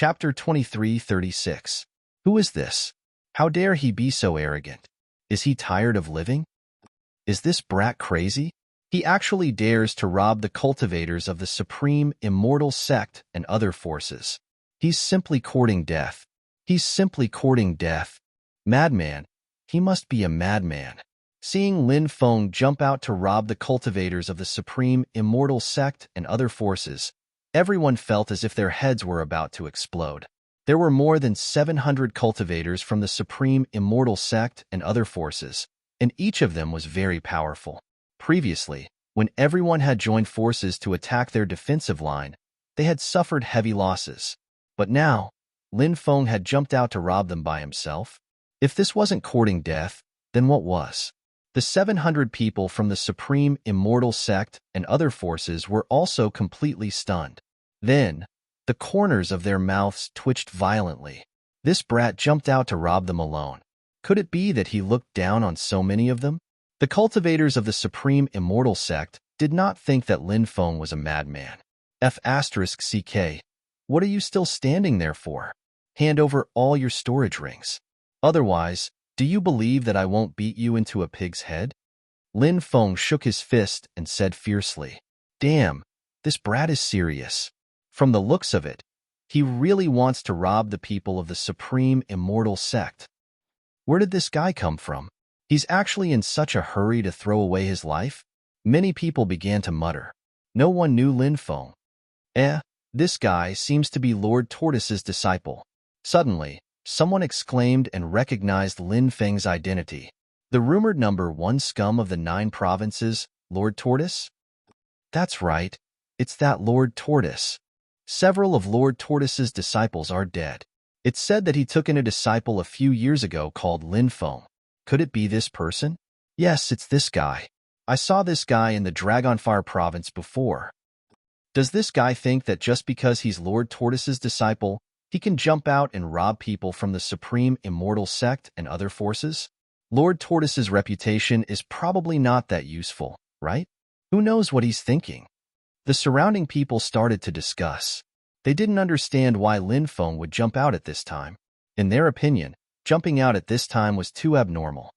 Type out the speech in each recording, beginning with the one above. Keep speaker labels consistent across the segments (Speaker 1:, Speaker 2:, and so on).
Speaker 1: Chapter 23:36. Who is this? How dare he be so arrogant? Is he tired of living? Is this brat crazy? He actually dares to rob the cultivators of the supreme immortal sect and other forces. He's simply courting death. He's simply courting death. Madman. He must be a madman. Seeing Lin Feng jump out to rob the cultivators of the supreme immortal sect and other forces, everyone felt as if their heads were about to explode. There were more than 700 cultivators from the supreme immortal sect and other forces, and each of them was very powerful. Previously, when everyone had joined forces to attack their defensive line, they had suffered heavy losses. But now, Lin Feng had jumped out to rob them by himself. If this wasn't courting death, then what was? The 700 people from the supreme immortal sect and other forces were also completely stunned. Then, the corners of their mouths twitched violently. This brat jumped out to rob them alone. Could it be that he looked down on so many of them? The cultivators of the supreme immortal sect did not think that Lin Feng was a madman. F***CK. What are you still standing there for? Hand over all your storage rings. Otherwise, do you believe that I won't beat you into a pig's head? Lin Feng shook his fist and said fiercely, Damn, this brat is serious. From the looks of it, he really wants to rob the people of the supreme immortal sect. Where did this guy come from? He's actually in such a hurry to throw away his life? Many people began to mutter. No one knew Lin Feng. This guy seems to be Lord Tortoise's disciple. Suddenly, someone exclaimed and recognized Lin Feng's identity. The rumored #1 scum of the 9 provinces, Lord Tortoise? That's right, it's that Lord Tortoise. Several of Lord Tortoise's disciples are dead. It's said that he took in a disciple a few years ago called Lin Feng. Could it be this person? Yes, it's this guy. I saw this guy in the Dragonfire province before. Does this guy think that just because he's Lord Tortoise's disciple, he can jump out and rob people from the supreme immortal sect and other forces? Lord Tortoise's reputation is probably not that useful, right? Who knows what he's thinking? The surrounding people started to discuss. They didn't understand why Lin Feng would jump out at this time. In their opinion, jumping out at this time was too abnormal.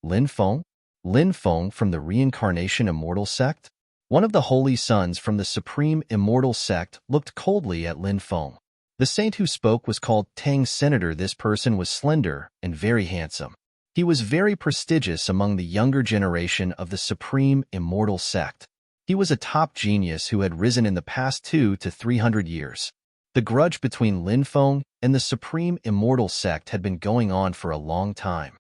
Speaker 1: Lin Feng? Lin Feng from the Reincarnation Immortal Sect? One of the holy sons from the Supreme Immortal Sect looked coldly at Lin Feng. The saint who spoke was called Tang Senator. This person was slender and very handsome. He was very prestigious among the younger generation of the Supreme Immortal Sect. He was a top genius who had risen in the past 200 to 300 years. The grudge between Lin Feng and the Supreme Immortal Sect had been going on for a long time.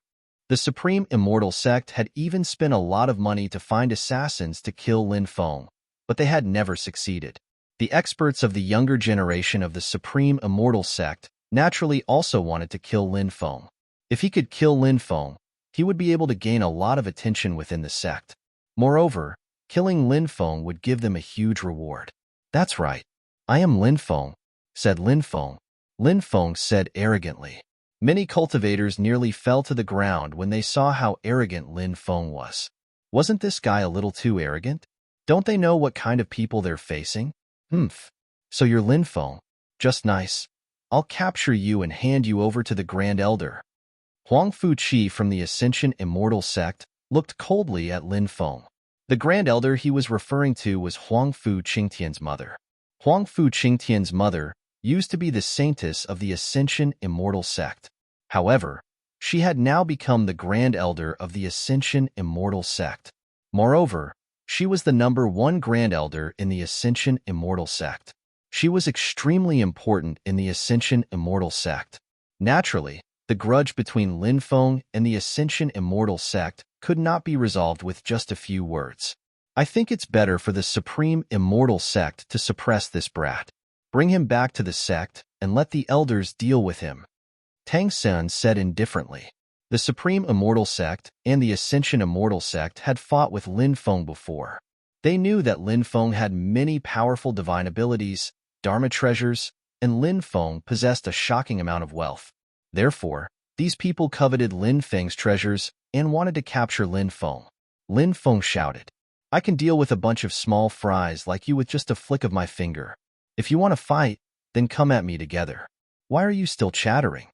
Speaker 1: The Supreme Immortal Sect had even spent a lot of money to find assassins to kill Lin Feng, but they had never succeeded. The experts of the younger generation of the Supreme Immortal Sect naturally also wanted to kill Lin Feng. If he could kill Lin Feng, he would be able to gain a lot of attention within the sect. Moreover, killing Lin Feng would give them a huge reward. That's right. I am Lin Feng, said Lin Feng. Lin Feng said arrogantly. Many cultivators nearly fell to the ground when they saw how arrogant Lin Feng was. Wasn't this guy a little too arrogant? Don't they know what kind of people they're facing? So you're Lin Feng. Just nice. I'll capture you and hand you over to the Grand Elder. Huang Fuqi from the Ascension Immortal Sect looked coldly at Lin Feng. The Grand Elder he was referring to was Huang Fu Qingtian's mother. Huang Fu Qingtian's mother used to be the saintess of the Ascension Immortal Sect. However, she had now become the Grand Elder of the Ascension Immortal Sect. Moreover, she was the #1 Grand Elder in the Ascension Immortal Sect. She was extremely important in the Ascension Immortal Sect. Naturally, the grudge between Lin Feng and the Ascension Immortal Sect could not be resolved with just a few words. I think it's better for the Supreme Immortal Sect to suppress this brat. Bring him back to the sect and let the elders deal with him. Tang Sen said indifferently. The Supreme Immortal Sect and the Ascension Immortal Sect had fought with Lin Feng before. They knew that Lin Feng had many powerful divine abilities, Dharma treasures, and Lin Feng possessed a shocking amount of wealth. Therefore, these people coveted Lin Feng's treasures and wanted to capture Lin Feng. Lin Feng shouted, I can deal with a bunch of small fries like you with just a flick of my finger. If you want to fight, then come at me together. Why are you still chattering?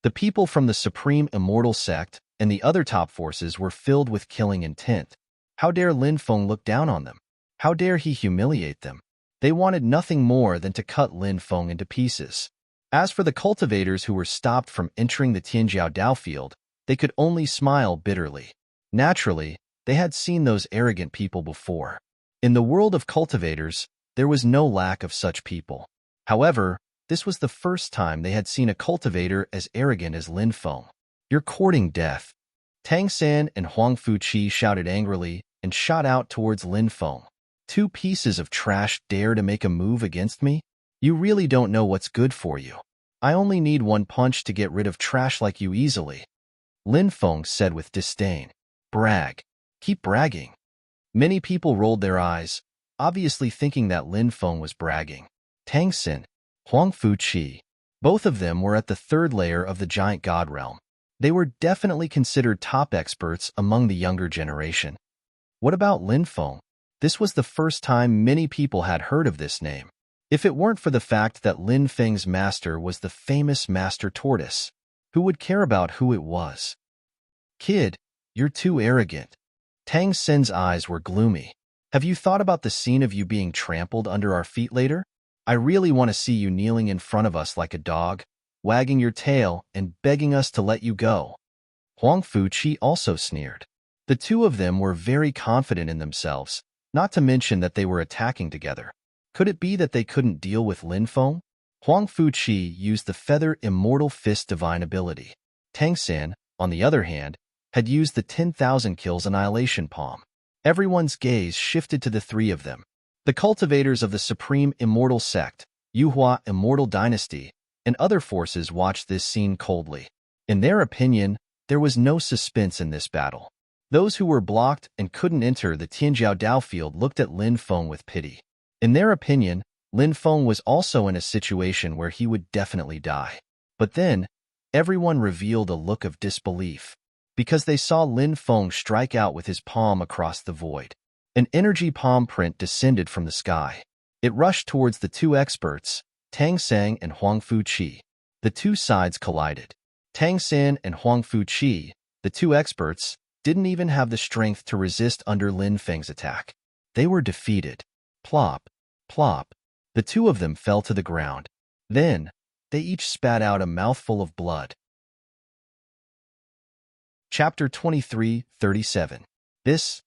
Speaker 1: The people from the Supreme Immortal Sect and the other top forces were filled with killing intent. How dare Lin Feng look down on them? How dare he humiliate them? They wanted nothing more than to cut Lin Feng into pieces. As for the cultivators who were stopped from entering the Tianjiao Dao field, they could only smile bitterly. Naturally, they had seen those arrogant people before. In the world of cultivators, there was no lack of such people. However, this was the first time they had seen a cultivator as arrogant as Lin Feng. You're courting death. Tang San and Huang Fuqi shouted angrily and shot out towards Lin Feng. Two pieces of trash dare to make a move against me? You really don't know what's good for you. I only need one punch to get rid of trash like you easily. Lin Feng said with disdain. Brag. Keep bragging. Many people rolled their eyes, obviously thinking that Lin Feng was bragging. Tang Xin, Huang Fuqi, both of them were at the third layer of the giant god realm. They were definitely considered top experts among the younger generation. What about Lin Feng? This was the first time many people had heard of this name. If it weren't for the fact that Lin Feng's master was the famous Master Tortoise, who would care about who it was? Kid, you're too arrogant. Tang Xin's eyes were gloomy. Have you thought about the scene of you being trampled under our feet later? I really want to see you kneeling in front of us like a dog, wagging your tail and begging us to let you go. Huang Fuqi also sneered. The two of them were very confident in themselves, not to mention that they were attacking together. Could it be that they couldn't deal with Lin Feng? Huang Fuqi used the Feather Immortal Fist Divine ability. Tang Xin, on the other hand, had used the 10,000 Kills Annihilation Palm. Everyone's gaze shifted to the three of them. The cultivators of the Supreme Immortal Sect, Yuhua Immortal Dynasty, and other forces watched this scene coldly. In their opinion, there was no suspense in this battle. Those who were blocked and couldn't enter the Tianjiao Dao field looked at Lin Feng with pity. In their opinion, Lin Feng was also in a situation where he would definitely die. But then, everyone revealed a look of disbelief, because they saw Lin Feng strike out with his palm across the void. An energy palm print descended from the sky. It rushed towards the two experts, Tang Sang and Huang Fuqi. The two sides collided. Tang San and Huang Fuqi, the two experts, didn't even have the strength to resist under Lin Feng's attack. They were defeated. Plop, plop. The two of them fell to the ground. Then, they each spat out a mouthful of blood. Chapter 23:37. This.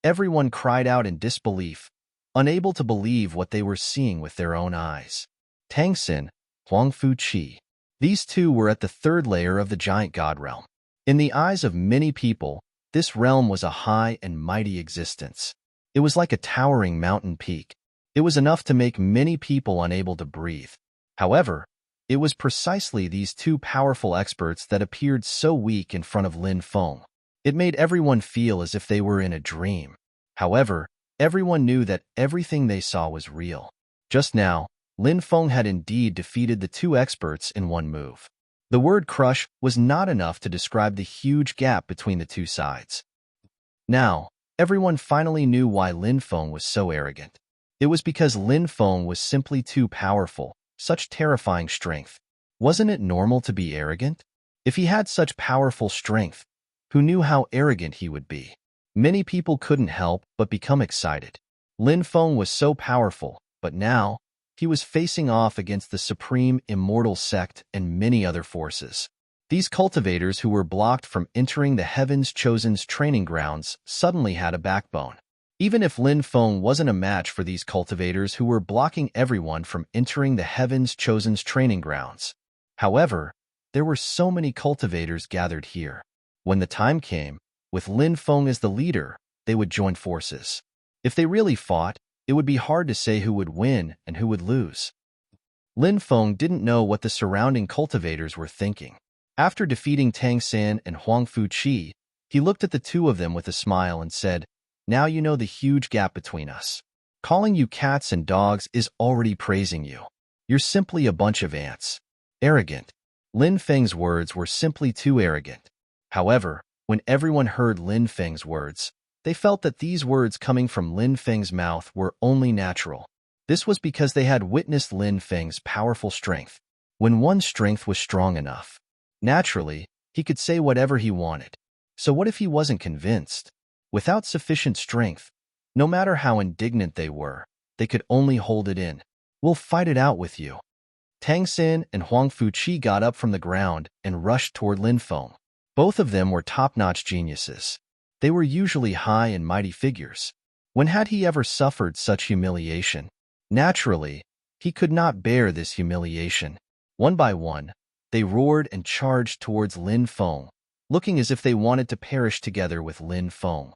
Speaker 1: Everyone cried out in disbelief, unable to believe what they were seeing with their own eyes. Tang Xin, Huang Fuqi. These two were at the third layer of the giant god realm. In the eyes of many people, this realm was a high and mighty existence. It was like a towering mountain peak. It was enough to make many people unable to breathe. However, it was precisely these two powerful experts that appeared so weak in front of Lin Feng. It made everyone feel as if they were in a dream. However, everyone knew that everything they saw was real. Just now, Lin Feng had indeed defeated the two experts in one move. The word crush was not enough to describe the huge gap between the two sides. Now, everyone finally knew why Lin Feng was so arrogant. It was because Lin Feng was simply too powerful, such terrifying strength. Wasn't it normal to be arrogant? If he had such powerful strength, who knew how arrogant he would be? Many people couldn't help but become excited. Lin Feng was so powerful, but now, he was facing off against the Supreme Immortal Sect and many other forces. These cultivators who were blocked from entering the Heaven's Chosen's training grounds suddenly had a backbone. Even if Lin Feng wasn't a match for these cultivators who were blocking everyone from entering the Heaven's Chosen's training grounds. However, there were so many cultivators gathered here. When the time came, with Lin Feng as the leader, they would join forces. If they really fought, it would be hard to say who would win and who would lose. Lin Feng didn't know what the surrounding cultivators were thinking. After defeating Tang San and Huang Fuqi, he looked at the two of them with a smile and said, "Now you know the huge gap between us. Calling you cats and dogs is already praising you. You're simply a bunch of ants." Arrogant. Lin Feng's words were simply too arrogant. However, when everyone heard Lin Feng's words, they felt that these words coming from Lin Feng's mouth were only natural. This was because they had witnessed Lin Feng's powerful strength. when one's strength was strong enough. Naturally, he could say whatever he wanted. So what if he wasn't convinced? Without sufficient strength, no matter how indignant they were, they could only hold it in. "We'll fight it out with you." Tang Xin and Huang Fuqi got up from the ground and rushed toward Lin Feng. Both of them were top-notch geniuses. They were usually high and mighty figures. When had he ever suffered such humiliation? Naturally, he could not bear this humiliation. One by one, they roared and charged towards Lin Feng, looking as if they wanted to perish together with Lin Feng.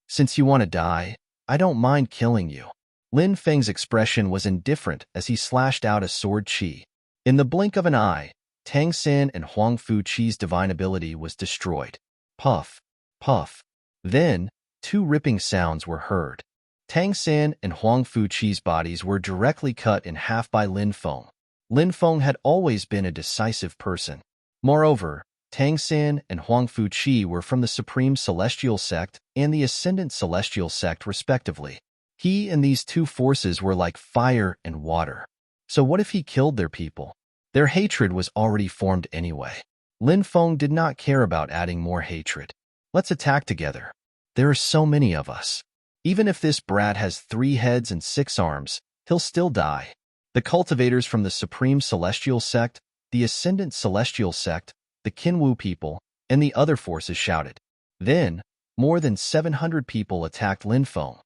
Speaker 1: "Since you want to die, I don't mind killing you." Lin Feng's expression was indifferent as he slashed out a sword chi. In the blink of an eye, Tang Xin and Huang Fuqi's divine ability was destroyed. Puff, puff. Then, two ripping sounds were heard. Tang Xin and Huang Fuqi's bodies were directly cut in half by Lin Feng. Lin Feng had always been a decisive person. Moreover, Tang Xin and Huang Fuqi were from the Supreme Celestial Sect and the Ascendant Celestial Sect respectively. He and these two forces were like fire and water. So what if he killed their people? Their hatred was already formed anyway. Lin Feng did not care about adding more hatred. "Let's attack together. There are so many of us. Even if this brat has 3 heads and 6 arms, he'll still die." The cultivators from the Supreme Celestial Sect, the Ascendant Celestial Sect, the Qinwu people, and the other forces shouted. Then, more than 700 people attacked Lin Feng.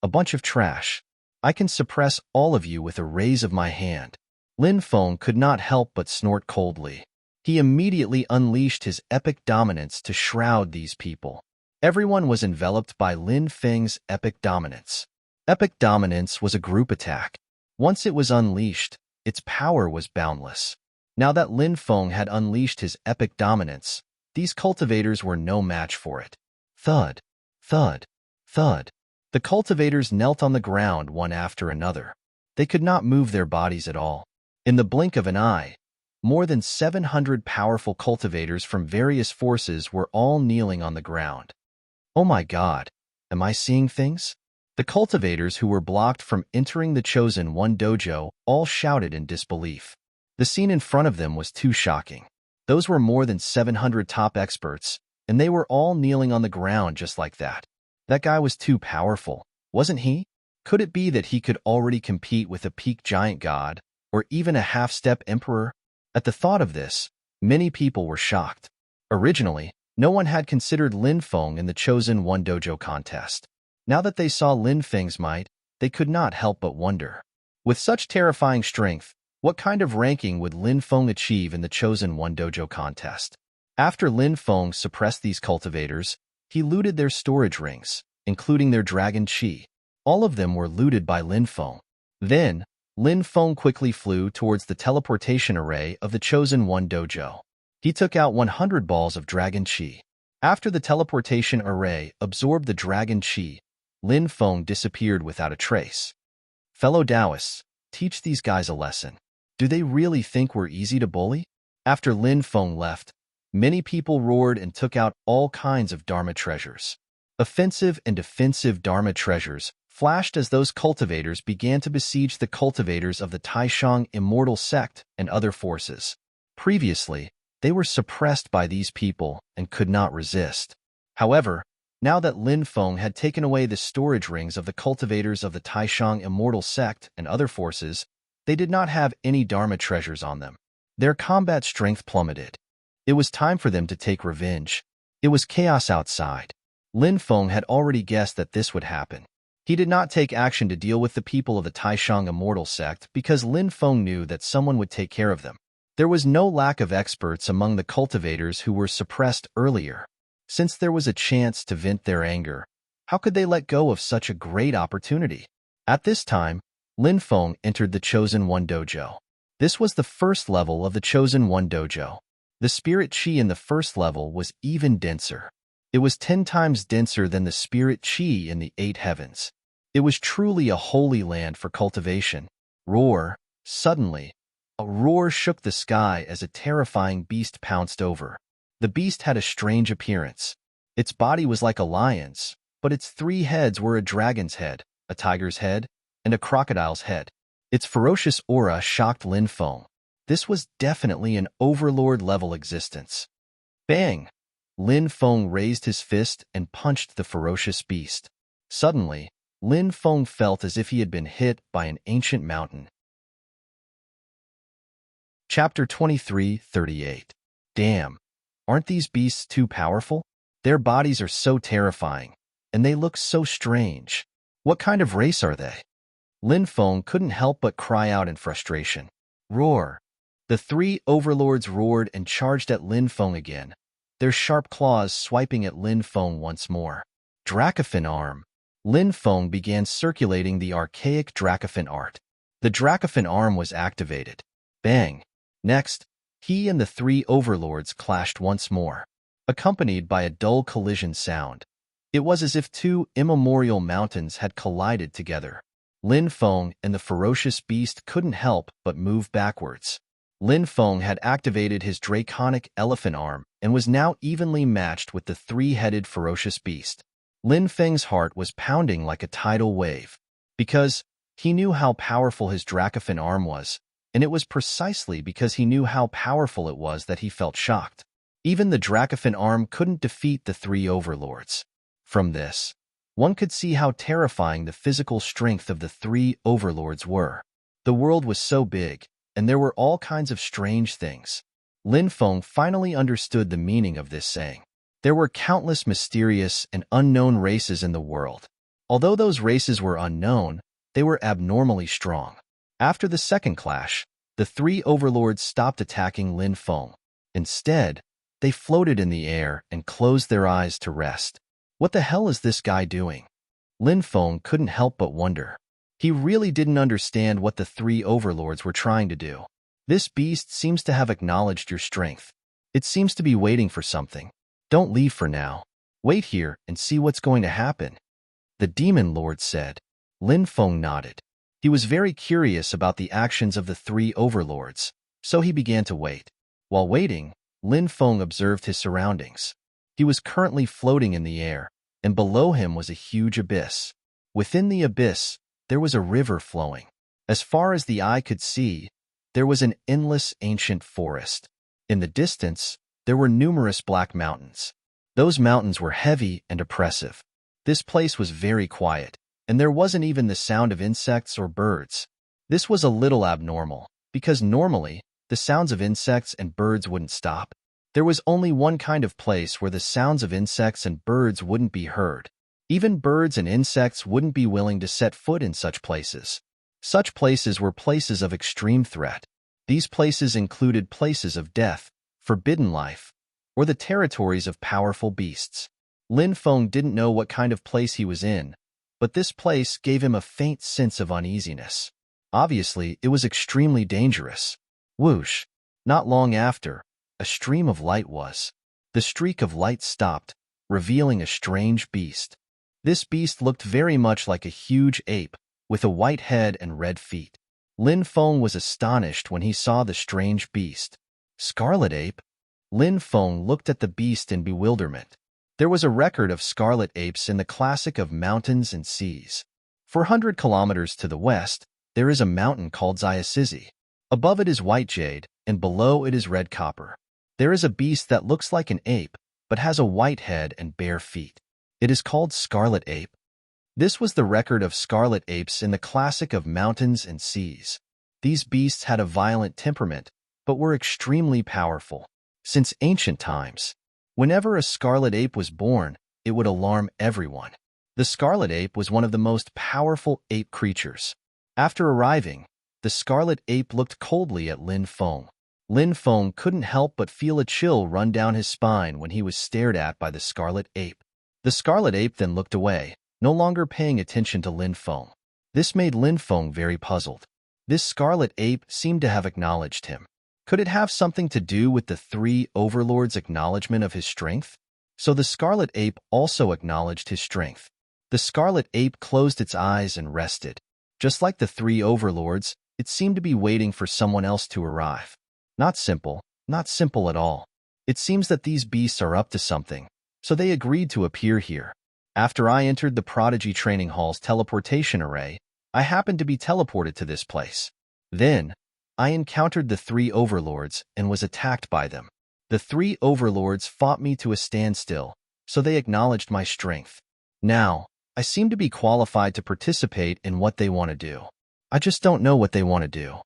Speaker 1: "A bunch of trash. I can suppress all of you with a raise of my hand." Lin Feng could not help but snort coldly. He immediately unleashed his epic dominance to shroud these people. Everyone was enveloped by Lin Feng's epic dominance. Epic dominance was a group attack. Once it was unleashed, its power was boundless. Now that Lin Feng had unleashed his epic dominance, these cultivators were no match for it. Thud, thud, thud. The cultivators knelt on the ground one after another. They could not move their bodies at all. In the blink of an eye, more than 700 powerful cultivators from various forces were all kneeling on the ground. "Oh my God, am I seeing things?" The cultivators who were blocked from entering the Chosen One dojo all shouted in disbelief. The scene in front of them was too shocking. Those were more than 700 top experts, and they were all kneeling on the ground just like that. That guy was too powerful, wasn't he? Could it be that he could already compete with a peak giant god, or even a half-step emperor? At the thought of this, many people were shocked. Originally, no one had considered Lin Feng in the Chosen One dojo contest. Now that they saw Lin Feng's might, they could not help but wonder. With such terrifying strength, what kind of ranking would Lin Feng achieve in the Chosen One dojo contest? After Lin Feng suppressed these cultivators, he looted their storage rings, including their dragon chi. All of them were looted by Lin Feng. Then, Lin Feng quickly flew towards the teleportation array of the Chosen One dojo. He took out 100 balls of dragon chi. After the teleportation array absorbed the dragon chi, Lin Feng disappeared without a trace. Fellow Taoists, teach these guys a lesson. Do they really think we're easy to bully? After Lin Feng left, many people roared and took out all kinds of Dharma treasures. Offensive and defensive Dharma treasures flashed as those cultivators began to besiege the cultivators of the Taishang Immortal Sect and other forces. Previously, they were suppressed by these people and could not resist. However, now that Lin Feng had taken away the storage rings of the cultivators of the Taishang Immortal Sect and other forces, they did not have any Dharma treasures on them. Their combat strength plummeted. It was time for them to take revenge. It was chaos outside. Lin Feng had already guessed that this would happen. He did not take action to deal with the people of the Taishang Immortal Sect because Lin Feng knew that someone would take care of them. There was no lack of experts among the cultivators who were suppressed earlier. Since there was a chance to vent their anger, how could they let go of such a great opportunity? At this time, Lin Feng entered the Chosen One dojo. This was the first level of the Chosen One dojo. The spirit chi in the first level was even denser. It was 10 times denser than the spirit chi in the 8 heavens. It was truly a holy land for cultivation. Roar! Suddenly, a roar shook the sky as a terrifying beast pounced over. The beast had a strange appearance. Its body was like a lion's, but its 3 heads were a dragon's head, a tiger's head, and a crocodile's head. Its ferocious aura shocked Lin Feng. This was definitely an overlord-level existence. Bang! Lin Feng raised his fist and punched the ferocious beast. Suddenly, Lin Feng felt as if he had been hit by an ancient mountain. Chapter 23:38. Damn! Aren't these beasts too powerful? Their bodies are so terrifying, and they look so strange. What kind of race are they? Lin Feng couldn't help but cry out in frustration. Roar! The three overlords roared and charged at Lin Feng again, their sharp claws swiping at Lin Feng once more. Dracophon arm. Lin Feng began circulating the archaic Dracophon art. The Dracophon arm was activated. Bang! Next, he and the three overlords clashed once more, accompanied by a dull collision sound. It was as if two immemorial mountains had collided together. Lin Feng and the ferocious beast couldn't help but move backwards. Lin Feng had activated his draconic elephant arm and was now evenly matched with the three-headed ferocious beast. Lin Feng's heart was pounding like a tidal wave, because he knew how powerful his Dracophon arm was, and it was precisely because he knew how powerful it was that he felt shocked. Even the Dracophon arm couldn't defeat the three overlords. From this, one could see how terrifying the physical strength of the three overlords were. The world was so big, and there were all kinds of strange things. Lin Feng finally understood the meaning of this saying. There were countless mysterious and unknown races in the world. Although those races were unknown, they were abnormally strong. After the second clash, the three overlords stopped attacking Lin Feng. Instead, they floated in the air and closed their eyes to rest. What the hell is this guy doing? Lin Feng couldn't help but wonder. He really didn't understand what the three overlords were trying to do. This beast seems to have acknowledged your strength. It seems to be waiting for something. Don't leave for now. Wait here and see what's going to happen, the demon lord said. Lin Feng nodded. He was very curious about the actions of the three overlords, so he began to wait. While waiting, Lin Feng observed his surroundings. He was currently floating in the air, and below him was a huge abyss. Within the abyss, there was a river flowing. As far as the eye could see, there was an endless ancient forest. In the distance, there were numerous black mountains. Those mountains were heavy and oppressive. This place was very quiet, and there wasn't even the sound of insects or birds. This was a little abnormal, because normally, the sounds of insects and birds wouldn't stop. There was only one kind of place where the sounds of insects and birds wouldn't be heard. Even birds and insects wouldn't be willing to set foot in such places. Such places were places of extreme threat. These places included places of death, forbidden life, or the territories of powerful beasts. Lin Feng didn't know what kind of place he was in, but this place gave him a faint sense of uneasiness. Obviously, it was extremely dangerous. Whoosh! Not long after, a stream of light was. The streak of light stopped, revealing a strange beast. This beast looked very much like a huge ape, with a white head and red feet. Lin Feng was astonished when he saw the strange beast. Scarlet ape? Lin Feng looked at the beast in bewilderment. There was a record of scarlet apes in the classic of mountains and seas. 400 kilometers to the west, there is a mountain called Xiacizi. Above it is white jade, and below it is red copper. There is a beast that looks like an ape, but has a white head and bare feet. It is called scarlet ape. This was the record of scarlet apes in the classic of mountains and seas. These beasts had a violent temperament, but were extremely powerful. Since ancient times, whenever a scarlet ape was born, it would alarm everyone. The scarlet ape was one of the most powerful ape creatures. After arriving, the scarlet ape looked coldly at Lin Feng. Lin Feng couldn't help but feel a chill run down his spine when he was stared at by the scarlet ape. The scarlet ape then looked away, no longer paying attention to Lin Feng. This made Lin Feng very puzzled. This scarlet ape seemed to have acknowledged him. Could it have something to do with the three overlords' acknowledgement of his strength? So the scarlet ape also acknowledged his strength. The scarlet ape closed its eyes and rested. Just like the three overlords, it seemed to be waiting for someone else to arrive. Not simple at all. It seems that these beasts are up to something, so they agreed to appear here. After I entered the Prodigy Training Hall's teleportation array, I happened to be teleported to this place. Then, I encountered the three overlords and was attacked by them. The three overlords fought me to a standstill, so they acknowledged my strength. Now, I seem to be qualified to participate in what they want to do. I just don't know what they want to do.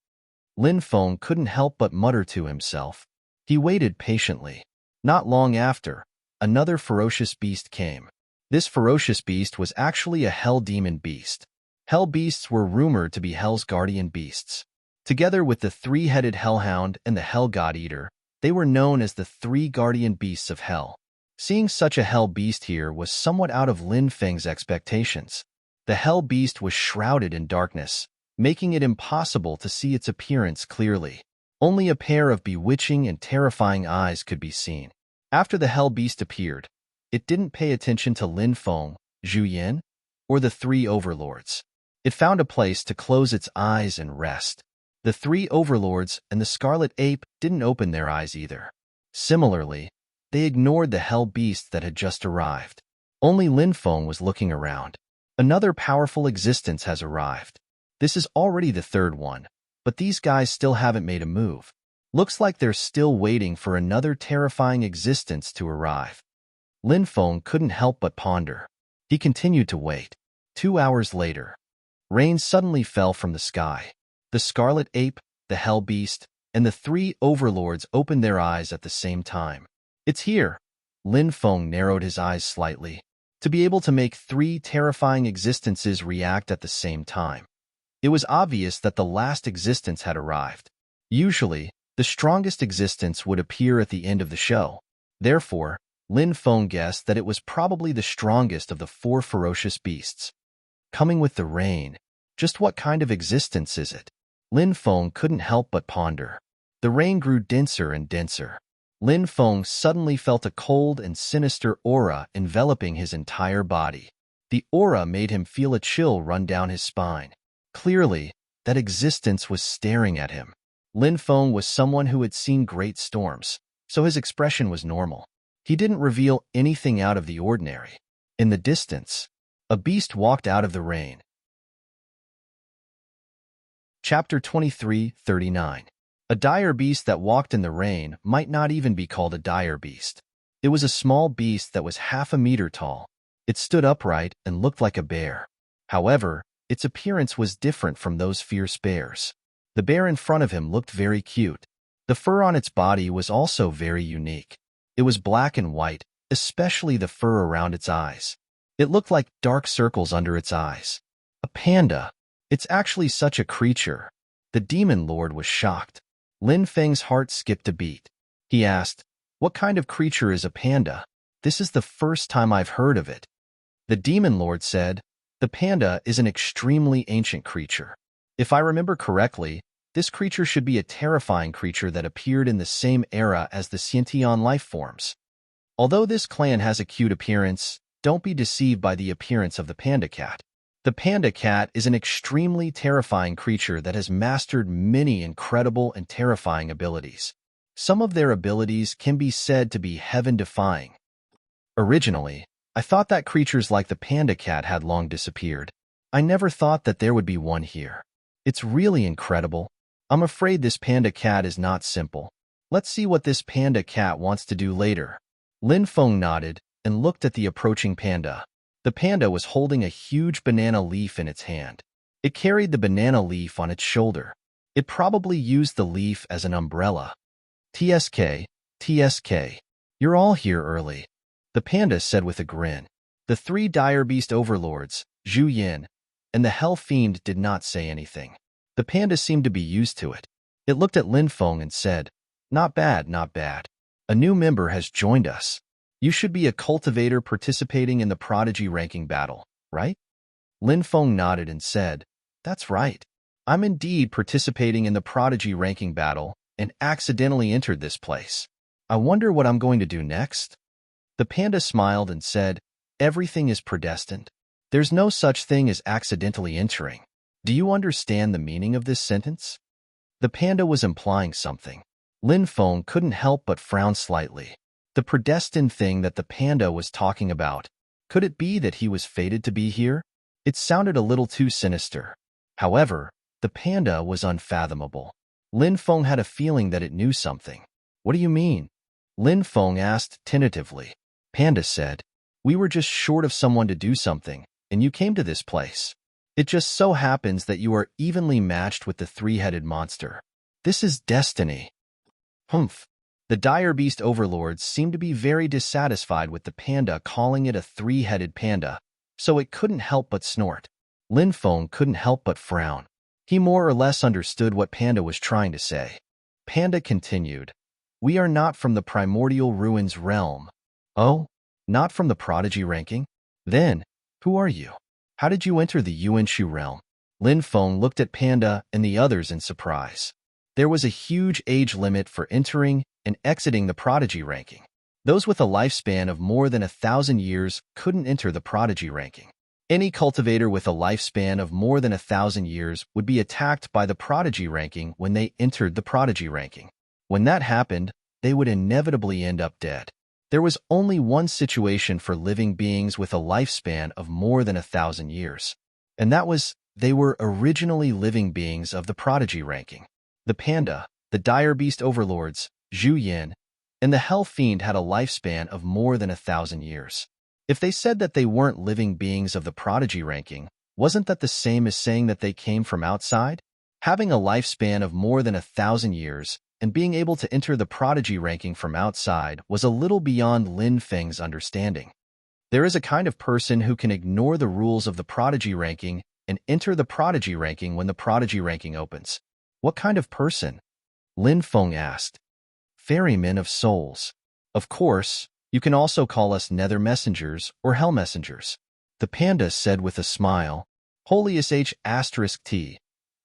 Speaker 1: Lin Feng couldn't help but mutter to himself. He waited patiently. Not long after, another ferocious beast came. This ferocious beast was actually a hell demon beast. Hell beasts were rumored to be Hell's guardian beasts. Together with the three-headed hellhound and the hell god-eater, they were known as the three guardian beasts of hell. Seeing such a hell beast here was somewhat out of Lin Feng's expectations. The hell beast was shrouded in darkness, making it impossible to see its appearance clearly. Only a pair of bewitching and terrifying eyes could be seen. After the hell beast appeared, it didn't pay attention to Lin Feng, Zhu Yin, or the three overlords. It found a place to close its eyes and rest. The three overlords and the scarlet ape didn't open their eyes either. Similarly, they ignored the hell beast that had just arrived. Only Lin Feng was looking around. Another powerful existence has arrived. This is already the third one, but these guys still haven't made a move. Looks like they're still waiting for another terrifying existence to arrive. Lin Feng couldn't help but ponder. He continued to wait. 2 hours later, rain suddenly fell from the sky. The scarlet ape, the hell beast, and the three overlords opened their eyes at the same time. It's here. Lin Feng narrowed his eyes slightly. To be able to make three terrifying existences react at the same time. It was obvious that the last existence had arrived. Usually, the strongest existence would appear at the end of the show. Therefore, Lin Feng guessed that it was probably the strongest of the four ferocious beasts. Coming with the rain, just what kind of existence is it? Lin Feng couldn't help but ponder. The rain grew denser and denser. Lin Feng suddenly felt a cold and sinister aura enveloping his entire body. The aura made him feel a chill run down his spine. Clearly, that existence was staring at him. Lin Feng was someone who had seen great storms, so his expression was normal. He didn't reveal anything out of the ordinary. In the distance, a beast walked out of the rain. Chapter 23:39. A dire beast that walked in the rain might not even be called a dire beast. It was a small beast that was half a meter tall. It stood upright and looked like a bear. However, its appearance was different from those fierce bears. The bear in front of him looked very cute. The fur on its body was also very unique. It was black and white, especially the fur around its eyes. It looked like dark circles under its eyes. A panda. It's actually such a creature. The demon lord was shocked. Lin Feng's heart skipped a beat. He asked, "What kind of creature is a panda? This is the first time I've heard of it." The demon lord said, "The panda is an extremely ancient creature. If I remember correctly, this creature should be a terrifying creature that appeared in the same era as the Sentient life forms. Although this clan has a cute appearance, don't be deceived by the appearance of the panda cat. The panda cat is an extremely terrifying creature that has mastered many incredible and terrifying abilities. Some of their abilities can be said to be heaven-defying. Originally, I thought that creatures like the panda cat had long disappeared. I never thought that there would be one here. It's really incredible. I'm afraid this panda cat is not simple. Let's see what this panda cat wants to do later." Lin Feng nodded and looked at the approaching panda. The panda was holding a huge banana leaf in its hand. It carried the banana leaf on its shoulder. It probably used the leaf as an umbrella. "TSK, TSK. You're all here early," the panda said with a grin. The three dire beast overlords, Zhu Yin, and the hell fiend did not say anything. The panda seemed to be used to it. It looked at Lin Feng and said, "Not bad, not bad. A new member has joined us. You should be a cultivator participating in the prodigy ranking battle, right?" Lin Feng nodded and said, "That's right. I'm indeed participating in the prodigy ranking battle and accidentally entered this place. I wonder what I'm going to do next?" The panda smiled and said, "Everything is predestined. There's no such thing as accidentally entering. Do you understand the meaning of this sentence?" The panda was implying something. Lin Feng couldn't help but frown slightly. The predestined thing that the panda was talking about. Could it be that he was fated to be here? It sounded a little too sinister. However, the panda was unfathomable. Lin Feng had a feeling that it knew something. What do you mean? Lin Feng asked tentatively. Panda said, we were just short of someone to do something, and you came to this place. It just so happens that you are evenly matched with the three-headed monster. This is destiny. Humph. The dire beast overlords seemed to be very dissatisfied with the panda calling it a three-headed panda, so it couldn't help but snort. Lin Feng couldn't help but frown. He more or less understood what Panda was trying to say. Panda continued, we are not from the primordial ruins realm. Oh? Not from the prodigy ranking? Then, who are you? How did you enter the Yuanshu realm? Lin Feng looked at Panda and the others in surprise. There was a huge age limit for entering and exiting the prodigy ranking. Those with a lifespan of more than 1,000 years couldn't enter the prodigy ranking. Any cultivator with a lifespan of more than 1,000 years would be attacked by the prodigy ranking when they entered the prodigy ranking. When that happened, they would inevitably end up dead. There was only one situation for living beings with a lifespan of more than 1,000 years, and that was they were originally living beings of the prodigy ranking. The panda, the dire beast overlords, Zhu Yin, and the hell fiend had a lifespan of more than 1,000 years. If they said that they weren't living beings of the prodigy ranking, wasn't that the same as saying that they came from outside? Having a lifespan of more than 1,000 years and being able to enter the prodigy ranking from outside was a little beyond Lin Feng's understanding. There is a kind of person who can ignore the rules of the prodigy ranking and enter the prodigy ranking when the prodigy ranking opens. What kind of person? Lin Feng asked. Ferrymen of souls. Of course, you can also call us nether messengers or hell messengers. The panda said with a smile. Holiest H*T.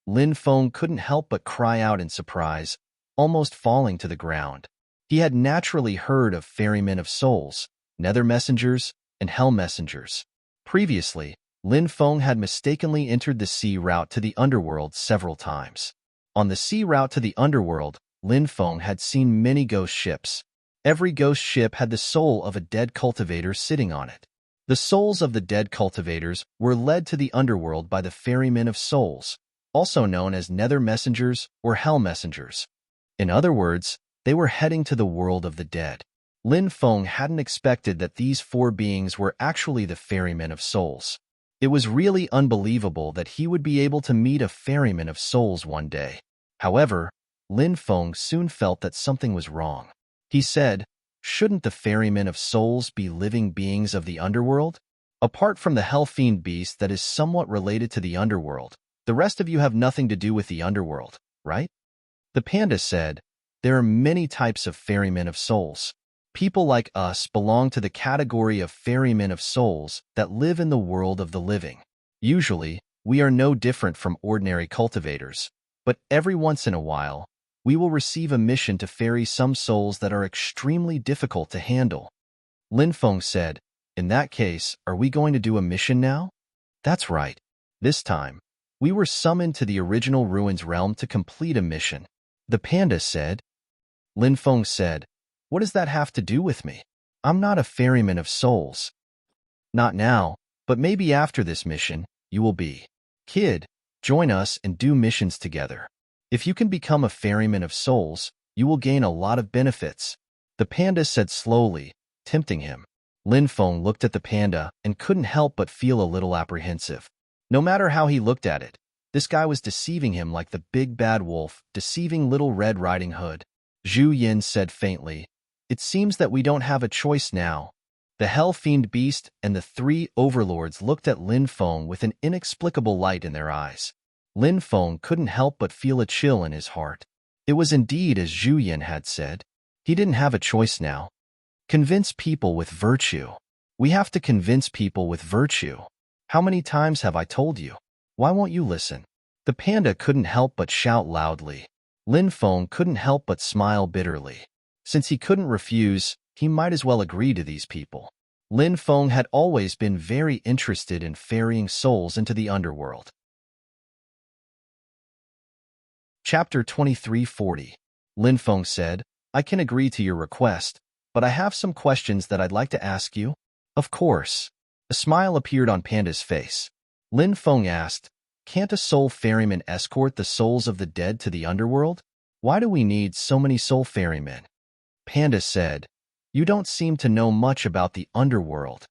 Speaker 1: Lin Feng couldn't help but cry out in surprise, almost falling to the ground. He had naturally heard of ferrymen of souls, nether messengers, and hell messengers. Previously, Lin Feng had mistakenly entered the sea route to the underworld several times. On the sea route to the underworld, Lin Feng had seen many ghost ships. Every ghost ship had the soul of a dead cultivator sitting on it. The souls of the dead cultivators were led to the underworld by the ferrymen of souls, also known as nether messengers or hell messengers. In other words, they were heading to the world of the dead. Lin Feng hadn't expected that these four beings were actually the ferrymen of souls. It was really unbelievable that he would be able to meet a ferryman of souls one day. However, Lin Feng soon felt that something was wrong. He said, shouldn't the ferrymen of souls be living beings of the underworld? Apart from the hell fiend beast that is somewhat related to the underworld, the rest of you have nothing to do with the underworld, right? The panda said, there are many types of ferrymen of souls. People like us belong to the category of ferrymen of souls that live in the world of the living. Usually, we are no different from ordinary cultivators, but every once in a while, we will receive a mission to ferry some souls that are extremely difficult to handle. Lin Feng said, in that case, are we going to do a mission now? That's right. This time, we were summoned to the original ruins realm to complete a mission. The panda said. Lin Feng said, what does that have to do with me? I'm not a ferryman of souls. Not now, but maybe after this mission, you will be. Kid, join us and do missions together. If you can become a ferryman of souls, you will gain a lot of benefits. The panda said slowly, tempting him. Lin Feng looked at the panda and couldn't help but feel a little apprehensive. No matter how he looked at it, this guy was deceiving him like the big bad wolf deceiving Little Red Riding Hood. Zhu Yin said faintly, it seems that we don't have a choice now. The hell fiend beast and the three overlords looked at Lin Feng with an inexplicable light in their eyes. Lin Feng couldn't help but feel a chill in his heart. It was indeed as Zhu Yin had said. He didn't have a choice now. Convince people with virtue. We have to convince people with virtue. How many times have I told you? Why won't you listen? The panda couldn't help but shout loudly. Lin Feng couldn't help but smile bitterly. Since he couldn't refuse, he might as well agree to these people. Lin Feng had always been very interested in ferrying souls into the underworld. Chapter 2340. Lin Feng said, I can agree to your request, but I have some questions that I'd like to ask you. Of course. A smile appeared on Panda's face. Lin Feng asked, can't a soul ferryman escort the souls of the dead to the underworld? Why do we need so many soul ferrymen? Panda said, You don't seem to know much about the underworld.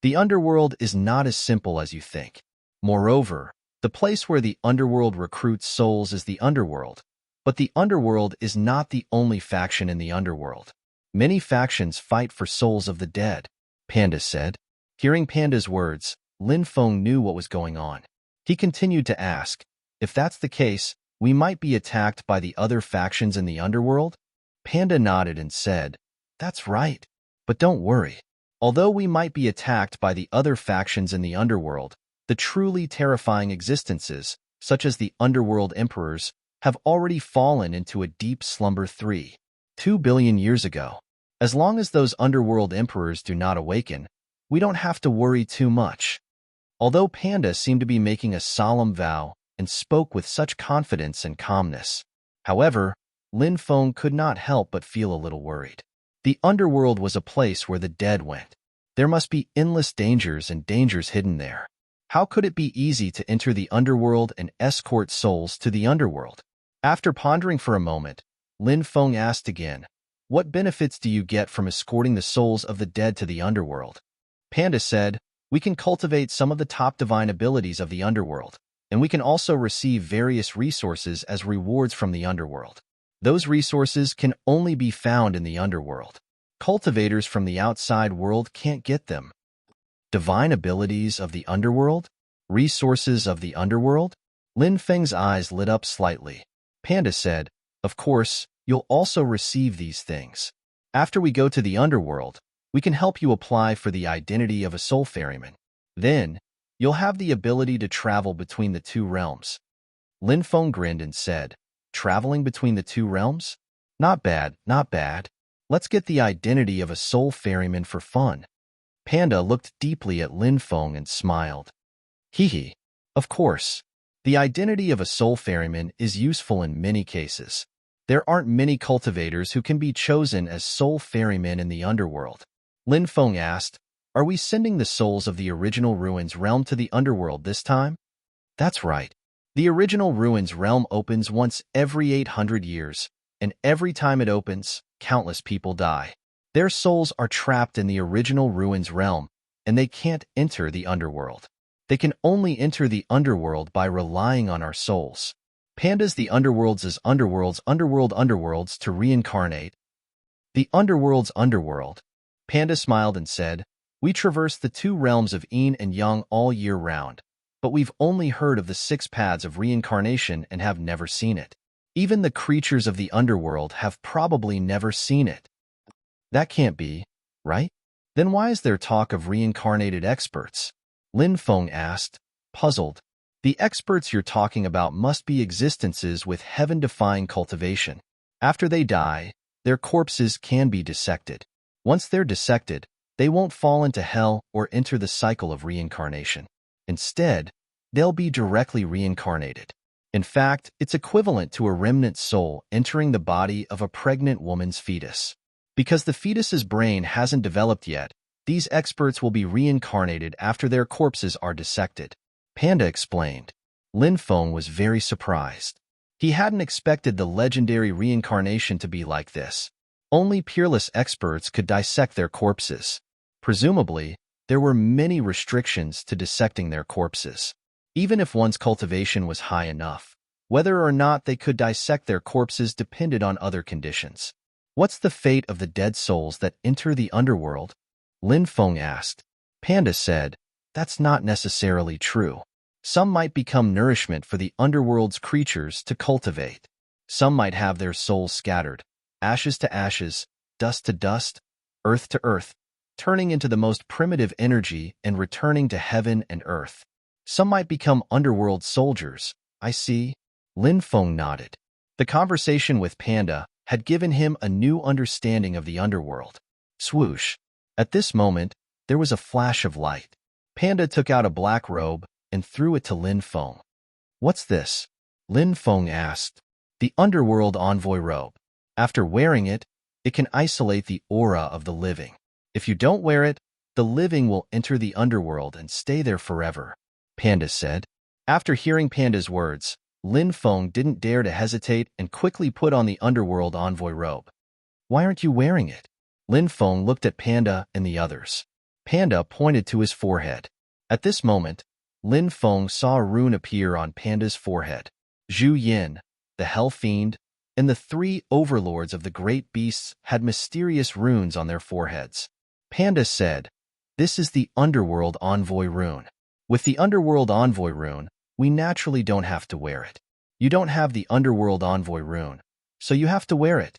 Speaker 1: The underworld is not as simple as you think. Moreover, the place where the underworld recruits souls is the underworld, but the underworld is not the only faction in the underworld. Many factions fight for souls of the dead, Panda said. Hearing Panda's words, Lin Feng knew what was going on. He continued to ask, If that's the case, we might be attacked by the other factions in the underworld? Panda nodded and said, That's right. But don't worry. Although we might be attacked by the other factions in the underworld, the truly terrifying existences, such as the underworld emperors, have already fallen into a deep slumber 2 billion years ago. As long as those underworld emperors do not awaken, we don't have to worry too much. Although Panda seemed to be making a solemn vow and spoke with such confidence and calmness. However, Lin Feng could not help but feel a little worried. The underworld was a place where the dead went. There must be endless dangers and dangers hidden there. How could it be easy to enter the underworld and escort souls to the underworld? After pondering for a moment, Lin Feng asked again, What benefits do you get from escorting the souls of the dead to the underworld? Panda said, We can cultivate some of the top divine abilities of the underworld, and we can also receive various resources as rewards from the underworld. Those resources can only be found in the underworld. Cultivators from the outside world can't get them. Divine abilities of the underworld? Resources of the underworld? Lin Feng's eyes lit up slightly. Panda said, Of course, you'll also receive these things. After we go to the underworld, we can help you apply for the identity of a soul ferryman. Then, you'll have the ability to travel between the two realms. Lin Feng grinned and said, Traveling between the two realms? Not bad, not bad. Let's get the identity of a soul ferryman for fun. Panda looked deeply at Lin Feng and smiled. Hee. Of course. The identity of a soul ferryman is useful in many cases. There aren't many cultivators who can be chosen as soul ferrymen in the underworld. Lin Feng asked, Are we sending the souls of the original ruins realm to the underworld this time? That's right. The original ruins realm opens once every 800 years, and every time it opens, countless people die. Their souls are trapped in the original ruins realm, and they can't enter the underworld. They can only enter the underworld by relying on our souls. Pandas the underworlds as underworlds to reincarnate. The underworld's underworld. Panda smiled and said, We traverse the two realms of yin and yang all year round, but we've only heard of the 6 paths of reincarnation and have never seen it. Even the creatures of the underworld have probably never seen it. That can't be, right? Then why is there talk of reincarnated experts? Lin Feng asked, puzzled. The experts you're talking about must be existences with heaven-defying cultivation. After they die, their corpses can be dissected. Once they're dissected, they won't fall into hell or enter the cycle of reincarnation. Instead, they'll be directly reincarnated. In fact, it's equivalent to a remnant soul entering the body of a pregnant woman's fetus. Because the fetus's brain hasn't developed yet, these experts will be reincarnated after their corpses are dissected. Panda explained. Lin Feng was very surprised. He hadn't expected the legendary reincarnation to be like this. Only peerless experts could dissect their corpses. Presumably, there were many restrictions to dissecting their corpses. Even if one's cultivation was high enough, whether or not they could dissect their corpses depended on other conditions. What's the fate of the dead souls that enter the underworld? Lin Feng asked. Panda said, That's not necessarily true. Some might become nourishment for the underworld's creatures to cultivate. Some might have their souls scattered, ashes to ashes, dust to dust, earth to earth, turning into the most primitive energy and returning to heaven and earth. Some might become underworld soldiers. I see. Lin Feng nodded. The conversation with Panda had given him a new understanding of the underworld. Swoosh. At this moment, there was a flash of light. Panda took out a black robe and threw it to Lin Feng. What's this? Lin Feng asked. The underworld envoy robe. After wearing it, it can isolate the aura of the living. If you don't wear it, the living will enter the underworld and stay there forever, Panda said. After hearing Panda's words, Lin Feng didn't dare to hesitate and quickly put on the underworld envoy robe. Why aren't you wearing it? Lin Feng looked at Panda and the others. Panda pointed to his forehead. At this moment, Lin Feng saw a rune appear on Panda's forehead. Zhu Yin, the Hell Fiend, and the three overlords of the great beasts had mysterious runes on their foreheads. Panda said, "This is the Underworld Envoy rune. With the Underworld Envoy rune, we naturally don't have to wear it. You don't have the Underworld Envoy rune, so you have to wear it."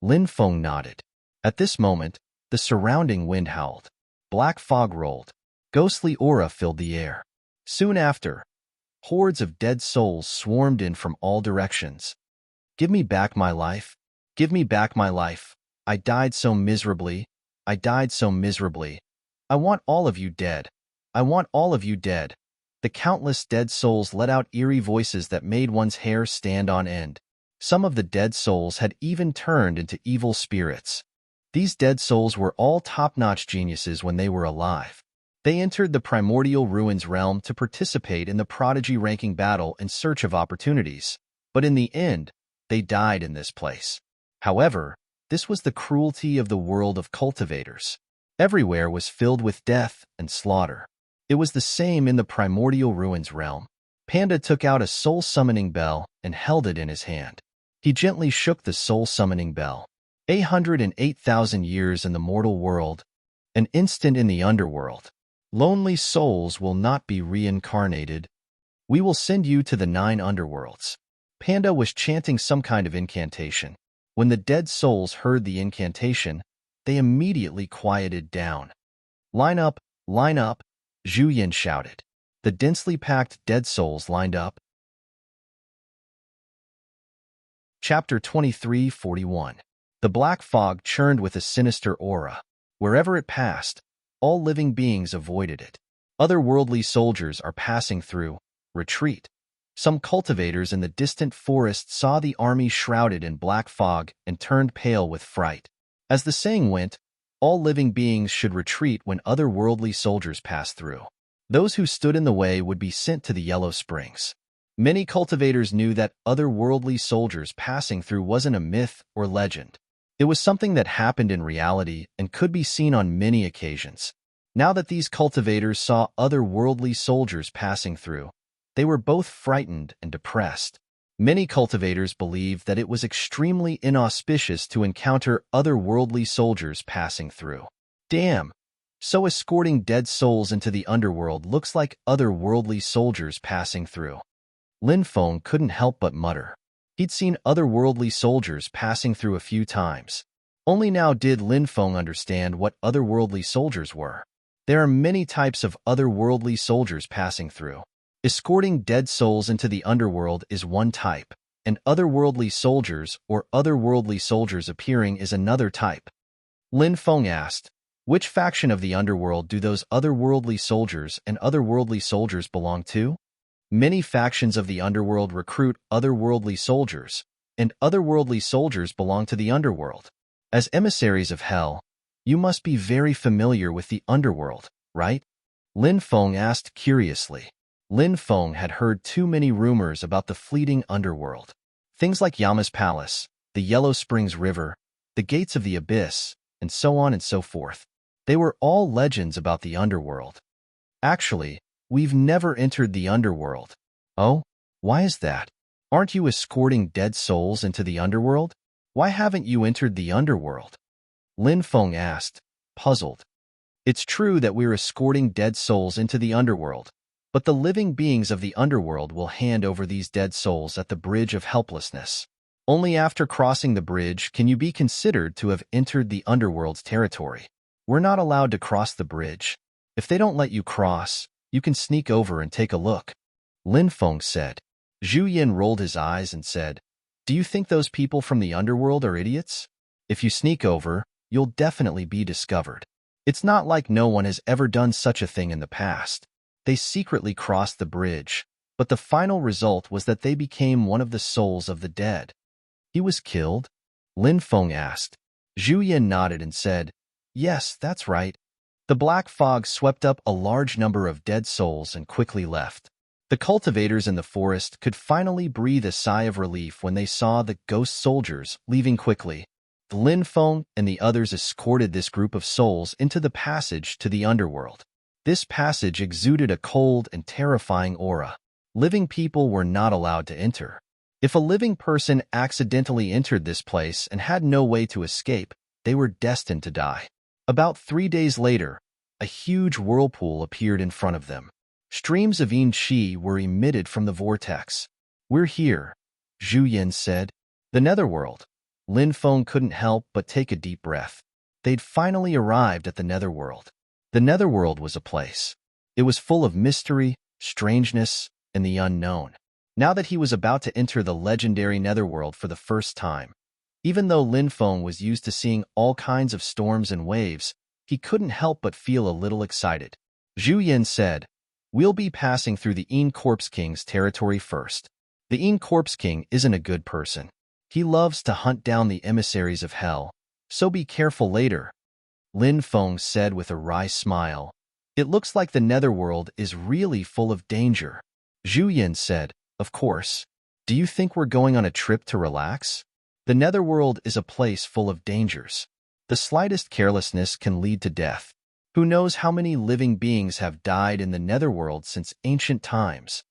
Speaker 1: Lin Feng nodded. At this moment, the surrounding wind howled. Black fog rolled. Ghostly aura filled the air. Soon after, hordes of dead souls swarmed in from all directions. "Give me back my life. Give me back my life. I died so miserably. I died so miserably. I want all of you dead. I want all of you dead." The countless dead souls let out eerie voices that made one's hair stand on end. Some of the dead souls had even turned into evil spirits. These dead souls were all top-notch geniuses when they were alive. They entered the primordial ruins realm to participate in the prodigy ranking battle in search of opportunities, but in the end, they died in this place. However, this was the cruelty of the world of cultivators. Everywhere was filled with death and slaughter. It was the same in the primordial ruins realm. Panda took out a soul-summoning bell and held it in his hand. He gently shook the soul-summoning bell. 808,000 years in the mortal world, an instant in the underworld. Lonely souls will not be reincarnated. We will send you to the 9 underworlds. Panda was chanting some kind of incantation. When the dead souls heard the incantation, they immediately quieted down. "Line up, line up," Zhu Yin shouted. The densely packed dead souls lined up. Chapter 23:41. The black fog churned with a sinister aura. Wherever it passed, all living beings avoided it. Otherworldly soldiers are passing through. Retreat. Some cultivators in the distant forest saw the army shrouded in black fog and turned pale with fright. As the saying went, all living beings should retreat when otherworldly soldiers pass through. Those who stood in the way would be sent to the Yellow Springs. Many cultivators knew that otherworldly soldiers passing through wasn't a myth or legend. It was something that happened in reality and could be seen on many occasions. Now that these cultivators saw otherworldly soldiers passing through, they were both frightened and depressed. Many cultivators believed that it was extremely inauspicious to encounter otherworldly soldiers passing through. Damn! So escorting dead souls into the underworld looks like otherworldly soldiers passing through. Lin Feng couldn't help but mutter. He'd seen otherworldly soldiers passing through a few times. Only now did Lin Feng understand what otherworldly soldiers were. There are many types of otherworldly soldiers passing through. Escorting dead souls into the underworld is one type, and otherworldly soldiers or otherworldly soldiers appearing is another type. Lin Feng asked, "Which faction of the underworld do those otherworldly soldiers and otherworldly soldiers belong to?" Many factions of the underworld recruit otherworldly soldiers, and otherworldly soldiers belong to the underworld. As emissaries of hell, you must be very familiar with the underworld, right? Lin Feng asked curiously. Lin Feng had heard too many rumors about the fleeting underworld. Things like Yama's Palace, the Yellow Springs River, the Gates of the Abyss, and so on and so forth. They were all legends about the underworld. Actually, we've never entered the underworld. Oh, why is that? Aren't you escorting dead souls into the underworld? Why haven't you entered the underworld? Lin Feng asked, puzzled. It's true that we're escorting dead souls into the underworld, but the living beings of the underworld will hand over these dead souls at the Bridge of Helplessness. Only after crossing the bridge can you be considered to have entered the underworld's territory. We're not allowed to cross the bridge. If they don't let you cross, you can sneak over and take a look. Lin Feng said. Zhu Yin rolled his eyes and said, "Do you think those people from the underworld are idiots? If you sneak over, you'll definitely be discovered. It's not like no one has ever done such a thing in the past. They secretly crossed the bridge, but the final result was that they became one of the souls of the dead." "He was killed?" Lin Feng asked. Zhu Yin nodded and said, "Yes, that's right." The black fog swept up a large number of dead souls and quickly left. The cultivators in the forest could finally breathe a sigh of relief when they saw the ghost soldiers leaving quickly. Lin Feng and the others escorted this group of souls into the passage to the underworld. This passage exuded a cold and terrifying aura. Living people were not allowed to enter. If a living person accidentally entered this place and had no way to escape, they were destined to die. About 3 days later, a huge whirlpool appeared in front of them. Streams of yin qi were emitted from the vortex. "We're here," Zhu Yin said. "The netherworld." Lin Feng couldn't help but take a deep breath. They'd finally arrived at the netherworld. The netherworld was a place. It was full of mystery, strangeness, and the unknown. Now that he was about to enter the legendary netherworld for the first time, even though Lin Feng was used to seeing all kinds of storms and waves, he couldn't help but feel a little excited. Zhu Yin said, "We'll be passing through the Yin Corpse King's territory first. The Yin Corpse King isn't a good person. He loves to hunt down the emissaries of hell, so be careful later," Lin Feng said with a wry smile. "It looks like the netherworld is really full of danger." Zhu Yin said, "Of course. Do you think we're going on a trip to relax? The netherworld is a place full of dangers. The slightest carelessness can lead to death. Who knows how many living beings have died in the netherworld since ancient times?"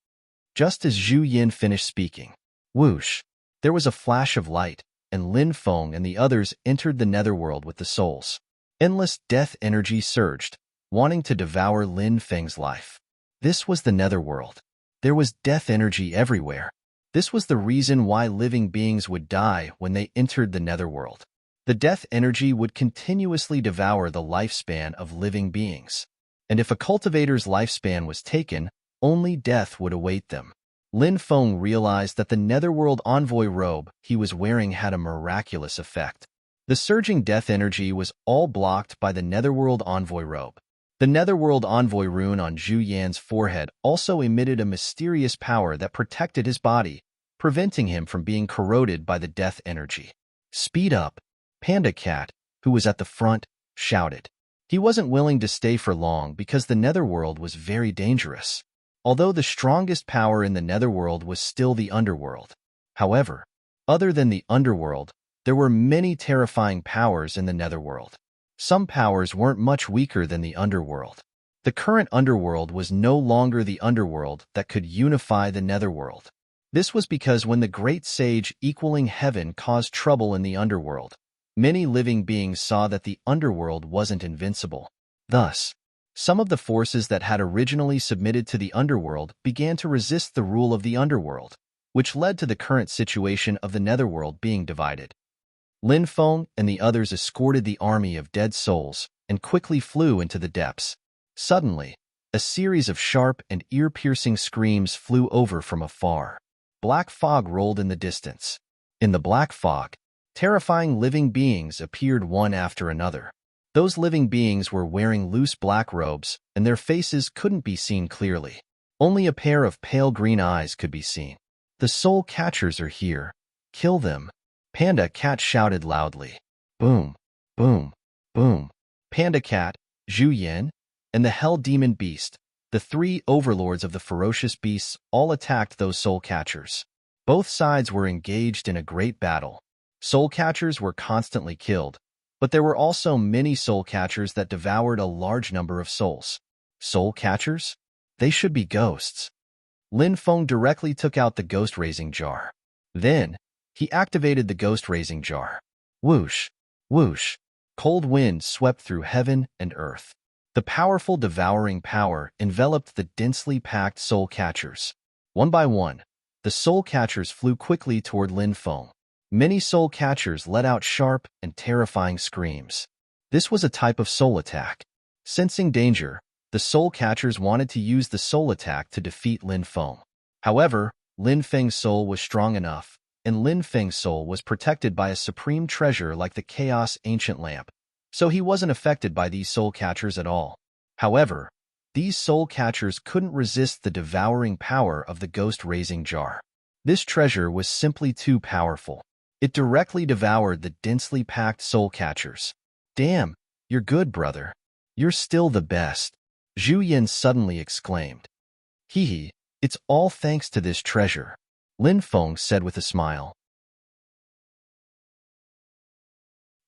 Speaker 1: Just as Zhu Yin finished speaking, whoosh, there was a flash of light, and Lin Feng and the others entered the netherworld with the souls. Endless death energy surged, wanting to devour Lin Feng's life. This was the netherworld. There was death energy everywhere. This was the reason why living beings would die when they entered the netherworld. The death energy would continuously devour the lifespan of living beings. And if a cultivator's lifespan was taken, only death would await them. Lin Feng realized that the netherworld envoy robe he was wearing had a miraculous effect. The surging death energy was all blocked by the netherworld envoy robe. The netherworld envoy rune on Zhu Yan's forehead also emitted a mysterious power that protected his body, preventing him from being corroded by the death energy. "Speed up," Panda Cat, who was at the front, shouted. He wasn't willing to stay for long because the netherworld was very dangerous. Although the strongest power in the netherworld was still the underworld. However, other than the underworld, there were many terrifying powers in the netherworld. Some powers weren't much weaker than the underworld. The current underworld was no longer the underworld that could unify the netherworld. This was because when the great sage equaling heaven caused trouble in the underworld, many living beings saw that the underworld wasn't invincible. Thus, some of the forces that had originally submitted to the underworld began to resist the rule of the underworld, which led to the current situation of the netherworld being divided. Lin Feng and the others escorted the army of dead souls and quickly flew into the depths. Suddenly, a series of sharp and ear-piercing screams flew over from afar. Black fog rolled in the distance. In the black fog, terrifying living beings appeared one after another. Those living beings were wearing loose black robes, and their faces couldn't be seen clearly. Only a pair of pale green eyes could be seen. "The soul catchers are here. Kill them," Panda Cat shouted loudly. Boom, boom, boom. Panda Cat, Zhu Yin, and the Hell Demon Beast, the three overlords of the ferocious beasts, all attacked those soul catchers. Both sides were engaged in a great battle. Soul catchers were constantly killed, but there were also many soul catchers that devoured a large number of souls. Soul catchers? They should be ghosts. Lin Feng directly took out the ghost-raising jar. Then, he activated the ghost-raising jar. Whoosh, whoosh. Cold wind swept through heaven and earth. The powerful devouring power enveloped the densely packed soul catchers. One by one, the soul catchers flew quickly toward Lin Feng. Many soul catchers let out sharp and terrifying screams. This was a type of soul attack. Sensing danger, the soul catchers wanted to use the soul attack to defeat Lin Feng. However, Lin Feng's soul was strong enough, and Lin Feng's soul was protected by a supreme treasure like the Chaos Ancient Lamp, so he wasn't affected by these soul catchers at all. However, these soul catchers couldn't resist the devouring power of the ghost-raising jar. This treasure was simply too powerful. It directly devoured the densely packed soul catchers. "Damn, you're good, brother. You're still the best," Zhu Yin suddenly exclaimed. Hee hee, It's all thanks to this treasure, Lin Feng said with a smile.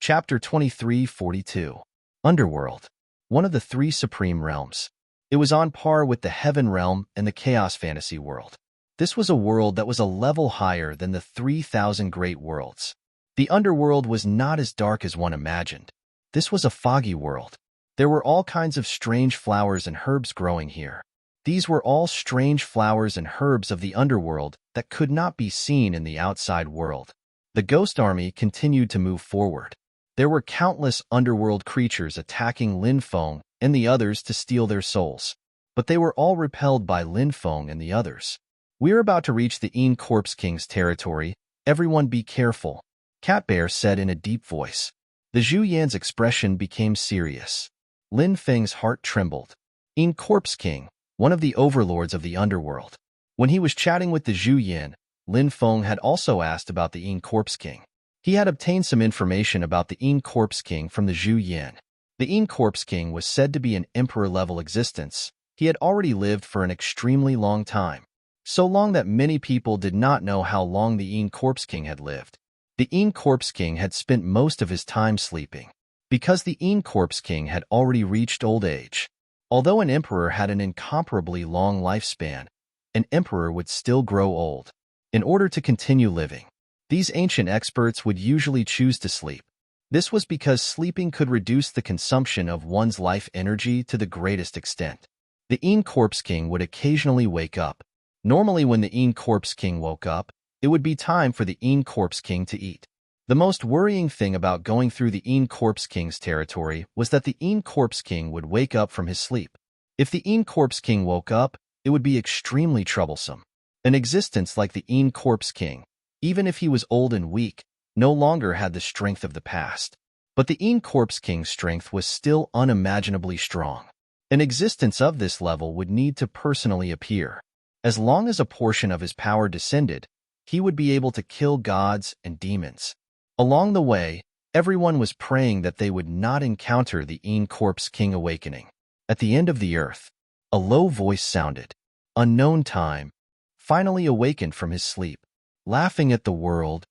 Speaker 1: Chapter 2342. Underworld. One of the three supreme realms. It was on par with the Heaven Realm and the Chaos Fantasy world. This was a world that was a level higher than the 3,000 great worlds. The underworld was not as dark as one imagined. This was a foggy world. There were all kinds of strange flowers and herbs growing here. These were all strange flowers and herbs of the underworld that could not be seen in the outside world. The ghost army continued to move forward. There were countless underworld creatures attacking Lin Feng and the others to steal their souls, but they were all repelled by Lin Feng and the others. "We're about to reach the Een Corpse King's territory. Everyone be careful," Cat Bear said in a deep voice. The Zhu Yan's expression became serious. Lin Feng's heart trembled. Een Corpse King, one of the overlords of the underworld. When he was chatting with the Zhu Yan, Lin Feng had also asked about the Een Corpse King. He had obtained some information about the Een Corpse King from the Zhu Yan. The Een Corpse King was said to be an emperor-level existence. He had already lived for an extremely long time, so long that many people did not know how long the Een Corpse King had lived. The Een Corpse King had spent most of his time sleeping, because the Een Corpse King had already reached old age. Although an emperor had an incomparably long lifespan, an emperor would still grow old. In order to continue living, these ancient experts would usually choose to sleep. This was because sleeping could reduce the consumption of one's life energy to the greatest extent. The Een Corpse King would occasionally wake up. Normally when the Een Corpse King woke up, it would be time for the Een Corpse King to eat. The most worrying thing about going through the Een Corpse King's territory was that the Een Corpse King would wake up from his sleep. If the Een Corpse King woke up, it would be extremely troublesome. An existence like the Een Corpse King, even if he was old and weak, no longer had the strength of the past. But the Een Corpse King's strength was still unimaginably strong. An existence of this level would need to personally appear. As long as a portion of his power descended, he would be able to kill gods and demons. Along the way, everyone was praying that they would not encounter the Een Corpse King awakening. At the end of the earth, a low voice sounded. Unknown Time finally awakened from his sleep, laughing at the world.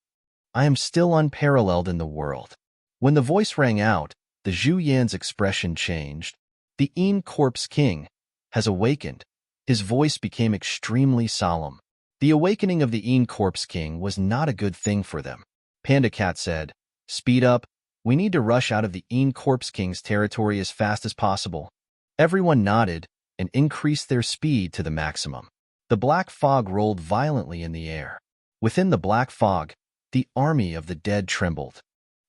Speaker 1: "I am still unparalleled in the world." When the voice rang out, the Zhu Yan's expression changed. The Een Corpse King has awakened. His voice became extremely solemn. The awakening of the Een Corpse King was not a good thing for them. Panda Cat said, "Speed up. We need to rush out of the Een Corpse King's territory as fast as possible." Everyone nodded and increased their speed to the maximum. The black fog rolled violently in the air. Within the black fog, the army of the dead trembled.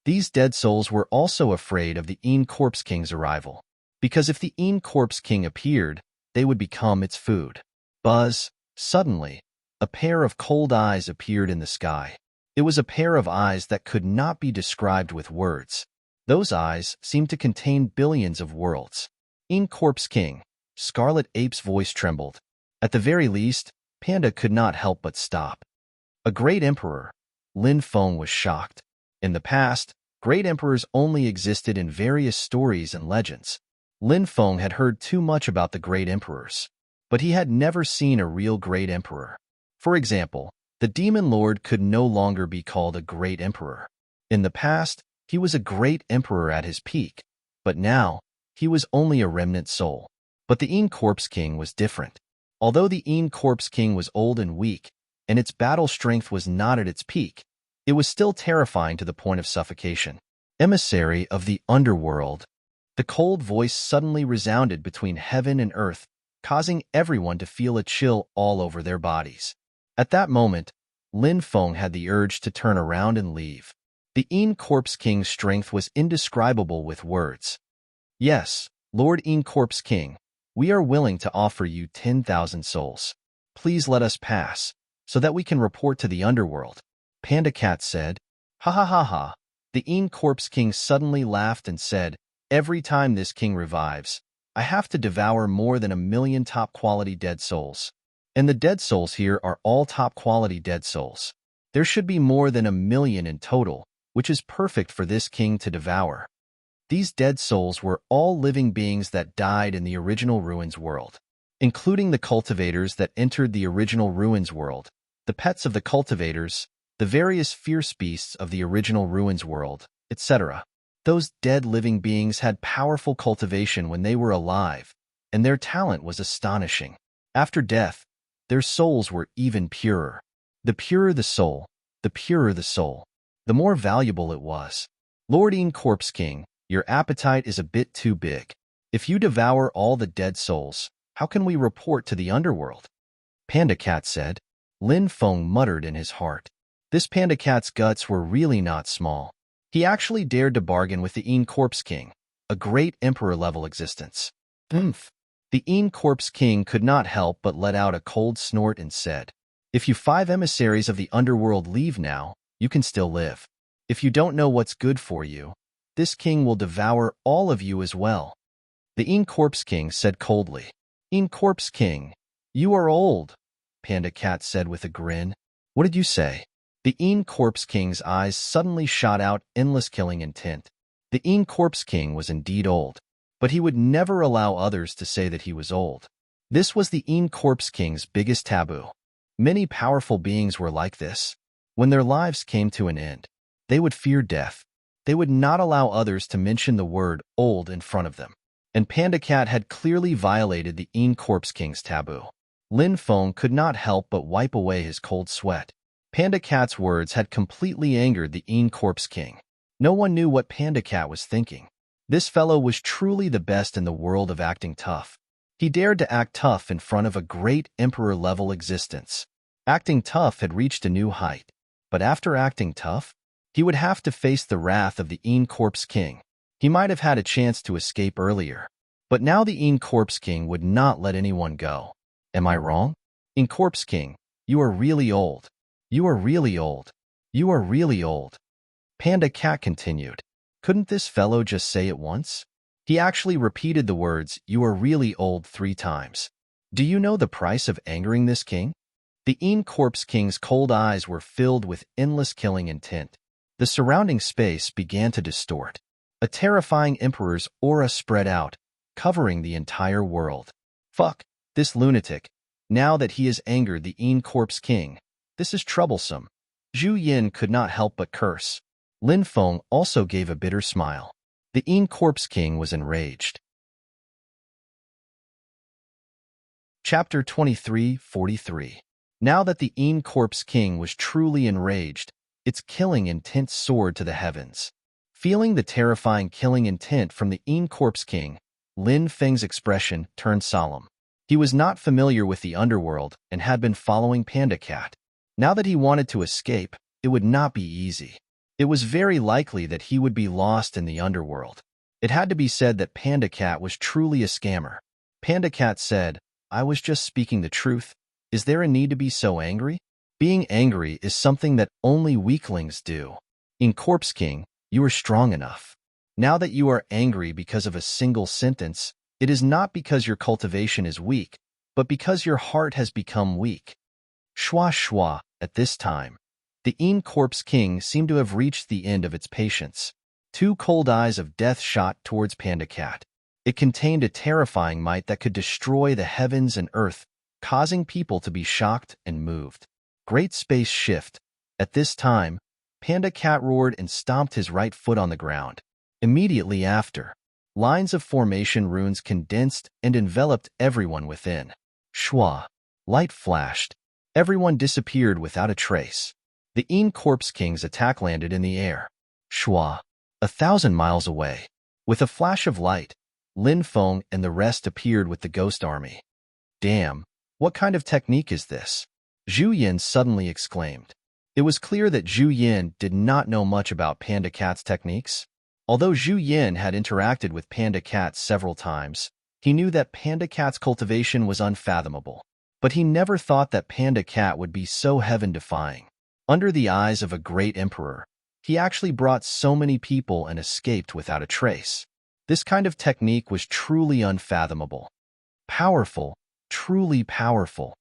Speaker 1: These dead souls were also afraid of the Een Corpse King's arrival, because if the Een Corpse King appeared, they would become its food. Buzz! Suddenly, a pair of cold eyes appeared in the sky. It was a pair of eyes that could not be described with words. Those eyes seemed to contain billions of worlds. Een Corpse King, Scarlet Ape's voice trembled. At the very least, Panda could not help but stop. A great emperor. Lin Feng was shocked. In the past, great emperors only existed in various stories and legends. Lin Feng had heard too much about the great emperors, but he had never seen a real great emperor. For example, the Demon Lord could no longer be called a great emperor. In the past, he was a great emperor at his peak, but now, he was only a remnant soul. But the Een Corpse King was different. Although the Een Corpse King was old and weak, and its battle strength was not at its peak, it was still terrifying to the point of suffocation. Emissary of the underworld. The cold voice suddenly resounded between heaven and earth, causing everyone to feel a chill all over their bodies. At that moment, Lin Feng had the urge to turn around and leave. The Een Corpse King's strength was indescribable with words. "Yes, Lord Een Corpse King, we are willing to offer you 10,000 souls. Please let us pass, so that we can report to the underworld," Panda Cat said. "Ha ha ha ha." The Een Corpse King suddenly laughed and said, "Every time this king revives, I have to devour more than 1,000,000 top-quality dead souls. And the dead souls here are all top-quality dead souls. There should be more than 1,000,000 in total, which is perfect for this king to devour." These dead souls were all living beings that died in the original Ruins world. including the cultivators that entered the original ruins world, the pets of the cultivators, the various fierce beasts of the original ruins world, etc. Those dead living beings had powerful cultivation when they were alive, and their talent was astonishing. After death, their souls were even purer. The purer the soul, the purer the soul, the more valuable it was. Lord Corpse King, your appetite is a bit too big. If you devour all the dead souls, how can we report to the underworld? Panda Cat said. Lin Feng muttered in his heart. This Panda Cat's guts were really not small. He actually dared to bargain with the Corpse King, a great emperor-level existence. Oomph! The Corpse King could not help but let out a cold snort and said, "If you 5 emissaries of the underworld leave now, you can still live. If you don't know what's good for you, this king will devour all of you as well." The Corpse King said coldly. Corpse King, you are old, Panda Cat said with a grin. What did you say? The Corpse King's eyes suddenly shot out endless killing intent. The Corpse King was indeed old, but he would never allow others to say that he was old. This was the Corpse King's biggest taboo. Many powerful beings were like this. When their lives came to an end, they would fear death. They would not allow others to mention the word old in front of them. And Panda Cat had clearly violated the Corpse King's taboo. Lin Feng could not help but wipe away his cold sweat. Panda Cat's words had completely angered the Corpse King. No one knew what Panda Cat was thinking. This fellow was truly the best in the world of acting tough. He dared to act tough in front of a great emperor-level existence. Acting tough had reached a new height. But after acting tough, he would have to face the wrath of the Corpse King. He might have had a chance to escape earlier. But now the Corpse King would not let anyone go. Am I wrong? Corpse King, you are really old. You are really old. You are really old. Panda Cat continued. Couldn't this fellow just say it once? He actually repeated the words, "You are really old," 3 times. Do you know the price of angering this king? The Corpse King's cold eyes were filled with endless killing intent. The surrounding space began to distort. A terrifying emperor's aura spread out, covering the entire world. Fuck, this lunatic. Now that he has angered the Corpse King, this is troublesome. Zhu Yin could not help but curse. Lin Feng also gave a bitter smile. The Corpse King was enraged. Chapter 23:43. Now that the Corpse King was truly enraged, its killing intent soared to the heavens. Feeling the terrifying killing intent from the Corpse King, Lin Feng's expression turned solemn. He was not familiar with the underworld and had been following Panda Cat. Now that he wanted to escape, it would not be easy. It was very likely that he would be lost in the underworld. It had to be said that Panda Cat was truly a scammer. Panda Cat said, "I was just speaking the truth. Is there a need to be so angry? Being angry is something that only weaklings do. Corpse King, you are strong enough. Now that you are angry because of a single sentence, it is not because your cultivation is weak, but because your heart has become weak." Shwa shwa, at this time, the Corpse King seemed to have reached the end of its patience. 2 cold eyes of death shot towards Panda Cat. It contained a terrifying might that could destroy the heavens and earth, causing people to be shocked and moved. Great space shift. At this time, Panda Cat roared and stomped his right foot on the ground. Immediately after, lines of formation runes condensed and enveloped everyone within. Shwa. Light flashed. Everyone disappeared without a trace. The Corpse King's attack landed in the air. Shwa. 1,000 miles away. With a flash of light, Lin Feng and the rest appeared with the ghost army. Damn, what kind of technique is this? Zhu Yin suddenly exclaimed. It was clear that Zhu Yin did not know much about Panda Cat's techniques. Although Zhu Yin had interacted with Panda Cat several times, he knew that Panda Cat's cultivation was unfathomable. But he never thought that Panda Cat would be so heaven-defying. Under the eyes of a great emperor, he actually brought so many people and escaped without a trace. This kind of technique was truly unfathomable. Powerful, truly powerful.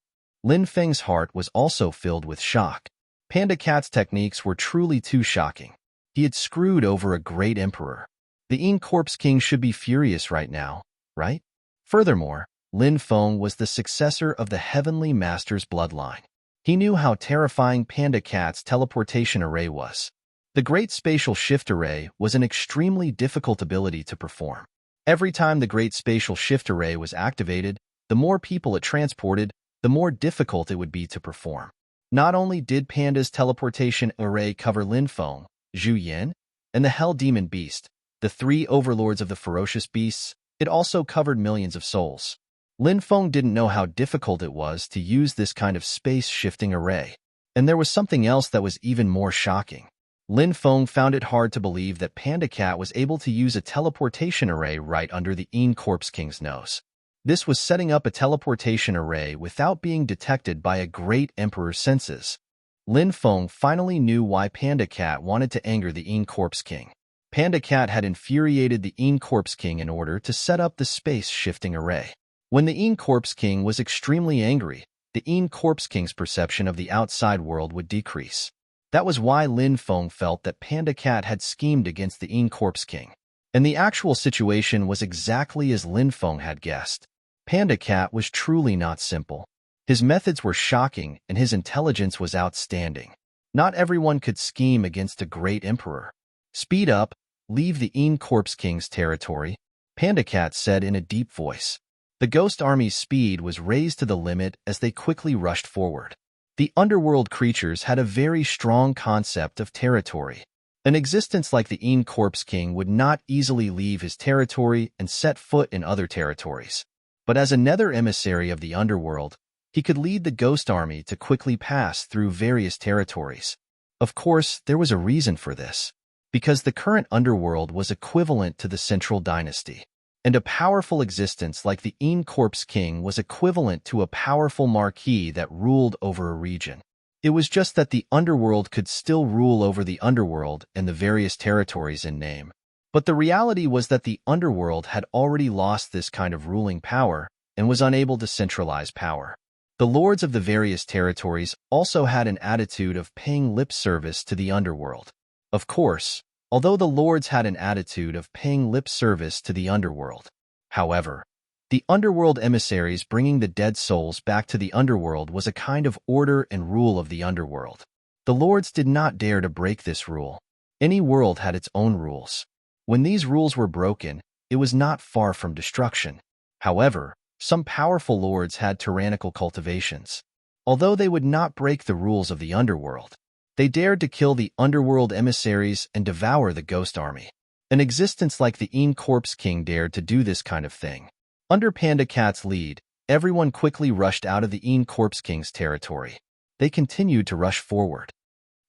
Speaker 1: Lin Feng's heart was also filled with shock. Panda Cat's techniques were truly too shocking. He had screwed over a great emperor. The Corpse King should be furious right now, right? Furthermore, Lin Feng was the successor of the Heavenly Master's bloodline. He knew how terrifying Panda Cat's teleportation array was. The Great Spatial Shift Array was an extremely difficult ability to perform. Every time the Great Spatial Shift Array was activated, the more people it transported, the more difficult it would be to perform. Not only did Panda's teleportation array cover Lin Feng, Zhu Yin, and the Hell Demon Beast, the three overlords of the ferocious beasts, it also covered millions of souls. Lin Feng didn't know how difficult it was to use this kind of space-shifting array. And there was something else that was even more shocking. Lin Feng found it hard to believe that Panda Cat was able to use a teleportation array right under the Corpse King's nose. This was setting up a teleportation array without being detected by a great emperor's senses. Lin Feng finally knew why Panda Cat wanted to anger the Corpse King. Panda Cat had infuriated the Corpse King in order to set up the space-shifting array. When the Corpse King was extremely angry, the Corpse King's perception of the outside world would decrease. That was why Lin Feng felt that Panda Cat had schemed against the Corpse King. And the actual situation was exactly as Lin Feng had guessed. Panda Cat was truly not simple. His methods were shocking and his intelligence was outstanding. Not everyone could scheme against a great emperor. Speed up, leave the Corpse King's territory, Panda Cat said in a deep voice. The ghost army's speed was raised to the limit as they quickly rushed forward. The underworld creatures had a very strong concept of territory. An existence like the Corpse King would not easily leave his territory and set foot in other territories. But as a nether emissary of the underworld, he could lead the ghost army to quickly pass through various territories. Of course, there was a reason for this, because the current underworld was equivalent to the Central Dynasty, and a powerful existence like the Corpse King was equivalent to a powerful marquis that ruled over a region. It was just that the underworld could still rule over the underworld and the various territories in name. But the reality was that the underworld had already lost this kind of ruling power and was unable to centralize power. The lords of the various territories also had an attitude of paying lip service to the underworld. Of course, although the lords had an attitude of paying lip service to the underworld. However, the underworld emissaries bringing the dead souls back to the underworld was a kind of order and rule of the underworld. The lords did not dare to break this rule. Any world had its own rules. When these rules were broken, it was not far from destruction. However, some powerful lords had tyrannical cultivations. Although they would not break the rules of the underworld, they dared to kill the underworld emissaries and devour the ghost army. An existence like the Corpse King dared to do this kind of thing. Under Panda Cat's lead, everyone quickly rushed out of the Corpse King's territory. They continued to rush forward.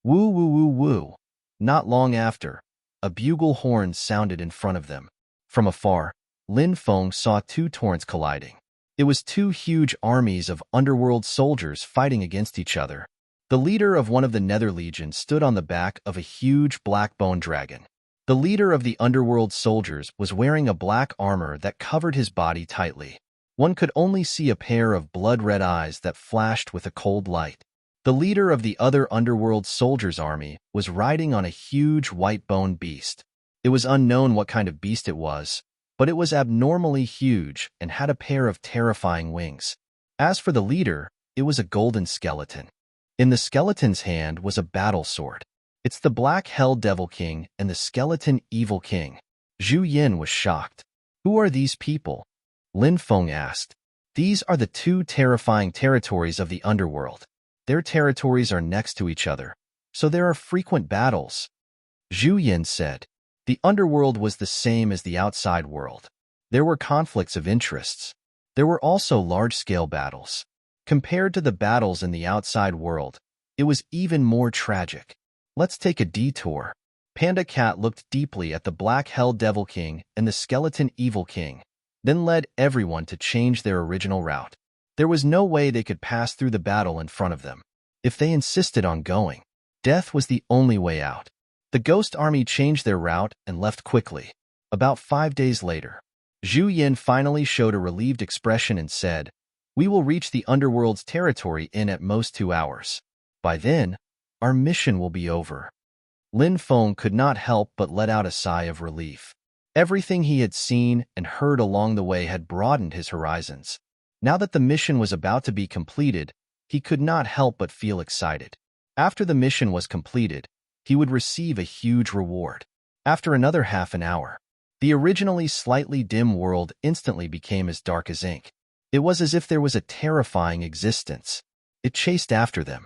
Speaker 1: Woo woo woo woo. Not long after, a bugle horn sounded in front of them. From afar, Lin Feng saw two torrents colliding. It was two huge armies of underworld soldiers fighting against each other. The leader of one of the Nether Legions stood on the back of a huge black bone dragon. The leader of the underworld soldiers was wearing a black armor that covered his body tightly. One could only see a pair of blood-red eyes that flashed with a cold light. The leader of the other underworld soldiers' army was riding on a huge white-bone beast. It was unknown what kind of beast it was, but it was abnormally huge and had a pair of terrifying wings. As for the leader, it was a golden skeleton. In the skeleton's hand was a battle sword. It's the Black Hell Devil King and the Skeleton Evil King. Zhu Yin was shocked. Who are these people? Lin Feng asked. These are the two terrifying territories of the underworld. Their territories are next to each other, so there are frequent battles. Zhu Yin said. The underworld was the same as the outside world. There were conflicts of interests. There were also large-scale battles. Compared to the battles in the outside world, it was even more tragic. Let's take a detour. Panda Cat looked deeply at the Black Hell Devil King and the Skeleton Evil King, then led everyone to change their original route. There was no way they could pass through the battle in front of them. If they insisted on going, death was the only way out. The ghost army changed their route and left quickly. About 5 days later, Zhu Yin finally showed a relieved expression and said, "We will reach the underworld's territory in at most 2 hours. By then, our mission will be over." Lin Feng could not help but let out a sigh of relief. Everything he had seen and heard along the way had broadened his horizons. Now that the mission was about to be completed, he could not help but feel excited. After the mission was completed, he would receive a huge reward. After another half an hour, the originally slightly dim world instantly became as dark as ink. It was as if there was a terrifying existence. It chased after them.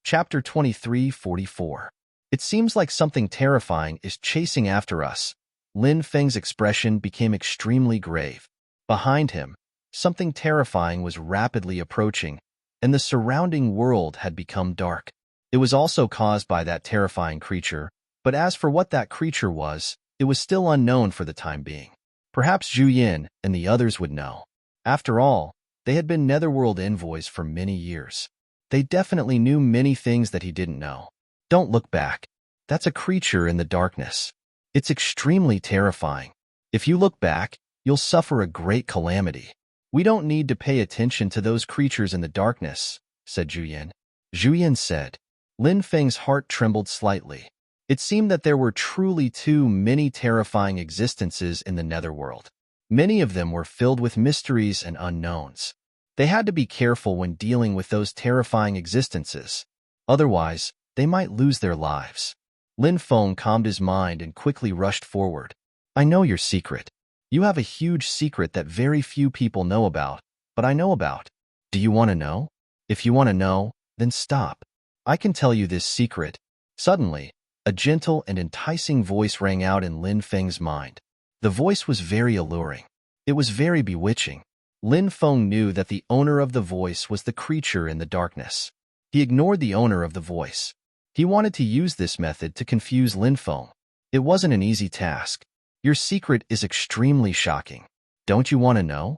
Speaker 1: Chapter 23:44. It seems like something terrifying is chasing after us. Lin Feng's expression became extremely grave. Behind him, something terrifying was rapidly approaching, and the surrounding world had become dark. It was also caused by that terrifying creature, but as for what that creature was, it was still unknown for the time being. Perhaps Zhu Yin and the others would know. After all, they had been Netherworld envoys for many years. They definitely knew many things that he didn't know. Don't look back. That's a creature in the darkness. It's extremely terrifying. If you look back, you'll suffer a great calamity. We don't need to pay attention to those creatures in the darkness, said Zhu Yin. Zhu Yin said. Lin Feng's heart trembled slightly. It seemed that there were truly too many terrifying existences in the Netherworld. Many of them were filled with mysteries and unknowns. They had to be careful when dealing with those terrifying existences. Otherwise, they might lose their lives. Lin Feng calmed his mind and quickly rushed forward. I know your secret. You have a huge secret that very few people know about, but I know about. Do you want to know? If you want to know, then stop. I can tell you this secret. Suddenly, a gentle and enticing voice rang out in Lin Feng's mind. The voice was very alluring. It was very bewitching. Lin Feng knew that the owner of the voice was the creature in the darkness. He ignored the owner of the voice. He wanted to use this method to confuse Lin Feng. It wasn't an easy task. Your secret is extremely shocking. Don't you want to know?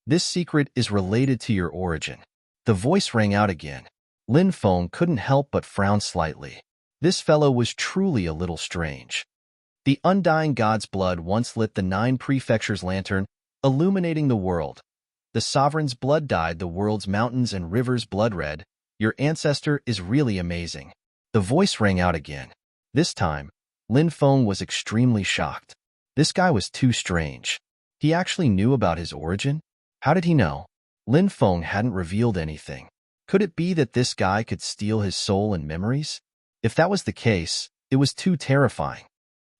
Speaker 1: This secret is related to your origin. The voice rang out again. Lin Feng couldn't help but frown slightly. This fellow was truly a little strange. The undying god's blood once lit the 9 prefectures' lantern, illuminating the world. The sovereign's blood dyed the world's mountains and rivers blood red. Your ancestor is really amazing. The voice rang out again. This time, Lin Feng was extremely shocked. This guy was too strange. He actually knew about his origin? How did he know? Lin Feng hadn't revealed anything. Could it be that this guy could steal his soul and memories? If that was the case, it was too terrifying.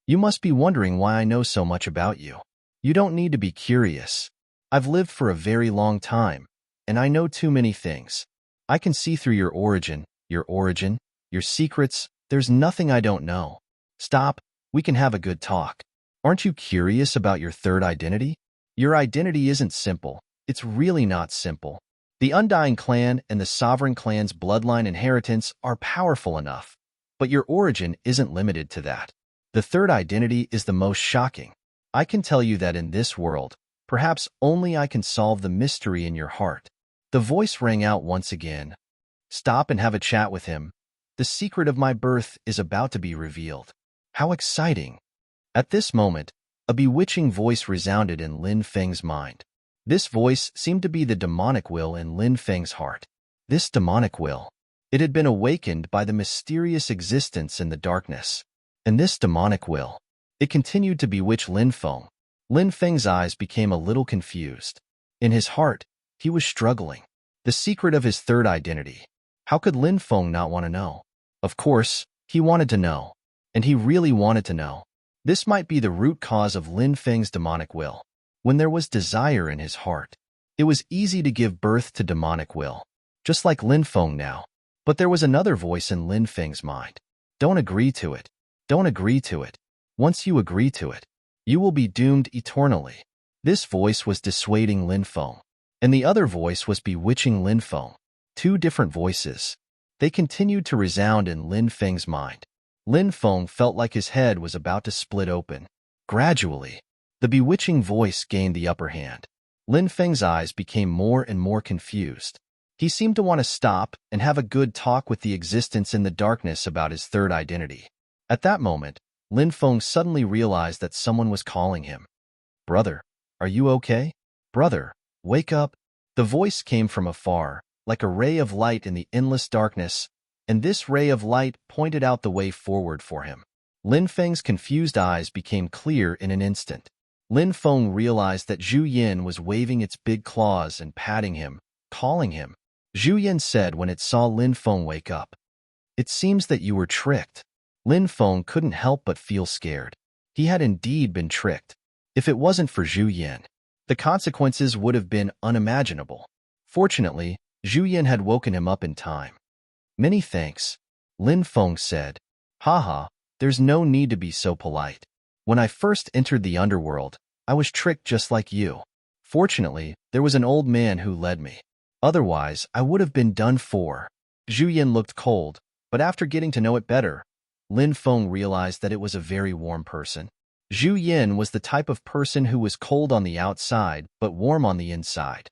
Speaker 1: You must be wondering why I know so much about you. You don't need to be curious. I've lived for a very long time, and I know too many things. I can see through your origin, your secrets. There's nothing I don't know. Stop, we can have a good talk. Aren't you curious about your third identity? Your identity isn't simple. It's really not simple. The Undying clan and the Sovereign clan's bloodline inheritance are powerful enough, but your origin isn't limited to that. The third identity is the most shocking. I can tell you that in this world, perhaps only I can solve the mystery in your heart. The voice rang out once again. Stop and have a chat with him. The secret of my birth is about to be revealed. How exciting! At this moment, a bewitching voice resounded in Lin Feng's mind. This voice seemed to be the demonic will in Lin Feng's heart. This demonic will. It had been awakened by the mysterious existence in the darkness. And this demonic will. It continued to bewitch Lin Feng. Lin Feng's eyes became a little confused. In his heart, he was struggling. The secret of his third identity. How could Lin Feng not want to know? Of course, he wanted to know. And he really wanted to know. This might be the root cause of Lin Feng's demonic will. When there was desire in his heart, it was easy to give birth to demonic will, just like Lin Feng now. But there was another voice in Lin Feng's mind. Don't agree to it. Don't agree to it. Once you agree to it, you will be doomed eternally. This voice was dissuading Lin Feng, and the other voice was bewitching Lin Feng. 2 different voices. They continued to resound in Lin Feng's mind. Lin Feng felt like his head was about to split open. Gradually, the bewitching voice gained the upper hand. Lin Feng's eyes became more and more confused. He seemed to want to stop and have a good talk with the existence in the darkness about his third identity. At that moment, Lin Feng suddenly realized that someone was calling him. Brother, are you okay? Brother, wake up. The voice came from afar, like a ray of light in the endless darkness, and this ray of light pointed out the way forward for him. Lin Feng's confused eyes became clear in an instant. Lin Feng realized that Zhu Yin was waving its big claws and patting him, calling him. Zhu Yin said when it saw Lin Feng wake up. It seems that you were tricked. Lin Feng couldn't help but feel scared. He had indeed been tricked. If it wasn't for Zhu Yin, the consequences would have been unimaginable. Fortunately, Zhu Yin had woken him up in time. Many thanks, Lin Feng said. Haha, there's no need to be so polite. When I first entered the underworld, I was tricked just like you. Fortunately, there was an old man who led me. Otherwise, I would have been done for. Zhu Yin looked cold, but after getting to know it better, Lin Feng realized that it was a very warm person. Zhu Yin was the type of person who was cold on the outside but warm on the inside.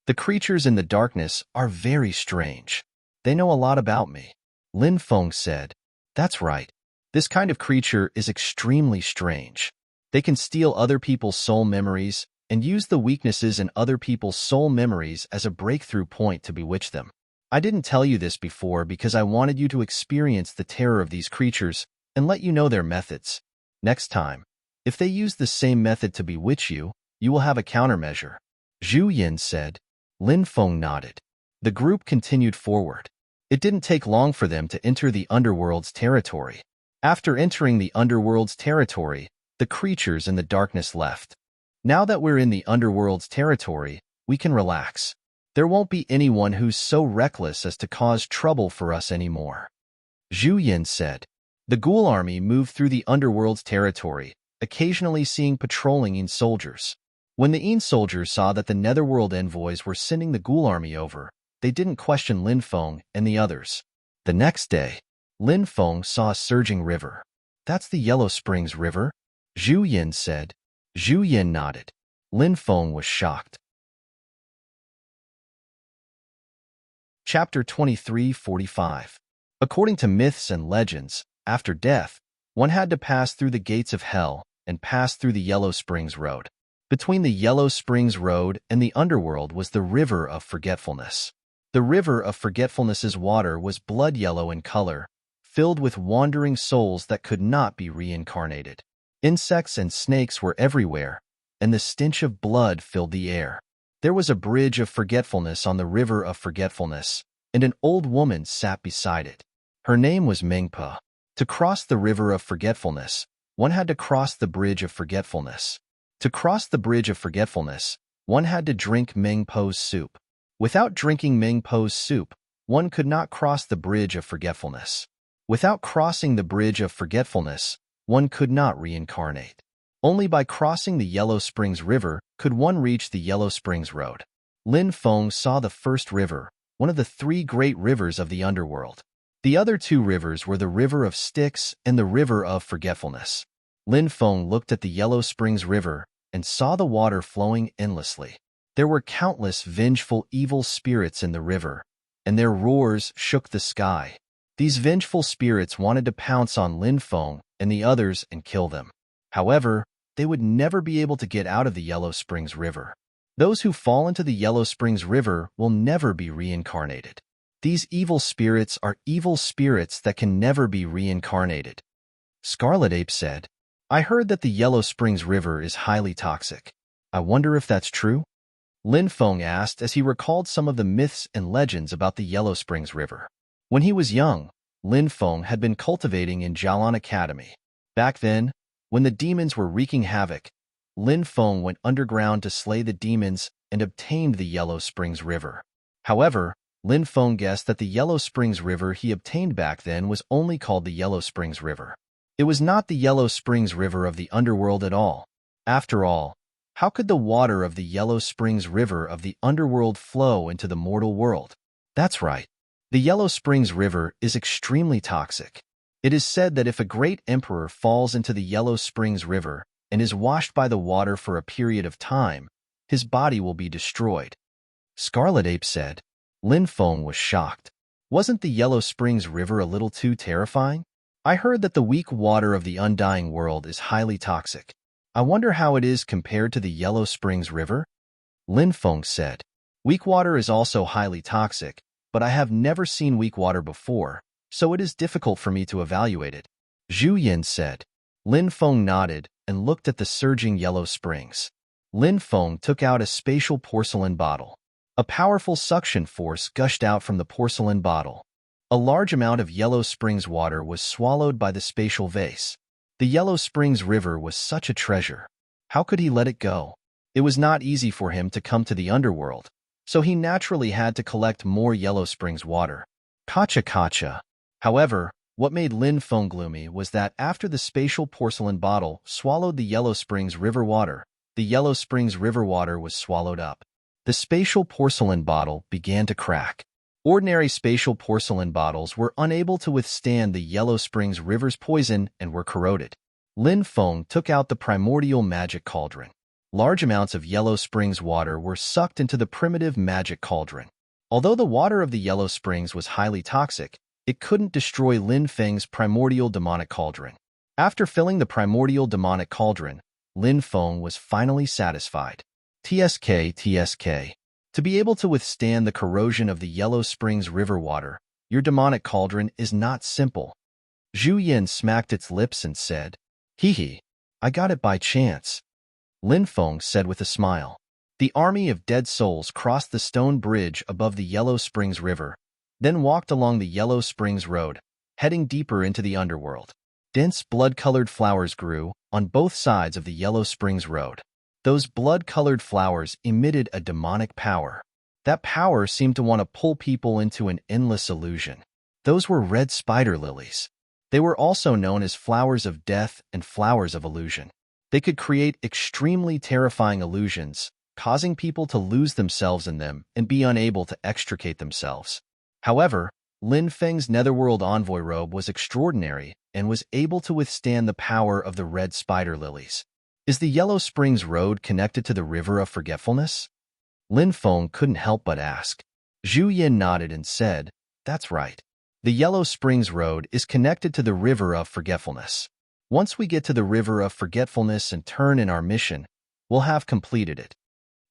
Speaker 1: The creatures in the darkness are very strange. They know a lot about me. Lin Feng said. That's right. This kind of creature is extremely strange. They can steal other people's soul memories and use the weaknesses in other people's soul memories as a breakthrough point to bewitch them. I didn't tell you this before because I wanted you to experience the terror of these creatures and let you know their methods. Next time, if they use the same method to bewitch you, you will have a countermeasure. Zhu Yin said. Lin Feng nodded. The group continued forward. It didn't take long for them to enter the underworld's territory. After entering the underworld's territory, the creatures in the darkness left. Now that we're in the underworld's territory, we can relax. There won't be anyone who's so reckless as to cause trouble for us anymore. Zhu Yin said. The ghoul army moved through the underworld's territory, occasionally seeing patrolling soldiers. When the soldiers saw that the netherworld envoys were sending the ghoul army over, they didn't question Lin Feng and the others. The next day, Lin Feng saw a surging river. That's the Yellow Springs River, Zhu Yin said. Zhu Yin nodded. Lin Feng was shocked. Chapter 23:45. According to myths and legends, after death, one had to pass through the gates of hell and pass through the Yellow Springs Road. Between the Yellow Springs Road and the underworld was the River of Forgetfulness. The River of Forgetfulness's water was blood yellow in color, filled with wandering souls that could not be reincarnated. Insects and snakes were everywhere, and the stench of blood filled the air. There was a bridge of forgetfulness on the River of Forgetfulness, and an old woman sat beside it. Her name was Mengpa. To cross the River of Forgetfulness, one had to cross the Bridge of Forgetfulness. To cross the Bridge of Forgetfulness, one had to drink Mengpo's soup. Without drinking Mengpo's soup, one could not cross the Bridge of Forgetfulness. Without crossing the Bridge of Forgetfulness, one could not reincarnate. Only by crossing the Yellow Springs River could one reach the Yellow Springs Road. Lin Feng saw the first river, one of the three great rivers of the underworld. The other two rivers were the River of Styx and the River of Forgetfulness. Lin Feng looked at the Yellow Springs River and saw the water flowing endlessly. There were countless vengeful evil spirits in the river, and their roars shook the sky. These vengeful spirits wanted to pounce on Lin Feng and the others and kill them. However, they would never be able to get out of the Yellow Springs River. Those who fall into the Yellow Springs River will never be reincarnated. These evil spirits are evil spirits that can never be reincarnated. Scarlet Ape said, I heard that the Yellow Springs River is highly toxic. I wonder if that's true? Lin Feng asked as he recalled some of the myths and legends about the Yellow Springs River. When he was young, Lin Feng had been cultivating in Jialan Academy. Back then, when the demons were wreaking havoc, Lin Feng went underground to slay the demons and obtained the Yellow Springs River. However, Lin Feng guessed that the Yellow Springs River he obtained back then was only called the Yellow Springs River. It was not the Yellow Springs River of the underworld at all. After all, how could the water of the Yellow Springs River of the underworld flow into the mortal world? That's right. The Yellow Springs River is extremely toxic. It is said that if a great emperor falls into the Yellow Springs River and is washed by the water for a period of time, his body will be destroyed. Scarlet Ape said. Lin Feng was shocked. Wasn't the Yellow Springs River a little too terrifying? I heard that the weak water of the undying world is highly toxic. I wonder how it is compared to the Yellow Springs River? Lin Feng said. Weak water is also highly toxic, but I have never seen weak water before, so it is difficult for me to evaluate it. Zhu Yin said. Lin Feng nodded and looked at the surging yellow springs. Lin Feng took out a spatial porcelain bottle. A powerful suction force gushed out from the porcelain bottle. A large amount of Yellow Springs water was swallowed by the spatial vase. The Yellow Springs River was such a treasure. How could he let it go? It was not easy for him to come to the underworld, so he naturally had to collect more Yellow Springs water. Kacha. However, what made Lin Feng gloomy was that after the spatial porcelain bottle swallowed the Yellow Springs River water, the Yellow Springs River water was swallowed up. The spatial porcelain bottle began to crack. Ordinary spatial porcelain bottles were unable to withstand the Yellow Springs River's poison and were corroded. Lin Feng took out the primordial magic cauldron. Large amounts of Yellow Springs water were sucked into the primitive magic cauldron. Although the water of the Yellow Springs was highly toxic, it couldn't destroy Lin Feng's primordial demonic cauldron. After filling the primordial demonic cauldron, Lin Feng was finally satisfied. TSK. To be able to withstand the corrosion of the Yellow Springs River water, your demonic cauldron is not simple. Zhu Yin smacked its lips and said, "Hee, I got it by chance." Lin Feng said with a smile. The army of dead souls crossed the stone bridge above the Yellow Springs River, then walked along the Yellow Springs Road, heading deeper into the underworld. Dense blood-colored flowers grew on both sides of the Yellow Springs Road. Those blood-colored flowers emitted a demonic power. That power seemed to want to pull people into an endless illusion. Those were red spider lilies. They were also known as flowers of death and flowers of illusion. They could create extremely terrifying illusions, causing people to lose themselves in them and be unable to extricate themselves. However, Lin Feng's Netherworld Envoy robe was extraordinary and was able to withstand the power of the red spider lilies. Is the Yellow Springs Road connected to the River of Forgetfulness? Lin Feng couldn't help but ask. Zhu Yin nodded and said, "That's right. The Yellow Springs Road is connected to the River of Forgetfulness. Once we get to the River of Forgetfulness and turn in our mission, we'll have completed it."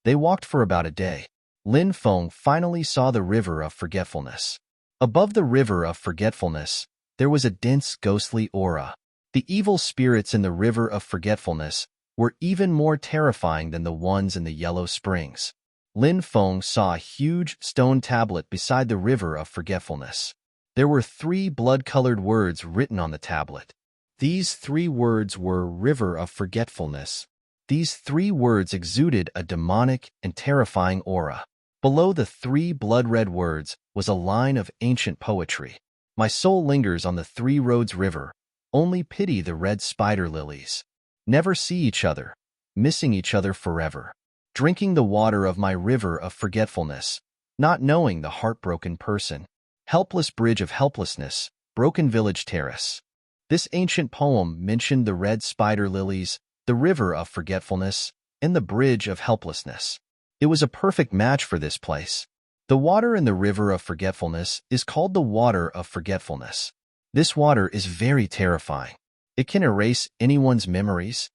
Speaker 1: They walked for about a day. Lin Feng finally saw the River of Forgetfulness. Above the River of Forgetfulness, there was a dense ghostly aura. The evil spirits in the River of Forgetfulness were even more terrifying than the ones in the Yellow Springs. Lin Feng saw a huge stone tablet beside the River of Forgetfulness. There were 3 blood-colored words written on the tablet. These 3 words were River of Forgetfulness. These 3 words exuded a demonic and terrifying aura. Below the 3 blood-red words was a line of ancient poetry. My soul lingers on the 3 roads river. Only pity the red spider lilies. Never see each other, missing each other forever. Drinking the water of my river of forgetfulness, not knowing the heartbroken person. Helpless bridge of helplessness, broken village terrace. This ancient poem mentioned the red spider lilies, the river of forgetfulness, and the bridge of helplessness. It was a perfect match for this place. The water in the river of forgetfulness is called the water of forgetfulness. This water is very terrifying. It can erase anyone's memories.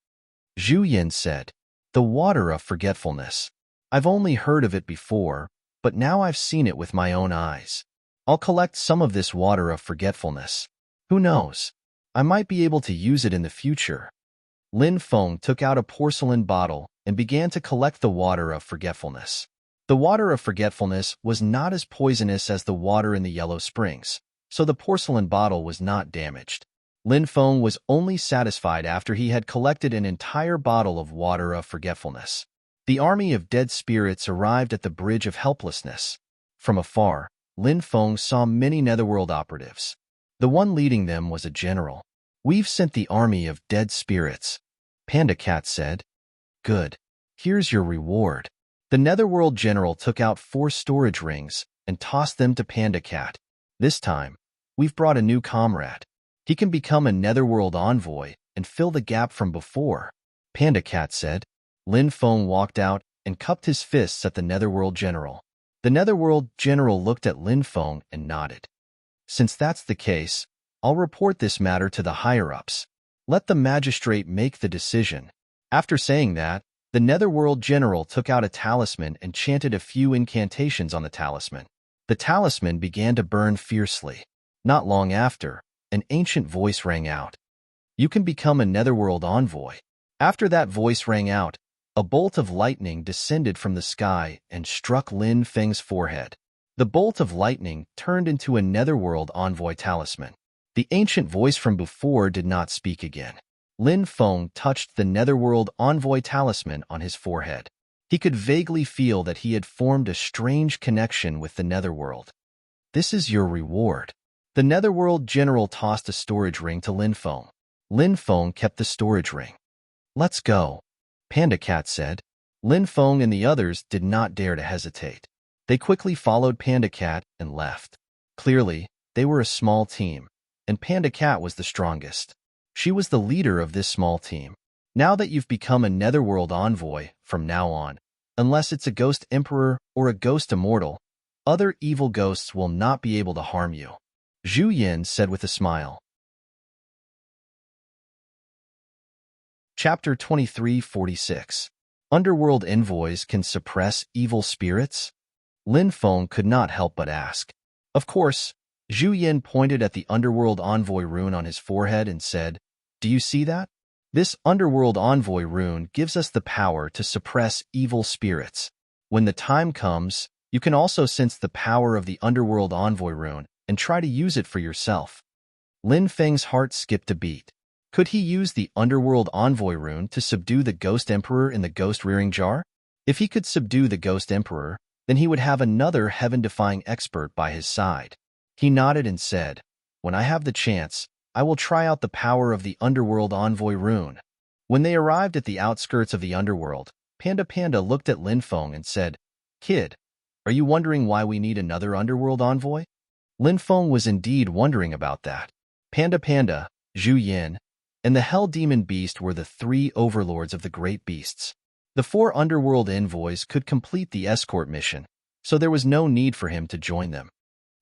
Speaker 1: Zhu Yin said, "The water of forgetfulness. I've only heard of it before, but now I've seen it with my own eyes. I'll collect some of this water of forgetfulness. Who knows? I might be able to use it in the future." Lin Feng took out a porcelain bottle and began to collect the water of forgetfulness. The water of forgetfulness was not as poisonous as the water in the Yellow Springs, so the porcelain bottle was not damaged. Lin Feng was only satisfied after he had collected an entire bottle of water of forgetfulness. The army of dead spirits arrived at the Bridge of Helplessness. From afar, Lin Feng saw many Netherworld operatives. The one leading them was a general. "We've sent the army of dead spirits," Panda Cat said. "Good. Here's your reward." The Netherworld general took out 4 storage rings and tossed them to Panda Cat. "This time, we've brought a new comrade. He can become a Netherworld envoy and fill the gap from before," Panda Cat said. Lin Feng walked out and cupped his fists at the Netherworld general. The Netherworld general looked at Lin Feng and nodded. "Since that's the case, I'll report this matter to the higher-ups. Let the magistrate make the decision." After saying that, the Netherworld general took out a talisman and chanted a few incantations on the talisman. The talisman began to burn fiercely. Not long after, an ancient voice rang out. "You can become a Netherworld envoy. After that voice rang out, a bolt of lightning descended from the sky and struck Lin Feng's forehead. The bolt of lightning turned into a netherworld envoy talisman. The ancient voice from before did not speak again. Lin Feng touched the netherworld envoy talisman on his forehead. He could vaguely feel that he had formed a strange connection with the netherworld. This is your reward. The netherworld general tossed a storage ring to Lin Feng. Lin Feng kept the storage ring. Let's go, Panda Cat said. Lin Feng and the others did not dare to hesitate. They quickly followed Panda Cat and left. Clearly, they were a small team, and Panda Cat was the strongest. She was the leader of this small team. Now that you've become a netherworld envoy, from now on, unless it's a ghost emperor or a ghost immortal, other evil ghosts will not be able to harm you, Zhu Yin said with a smile. Chapter 2346. Underworld envoys can suppress evil spirits? Lin Feng could not help but ask. Of course, Zhu Yin pointed at the underworld envoy rune on his forehead and said, "Do you see that? This underworld envoy rune gives us the power to suppress evil spirits. When the time comes, you can also sense the power of the underworld envoy rune and try to use it for yourself." Lin Feng's heart skipped a beat. Could he use the underworld envoy rune to subdue the ghost emperor in the ghost rearing jar? If he could subdue the ghost emperor, then he would have another heaven-defying expert by his side. He nodded and said, "When I have the chance, I will try out the power of the underworld envoy rune." When they arrived at the outskirts of the underworld, Panda looked at Lin Feng and said, "Kid, are you wondering why we need another underworld envoy?" Lin Feng was indeed wondering about that. Panda, Zhu Yin, and the Hell Demon Beast were the three overlords of the great beasts. The four underworld envoys could complete the escort mission, so there was no need for him to join them.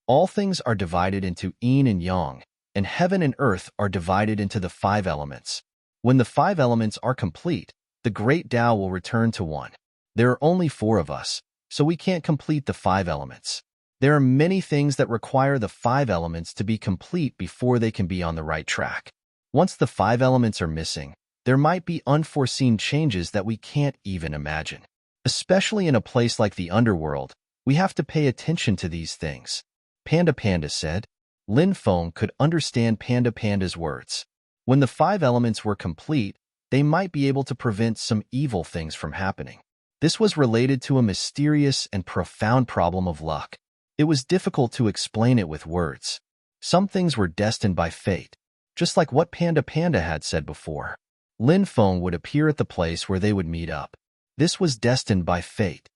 Speaker 1: All things are divided into yin and yang, and heaven and earth are divided into the 5 elements. When the 5 elements are complete, the great Tao will return to one. There are only 4 of us, so we can't complete the 5 elements. There are many things that require the 5 elements to be complete before they can be on the right track. Once the 5 elements are missing, there might be unforeseen changes that we can't even imagine. Especially in a place like the underworld, we have to pay attention to these things. Panda said. Lin Feng could understand Panda's words. When the 5 elements were complete, they might be able to prevent some evil things from happening. This was related to a mysterious and profound problem of luck. It was difficult to explain it with words. Some things were destined by fate, just like what Panda had said before. Lin Feng would appear at the place where they would meet up. This was destined by fate.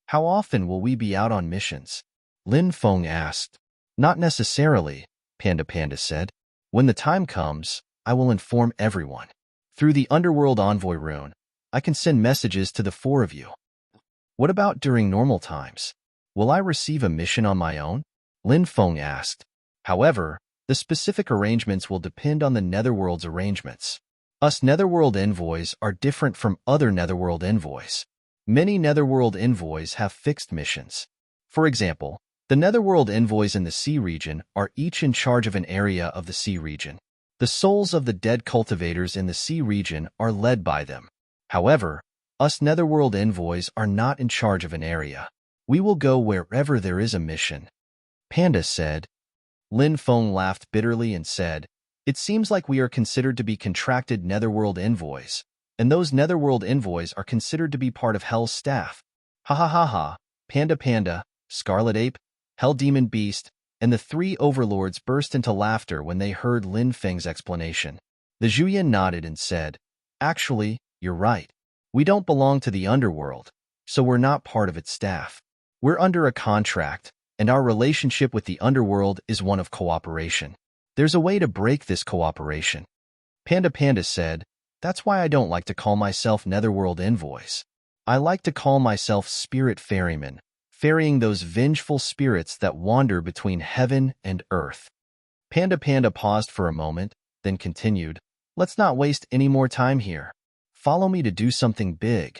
Speaker 1: How often will we be out on missions? Lin Feng asked. Not necessarily, Panda said. When the time comes, I will inform everyone. Through the underworld envoy rune, I can send messages to the 4 of you. What about during normal times? Will I receive a mission on my own? Lin Feng asked. However, the specific arrangements will depend on the Netherworld's arrangements. Us Netherworld envoys are different from other Netherworld envoys. Many Netherworld envoys have fixed missions. For example, the Netherworld envoys in the Sea region are each in charge of an area of the Sea region. The souls of the dead cultivators in the Sea region are led by them. However, us Netherworld envoys are not in charge of an area. We will go wherever there is a mission. Panda said. Lin Feng laughed bitterly and said, "It seems like we are considered to be contracted Netherworld envoys, and those Netherworld envoys are considered to be part of Hell's staff." Ha ha ha ha, Panda, Scarlet Ape, Hell Demon Beast, and the 3 overlords burst into laughter when they heard Lin Feng's explanation. The Zhu Yin nodded and said, "Actually, you're right. We don't belong to the underworld, so we're not part of its staff. We're under a contract, and our relationship with the underworld is one of cooperation. There's a way to break this cooperation." Panda said, "That's why I don't like to call myself Netherworld envoys. I like to call myself spirit ferrymen, ferrying those vengeful spirits that wander between heaven and earth." Panda paused for a moment, then continued, "Let's not waste any more time here. Follow me to do something big."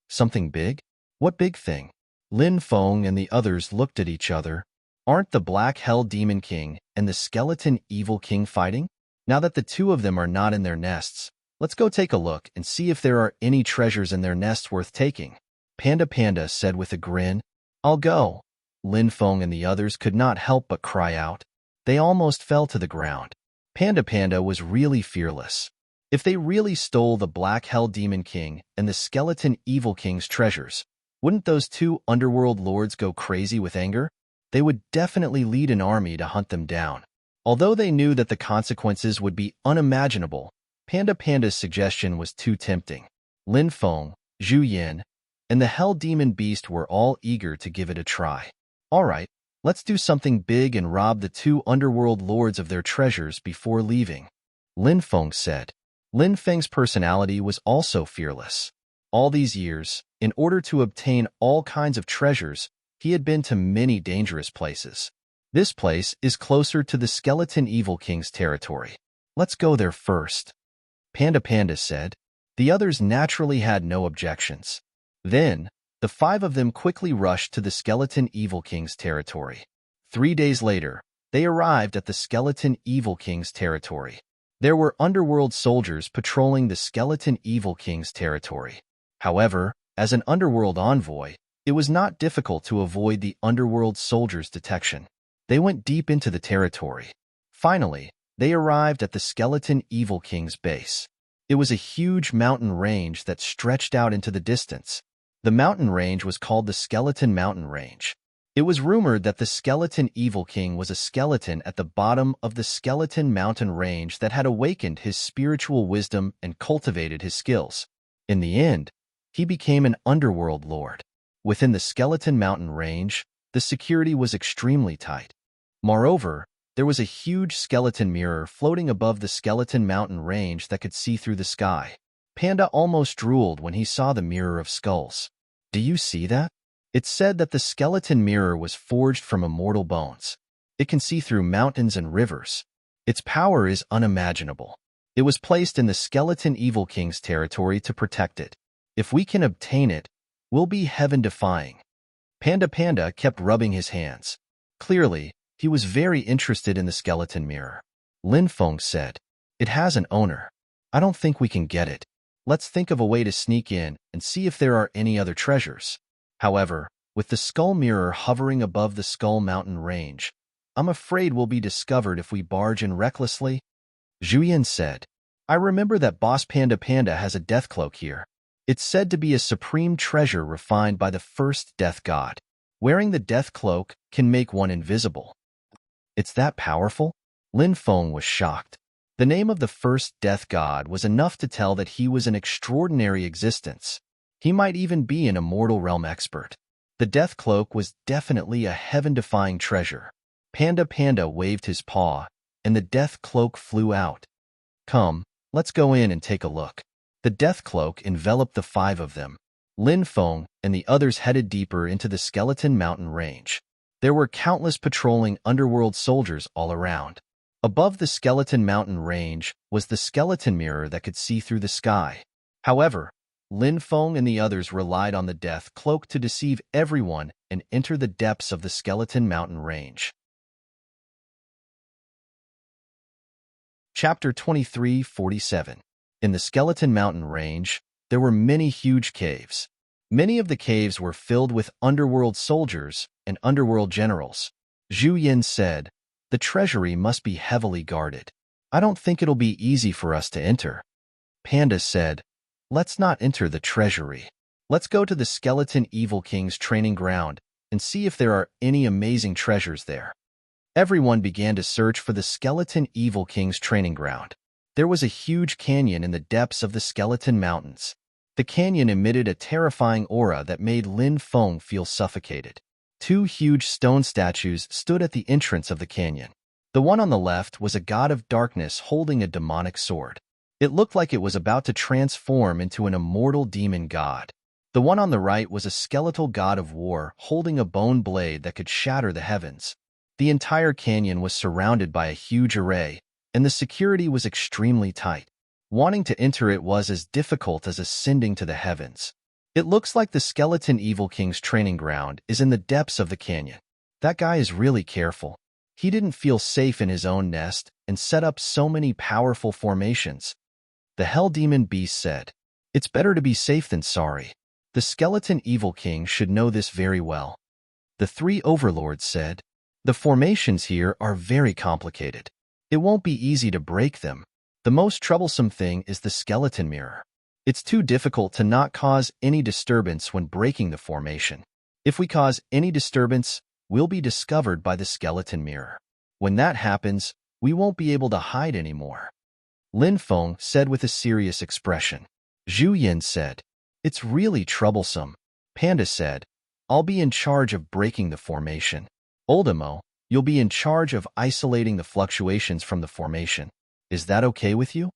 Speaker 1: Something big? What big thing? Lin Feng and the others looked at each other. Aren't the Black Hell Demon King and the Skeleton Evil King fighting? Now that the 2 of them are not in their nests, Let's go take a look and see if there are any treasures in their nests worth taking. Panda said with a grin. I'll go. Lin Feng and the others could not help but cry out. They almost fell to the ground. Panda was really fearless. If they really stole the Black Hell Demon King and the Skeleton Evil King's treasures, wouldn't those two underworld lords go crazy with anger? They would definitely lead an army to hunt them down. Although they knew that the consequences would be unimaginable, Panda's suggestion was too tempting. Lin Feng, Zhu Yin, and the Hell Demon Beast were all eager to give it a try. All right, let's do something big and rob the two underworld lords of their treasures before leaving, Lin Feng said. Lin Feng's personality was also fearless. All these years, in order to obtain all kinds of treasures, he had been to many dangerous places. This place is closer to the Skeleton Evil King's territory. Let's go there first, Panda said. The others naturally had no objections. Then, the five of them quickly rushed to the Skeleton Evil King's territory. 3 days later, they arrived at the Skeleton Evil King's territory. There were underworld soldiers patrolling the Skeleton Evil King's territory. However, as an underworld envoy, it was not difficult to avoid the underworld soldiers' detection. They went deep into the territory. Finally, they arrived at the Skeleton Evil King's base. It was a huge mountain range that stretched out into the distance. The mountain range was called the Skeleton Mountain Range. It was rumored that the Skeleton Evil King was a skeleton at the bottom of the Skeleton Mountain Range that had awakened his spiritual wisdom and cultivated his skills. In the end, he became an underworld lord. Within the Skeleton Mountain Range, the security was extremely tight. Moreover, there was a huge skeleton mirror floating above the Skeleton Mountain Range that could see through the sky. Panda almost drooled when he saw the Mirror of Skulls. Do you see that? It's said that the skeleton mirror was forged from immortal bones. It can see through mountains and rivers. Its power is unimaginable. It was placed in the Skeleton Evil King's territory to protect it. If we can obtain it, we'll be heaven-defying. Panda kept rubbing his hands. Clearly, he was very interested in the skeleton mirror. Lin Feng said, It has an owner. I don't think we can get it. Let's think of a way to sneak in and see if there are any other treasures. However, with the skull mirror hovering above the Skull Mountain Range, I'm afraid we'll be discovered if we barge in recklessly, Zhu Yin said. I remember that Boss Panda has a death cloak here. It's said to be a supreme treasure refined by the first death god. Wearing the death cloak can make one invisible. It's that powerful? Lin Feng was shocked. The name of the first death god was enough to tell that he was an extraordinary existence. He might even be an immortal realm expert. The death cloak was definitely a heaven-defying treasure. Panda waved his paw, and the death cloak flew out. Come, let's go in and take a look. The death cloak enveloped the five of them. Lin Feng and the others headed deeper into the Skeleton Mountain Range. There were countless patrolling underworld soldiers all around. Above the Skeleton Mountain Range was the skeleton mirror that could see through the sky. However, Lin Feng and the others relied on the death cloak to deceive everyone and enter the depths of the Skeleton Mountain Range. Chapter 23:47. In the Skeleton Mountain Range, there were many huge caves. Many of the caves were filled with underworld soldiers and underworld generals. Zhu Yin said, The treasury must be heavily guarded. I don't think it'll be easy for us to enter. Panda said, Let's not enter the treasury. Let's go to the Skeleton Evil King's training ground and see if there are any amazing treasures there. Everyone began to search for the Skeleton Evil King's training ground. There was a huge canyon in the depths of the Skeleton Mountains. The canyon emitted a terrifying aura that made Lin Feng feel suffocated. 2 huge stone statues stood at the entrance of the canyon. The one on the left was a god of darkness holding a demonic sword. It looked like it was about to transform into an immortal demon god. The one on the right was a skeletal god of war holding a bone blade that could shatter the heavens. The entire canyon was surrounded by a huge array, and the security was extremely tight. Wanting to enter it was as difficult as ascending to the heavens. It looks like the Skeleton Evil King's training ground is in the depths of the canyon. That guy is really careful. He didn't feel safe in his own nest and set up so many powerful formations. The hell demon beast said, "It's better to be safe than sorry. The skeleton evil king should know this very well." The three overlords said, "The formations here are very complicated. It won't be easy to break them. The most troublesome thing is the skeleton mirror. It's too difficult to not cause any disturbance when breaking the formation. If we cause any disturbance, we'll be discovered by the skeleton mirror. When that happens, we won't be able to hide anymore." Lin Feng said with a serious expression. Zhu Yin said, "It's really troublesome." Panda said, "I'll be in charge of breaking the formation. Oldemo, you'll be in charge of isolating the fluctuations from the formation. Is that okay with you?"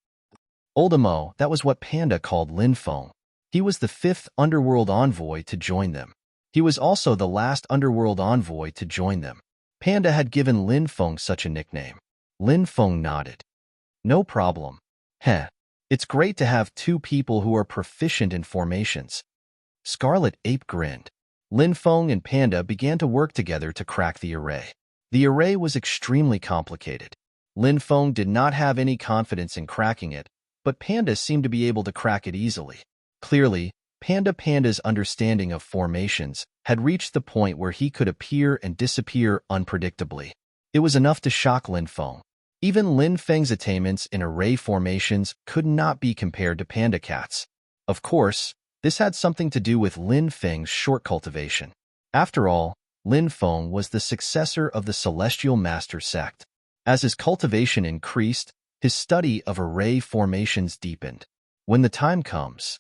Speaker 1: Oldemo, that was what Panda called Lin Feng. He was the fifth underworld envoy to join them. He was also the last underworld envoy to join them. Panda had given Lin Feng such a nickname. Lin Feng nodded. "No problem. Heh. It's great to have two people who are proficient in formations." Scarlet Ape grinned. Lin Feng and Panda began to work together to crack the array. The array was extremely complicated. Lin Feng did not have any confidence in cracking it, but Panda seemed to be able to crack it easily. Clearly, Panda's understanding of formations had reached the point where he could appear and disappear unpredictably. It was enough to shock Lin Feng. Even Lin Feng's attainments in array formations could not be compared to Panda Cat's. Of course, this had something to do with Lin Feng's short cultivation. After all, Lin Feng was the successor of the Celestial Master sect. As his cultivation increased, his study of array formations deepened. When the time comes,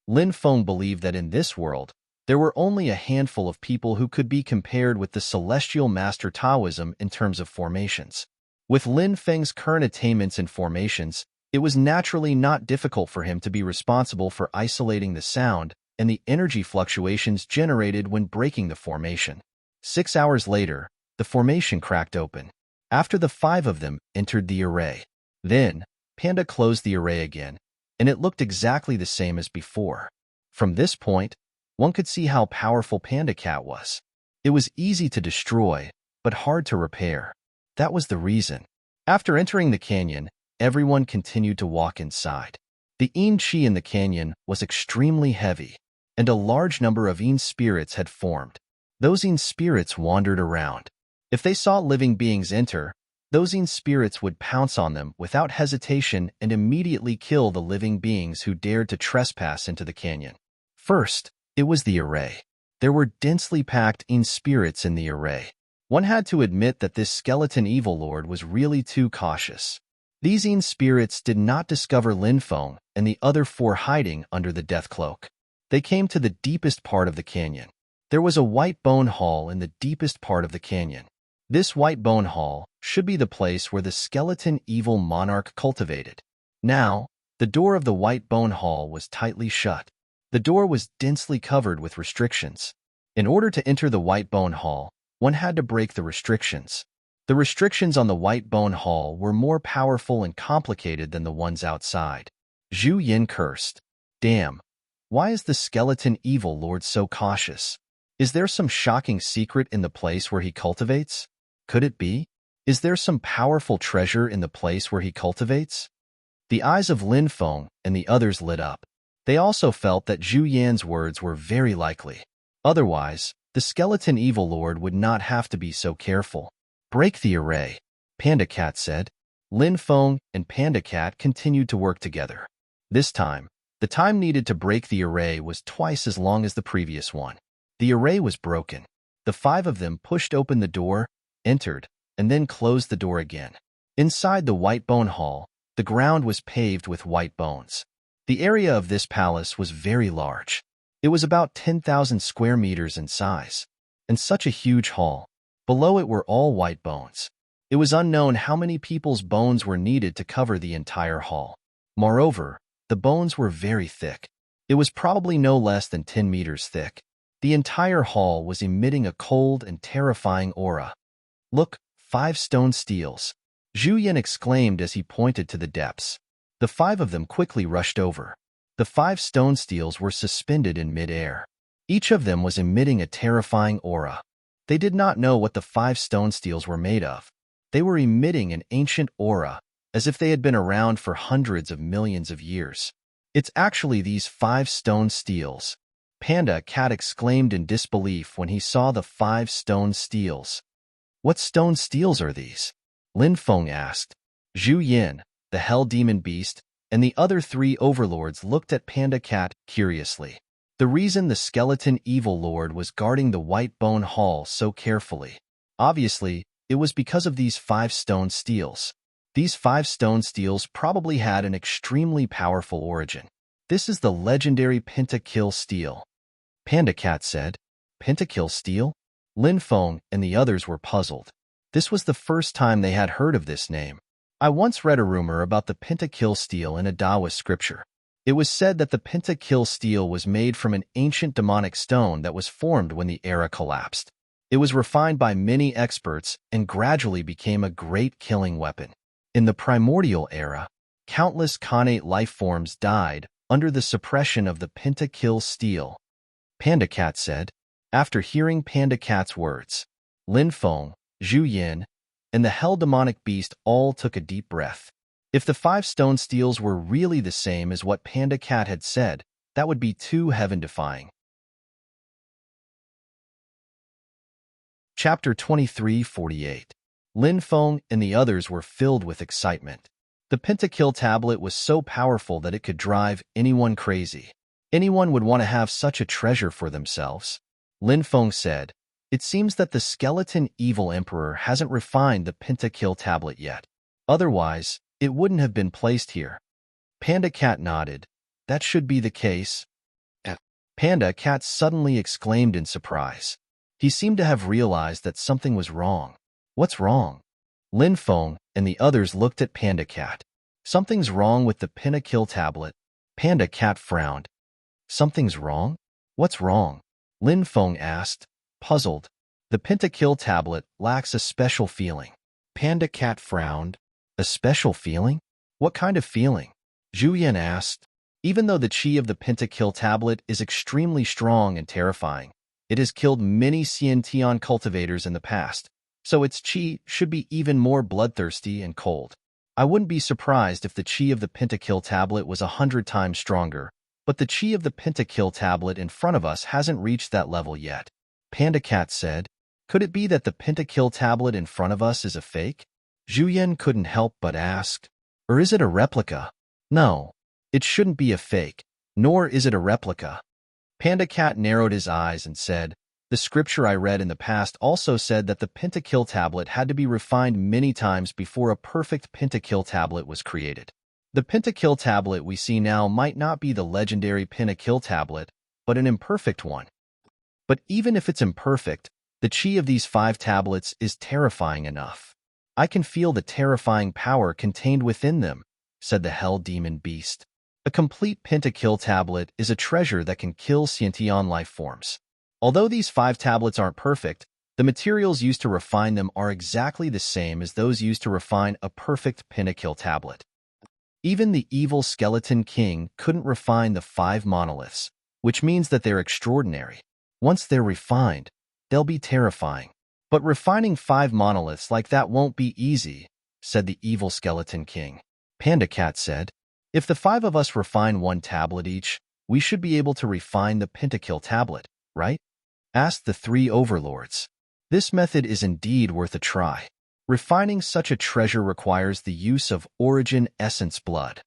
Speaker 1: Lin Feng believed that in this world, there were only a handful of people who could be compared with the Celestial Master Taoism in terms of formations. With Lin Feng's current attainments in formations, it was naturally not difficult for him to be responsible for isolating the sound and the energy fluctuations generated when breaking the formation. 6 hours later, the formation cracked open. After the 5 of them entered the array. Then, Panda closed the array again, and it looked exactly the same as before. From this point, one could see how powerful Panda Cat was. It was easy to destroy, but hard to repair. That was the reason. After entering the canyon, everyone continued to walk inside. The Yin Qi in the canyon was extremely heavy, and a large number of Yin spirits had formed. Those Yin spirits wandered around. If they saw living beings enter, those Yin spirits would pounce on them without hesitation and immediately kill the living beings who dared to trespass into the canyon. First, it was the array. There were densely packed Yin spirits in the array. One had to admit that this skeleton evil lord was really too cautious. These Yin spirits did not discover Lin Feng and the other 4 hiding under the death cloak. They came to the deepest part of the canyon. There was a white bone hall in the deepest part of the canyon. This white bone hall should be the place where the skeleton evil monarch cultivated. Now, the door of the white bone hall was tightly shut. The door was densely covered with restrictions. In order to enter the white bone hall, one had to break the restrictions. The restrictions on the white bone hall were more powerful and complicated than the ones outside. Zhu Yin cursed. "Damn, why is the skeleton evil lord so cautious? Is there some shocking secret in the place where he cultivates? Could it be? Is there some powerful treasure in the place where he cultivates?" The eyes of Lin Feng and the others lit up. They also felt that Zhu Yan's words were very likely. Otherwise, the skeleton evil lord would not have to be so careful. "Break the array," Panda Cat said. Lin Feng and Panda Cat continued to work together. This time, the time needed to break the array was twice as long as the previous one. The array was broken. The 5 of them pushed open the door, entered, and then closed the door again. Inside the white bone hall, the ground was paved with white bones. The area of this palace was very large. It was about 10,000 square meters in size, and such a huge hall. Below it were all white bones. It was unknown how many people's bones were needed to cover the entire hall. Moreover, the bones were very thick. It was probably no less than 10 meters thick. The entire hall was emitting a cold and terrifying aura. "Look, 5 stone steels," Zhu Yin exclaimed as he pointed to the depths. The 5 of them quickly rushed over. The 5 stone steels were suspended in mid-air. Each of them was emitting a terrifying aura. They did not know what the 5 stone steels were made of. They were emitting an ancient aura, as if they had been around for hundreds of millions of years. It's actually these 5 stone steels. Panda Cat exclaimed in disbelief when he saw the 5 stone steels. What stone steels are these? Lin Feng asked. Zhu Yin, the hell demon beast, and the other 3 overlords looked at Panda Cat curiously. The reason the skeleton evil lord was guarding the White Bone Hall so carefully. Obviously, it was because of these 5 stone steels. These 5 stone steels probably had an extremely powerful origin. This is the legendary pentakill steel. Panda Cat said. Pentakill steel? Lin Feng and the others were puzzled. This was the first time they had heard of this name. I once read a rumor about the pentakill steel in a Taoist scripture. It was said that the pentakill steel was made from an ancient demonic stone that was formed when the era collapsed. It was refined by many experts and gradually became a great killing weapon. In the primordial era, countless Khanate life forms died under the suppression of the pentakill steel. Panda Cat said. After hearing Panda Cat's words, Lin Feng, Zhu Yin, and the hell demonic beast all took a deep breath. If the 5 stone steels were really the same as what Panda Cat had said, that would be too heaven-defying. Chapter 23:48. Lin Feng and the others were filled with excitement. The pentakill tablet was so powerful that it could drive anyone crazy. Anyone would want to have such a treasure for themselves. Lin Feng said, "It seems that the skeleton evil emperor hasn't refined the pentakill tablet yet. Otherwise, it wouldn't have been placed here." Panda Cat nodded. "That should be the case." Panda Cat suddenly exclaimed in surprise. He seemed to have realized that something was wrong. What's wrong? Lin Feng and the others looked at Panda Cat. Something's wrong with the pentakill tablet. Panda Cat frowned. Something's wrong? What's wrong? Lin Feng asked, puzzled. The pentakill tablet lacks a special feeling. Panda Cat frowned. A special feeling? What kind of feeling? Zhu Yin asked. Even though the chi of the pentakill tablet is extremely strong and terrifying, it has killed many Xiantian cultivators in the past, so its chi should be even more bloodthirsty and cold. I wouldn't be surprised if the chi of the pentakill tablet was 100 times stronger, but the chi of the pentakill tablet in front of us hasn't reached that level yet. Panda Cat said. Could it be that the pentakill tablet in front of us is a fake? Zhu Yin couldn't help but ask. Or is it a replica? No, it shouldn't be a fake, nor is it a replica. Panda Cat narrowed his eyes and said, the scripture I read in the past also said that the pentakill tablet had to be refined many times before a perfect pentakill tablet was created. The pentakill tablet we see now might not be the legendary pentakill tablet, but an imperfect one. But even if it's imperfect, the chi of these 5 tablets is terrifying enough. I can feel the terrifying power contained within them, said the hell demon beast. A complete pentakill tablet is a treasure that can kill Xiantian life forms. Although these 5 tablets aren't perfect, the materials used to refine them are exactly the same as those used to refine a perfect pentakill tablet. Even the evil skeleton king couldn't refine the 5 monoliths, which means that they're extraordinary. Once they're refined, they'll be terrifying. But refining 5 monoliths like that won't be easy, said the evil skeleton king. Panda Cat said, if the 5 of us refine 1 tablet each, we should be able to refine the pentakill tablet, right? Asked the 3 overlords. This method is indeed worth a try. Refining such a treasure requires the use of origin essence blood.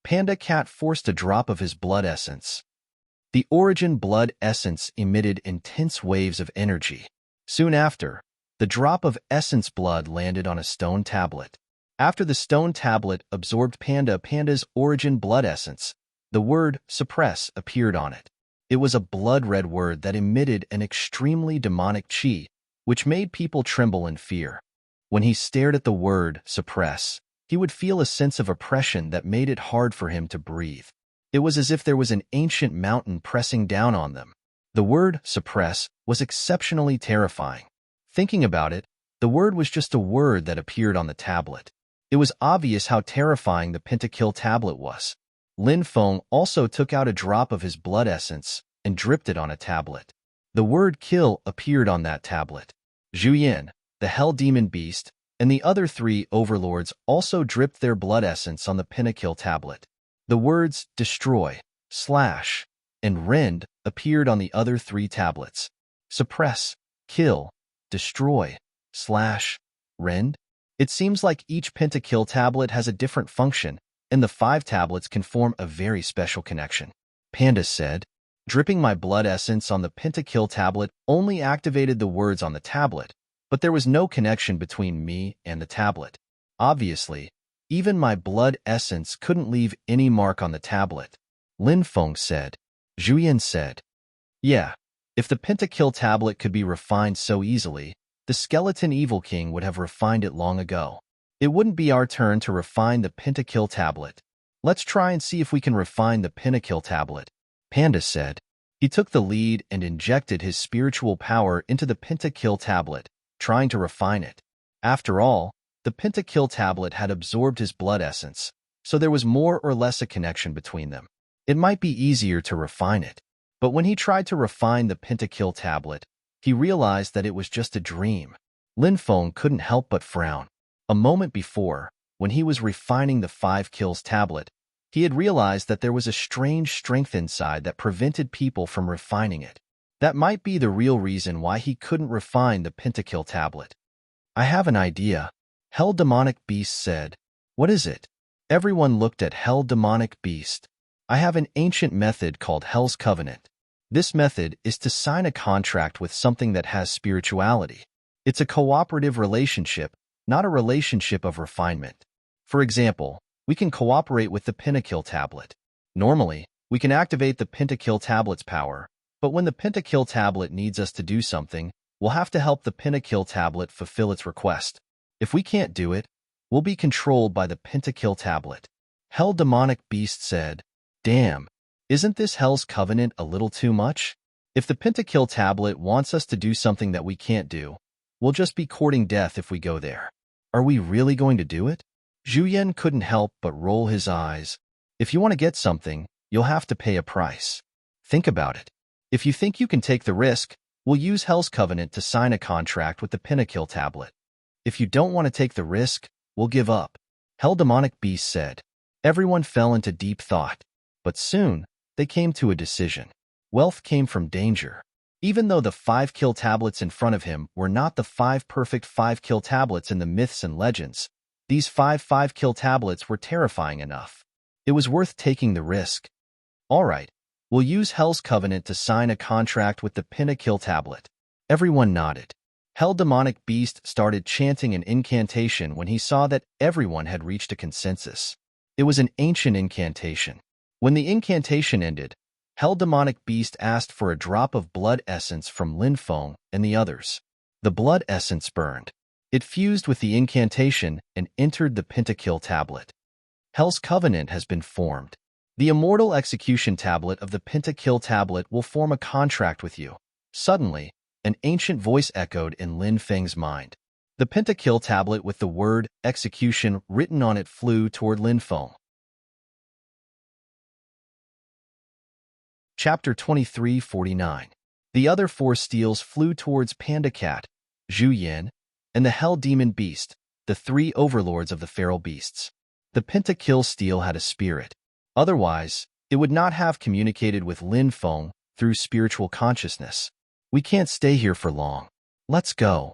Speaker 1: Panda Cat forced a drop of his blood essence. The origin blood essence emitted intense waves of energy. Soon after, the drop of essence blood landed on a stone tablet. After the stone tablet absorbed Panda's origin blood essence, the word suppress appeared on it. It was a blood-red word that emitted an extremely demonic chi, which made people tremble in fear. When he stared at the word suppress, he would feel a sense of oppression that made it hard for him to breathe. It was as if there was an ancient mountain pressing down on them. The word suppress was exceptionally terrifying. Thinking about it, the word was just a word that appeared on the tablet. It was obvious how terrifying the pentakill tablet was. Lin Feng also took out a drop of his blood essence and dripped it on a tablet. The word kill appeared on that tablet. Zhu Yin, the hell demon beast, and the other three overlords also dripped their blood essence on the Pinnacle tablet. The words destroy, slash, and rend appeared on the other three tablets. Suppress, kill, destroy, slash, rend. It seems like each pentakill tablet has a different function, and the 5 tablets can form a very special connection. Panda said, dripping my blood essence on the pentakill tablet only activated the words on the tablet, but there was no connection between me and the tablet. Obviously, even my blood essence couldn't leave any mark on the tablet. Lin Feng said. Zhuyan said, yeah, if the pentakill tablet could be refined so easily, the skeleton evil king would have refined it long ago. It wouldn't be our turn to refine the pentakill tablet. Let's try and see if we can refine the pentakill tablet, Panda said. He took the lead and injected his spiritual power into the pentakill tablet, trying to refine it. After all, the pentakill tablet had absorbed his blood essence, so there was more or less a connection between them. It might be easier to refine it, but when he tried to refine the pentakill tablet, he realized that it was just a dream. Lin Feng couldn't help but frown. A moment before, when he was refining the 5 kills tablet, he had realized that there was a strange strength inside that prevented people from refining it. That might be the real reason why he couldn't refine the pentakill tablet. I have an idea, Hell Demonic Beast said. What is it? Everyone looked at Hell Demonic Beast. I have an ancient method called Hell's Covenant. This method is to sign a contract with something that has spirituality. It's a cooperative relationship, not a relationship of refinement. For example, we can cooperate with the Pentakill tablet. Normally, we can activate the Pentakill tablet's power, but when the Pentakill tablet needs us to do something, we'll have to help the Pentakill tablet fulfill its request. If we can't do it, we'll be controlled by the Pentakill tablet. Hell Demonic Beast said, damn, isn't this Hell's Covenant a little too much? If the Pentakill tablet wants us to do something that we can't do, we'll just be courting death if we go there. Are we really going to do it? Zhuyan couldn't help but roll his eyes. If you want to get something, you'll have to pay a price. Think about it. If you think you can take the risk, we'll use Hell's Covenant to sign a contract with the Pentakill tablet. If you don't want to take the risk, we'll give up. Hell Demonic Beast said. Everyone fell into deep thought, but soon they came to a decision. Wealth came from danger. Even though the 5 kill tablets in front of him were not the 5 perfect 5 kill tablets in the myths and legends, these 5 kill tablets were terrifying enough. It was worth taking the risk. All right, we'll use Hell's Covenant to sign a contract with the Pentakill tablet. Everyone nodded. Hell Demonic Beast started chanting an incantation when he saw that everyone had reached a consensus. It was an ancient incantation. When the incantation ended, Hell Demonic Beast asked for a drop of blood essence from Lin Feng and the others. The blood essence burned. It fused with the incantation and entered the Pentakill tablet. Hell's Covenant has been formed. The immortal execution tablet of the Pentakill tablet will form a contract with you. Suddenly, an ancient voice echoed in Lin Feng's mind. The Pentakill tablet with the word execution written on it flew toward Lin Feng. Chapter 2349. The other 4 steels flew towards Panda Cat, Zhuyan, and the Hell Demon Beast, the 3 overlords of the feral beasts. The Pentakill steel had a spirit. Otherwise, it would not have communicated with Lin Feng through spiritual consciousness. We can't stay here for long. Let's go.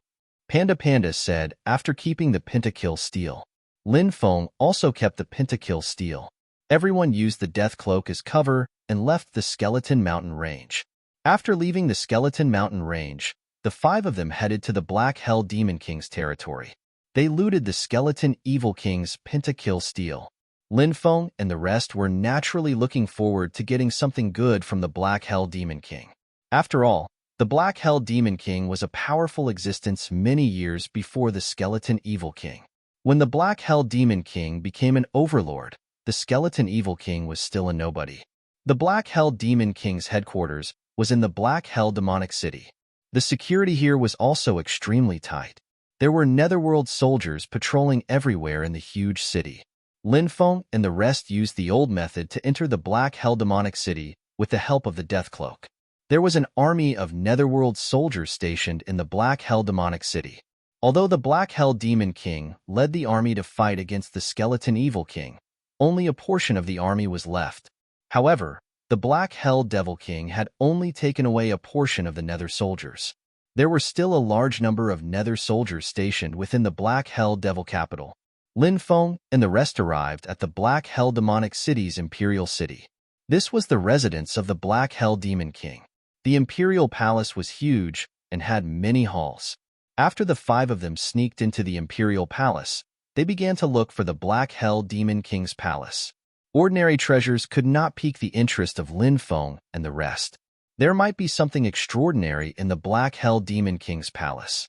Speaker 1: Panda said after keeping the Pentakill steel. Lin Feng also kept the Pentakill steel. Everyone used the Death Cloak as cover and left the Skeleton Mountain Range. After leaving the Skeleton Mountain Range, the 5 of them headed to the Black Hell Demon King's territory. They looted the Skeleton Evil King's Pentakill steel. Lin Feng and the rest were naturally looking forward to getting something good from the Black Hell Demon King. After all, the Black Hell Demon King was a powerful existence many years before the Skeleton Evil King. When the Black Hell Demon King became an overlord, the Skeleton Evil King was still a nobody. The Black Hell Demon King's headquarters was in the Black Hell Demonic City. The security here was also extremely tight. There were Netherworld soldiers patrolling everywhere in the huge city. Lin Feng and the rest used the old method to enter the Black Hell Demonic City with the help of the Death Cloak. There was an army of Netherworld soldiers stationed in the Black Hell Demonic City. Although the Black Hell Demon King led the army to fight against the Skeleton Evil King, only a portion of the army was left. However, the Black Hell Devil King had only taken away a portion of the Nether soldiers. There were still a large number of Nether soldiers stationed within the Black Hell Devil capital. Lin Feng and the rest arrived at the Black Hell Demonic City's Imperial City. This was the residence of the Black Hell Demon King. The Imperial Palace was huge and had many halls. After the 5 of them sneaked into the Imperial Palace, they began to look for the Black Hell Demon King's palace. Ordinary treasures could not pique the interest of Lin Feng and the rest. There might be something extraordinary in the Black Hell Demon King's palace.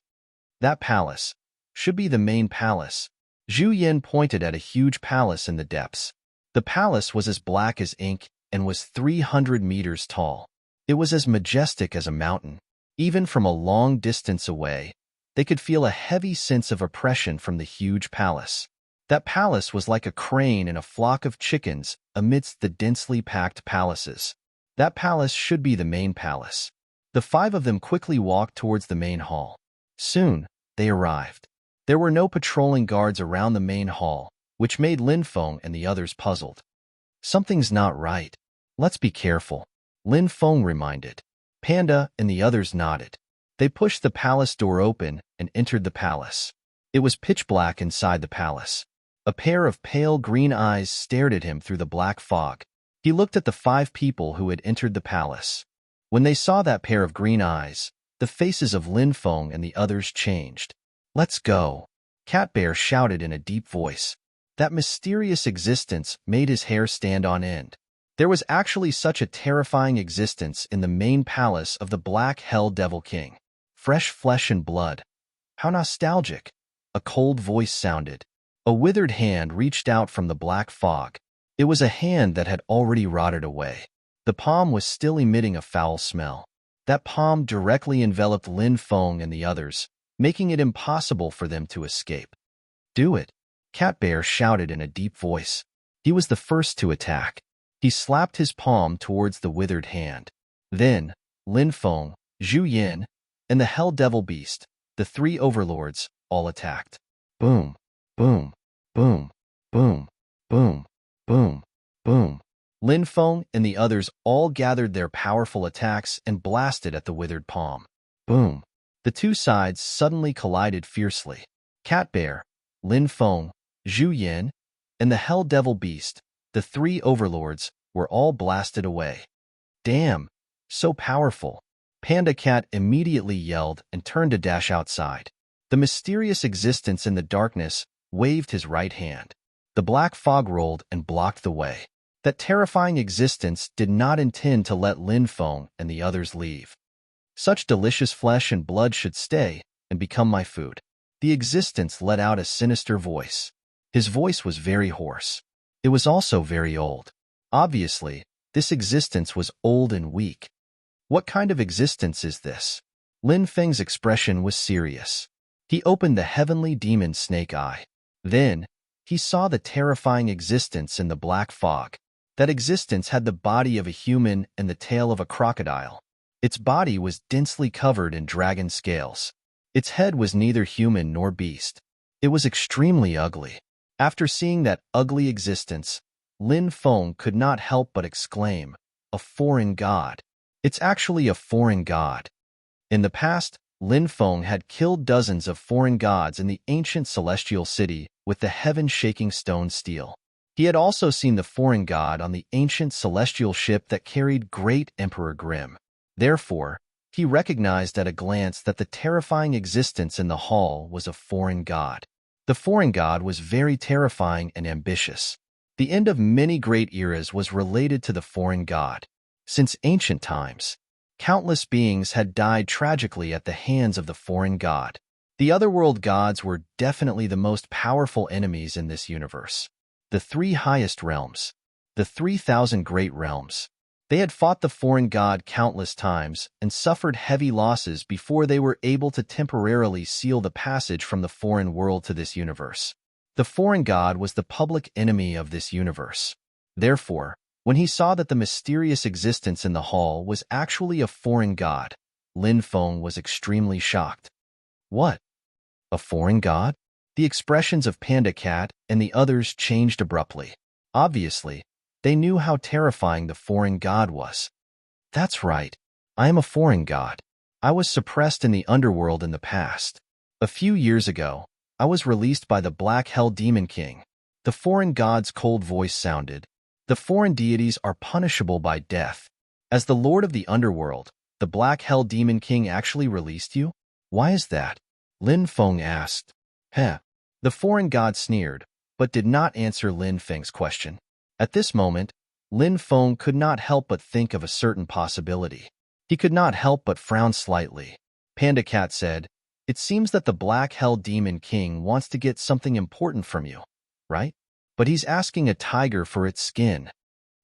Speaker 1: That palace should be the main palace. Zhu Yin pointed at a huge palace in the depths. The palace was as black as ink and was 300 meters tall. It was as majestic as a mountain. Even from a long distance away, they could feel a heavy sense of oppression from the huge palace. That palace was like a crane and a flock of chickens amidst the densely packed palaces. That palace should be the main palace. The 5 of them quickly walked towards the main hall. Soon, they arrived. There were no patrolling guards around the main hall, which made Lin Feng and the others puzzled. Something's not right. Let's be careful, Lin Feng reminded. Panda and the others nodded. They pushed the palace door open and entered the palace. It was pitch black inside the palace. A pair of pale green eyes stared at him through the black fog. He looked at the 5 people who had entered the palace. When they saw that pair of green eyes, the faces of Lin Feng and the others changed. "Let's go," Cat Bear shouted in a deep voice. That mysterious existence made his hair stand on end. There was actually such a terrifying existence in the main palace of the Black Hell Devil King. Fresh flesh and blood. How nostalgic. A cold voice sounded. A withered hand reached out from the black fog. It was a hand that had already rotted away. The palm was still emitting a foul smell. That palm directly enveloped Lin Feng and the others, making it impossible for them to escape. "Do it," Cat Bear shouted in a deep voice. He was the first to attack. He slapped his palm towards the withered hand. Then, Lin Feng, Zhu Yin, and the Hell Devil Beast, the 3 overlords, all attacked. Boom, boom, boom, boom, boom, boom, boom. Lin Feng and the others all gathered their powerful attacks and blasted at the withered palm. Boom. The 2 sides suddenly collided fiercely. Cat Bear, Lin Feng, Zhu Yin, and the Hell Devil Beast, the 3 overlords, were all blasted away. Damn, so powerful. Panda Cat immediately yelled and turned to dash outside. The mysterious existence in the darkness waved his right hand. The black fog rolled and blocked the way. That terrifying existence did not intend to let Lin Feng and the others leave. Such delicious flesh and blood should stay and become my food. The existence let out a sinister voice. His voice was very hoarse. It was also very old. Obviously, this existence was old and weak. What kind of existence is this? Lin Feng's expression was serious. He opened the heavenly demon snake eye. Then, he saw the terrifying existence in the black fog. That existence had the body of a human and the tail of a crocodile. Its body was densely covered in dragon scales. Its head was neither human nor beast. It was extremely ugly. After seeing that ugly existence, Lin Feng could not help but exclaim, "A foreign god." It's actually a foreign god. In the past, Lin Feng had killed dozens of foreign gods in the ancient celestial city with the heaven-shaking stone steel. He had also seen the foreign god on the ancient celestial ship that carried great Emperor Grimm. Therefore, he recognized at a glance that the terrifying existence in the hall was a foreign god. The foreign god was very terrifying and ambitious. The end of many great eras was related to the foreign god. Since ancient times, countless beings had died tragically at the hands of the foreign god. The otherworld gods were definitely the most powerful enemies in this universe. The 3 highest realms, the 3,000 great realms. They had fought the foreign god countless times and suffered heavy losses before they were able to temporarily seal the passage from the foreign world to this universe. The foreign god was the public enemy of this universe. Therefore, when he saw that the mysterious existence in the hall was actually a foreign god, Lin Feng was extremely shocked. What? A foreign god? The expressions of Panda Cat and the others changed abruptly. Obviously, they knew how terrifying the foreign god was. That's right. I am a foreign god. I was suppressed in the underworld in the past. A few years ago, I was released by the Black Hell Demon King. The foreign god's cold voice sounded. The foreign deities are punishable by death. As the Lord of the Underworld, the Black Hell Demon King actually released you? Why is that? Lin Feng asked. Heh. The foreign god sneered, but did not answer Lin Feng's question. At this moment, Lin Feng could not help but think of a certain possibility. He could not help but frown slightly. Panda Cat said, "It seems that the Black Hell Demon King wants to get something important from you, right? But he's asking a tiger for its skin."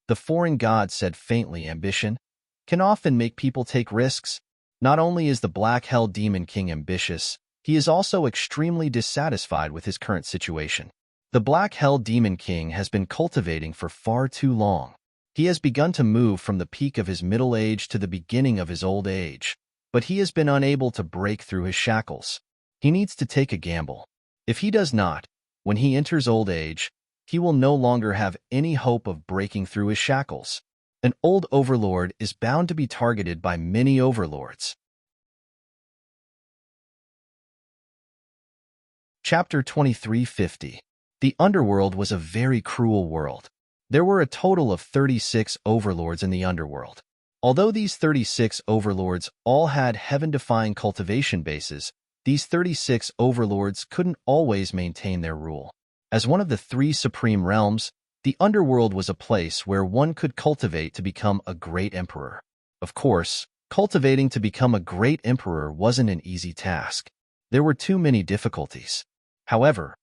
Speaker 1: The foreign god said faintly, "Ambition can often make people take risks. Not only is the Black Hell Demon King ambitious, he is also extremely dissatisfied with his current situation. The Black Hell Demon King has been cultivating for far too long. He has begun to move from the peak of his middle age to the beginning of his old age, but he has been unable to break through his shackles. He needs to take a gamble. If he does not, when he enters old age, he will no longer have any hope of breaking through his shackles. An old overlord is bound to be targeted by many overlords." Chapter 2350. The Underworld was a very cruel world. There were a total of 36 overlords in the Underworld. Although these 36 overlords all had heaven-defying cultivation bases, these 36 overlords couldn't always maintain their rule. As one of the 3 supreme realms, the Underworld was a place where one could cultivate to become a great emperor. Of course, cultivating to become a great emperor wasn't an easy task. There were too many difficulties. However,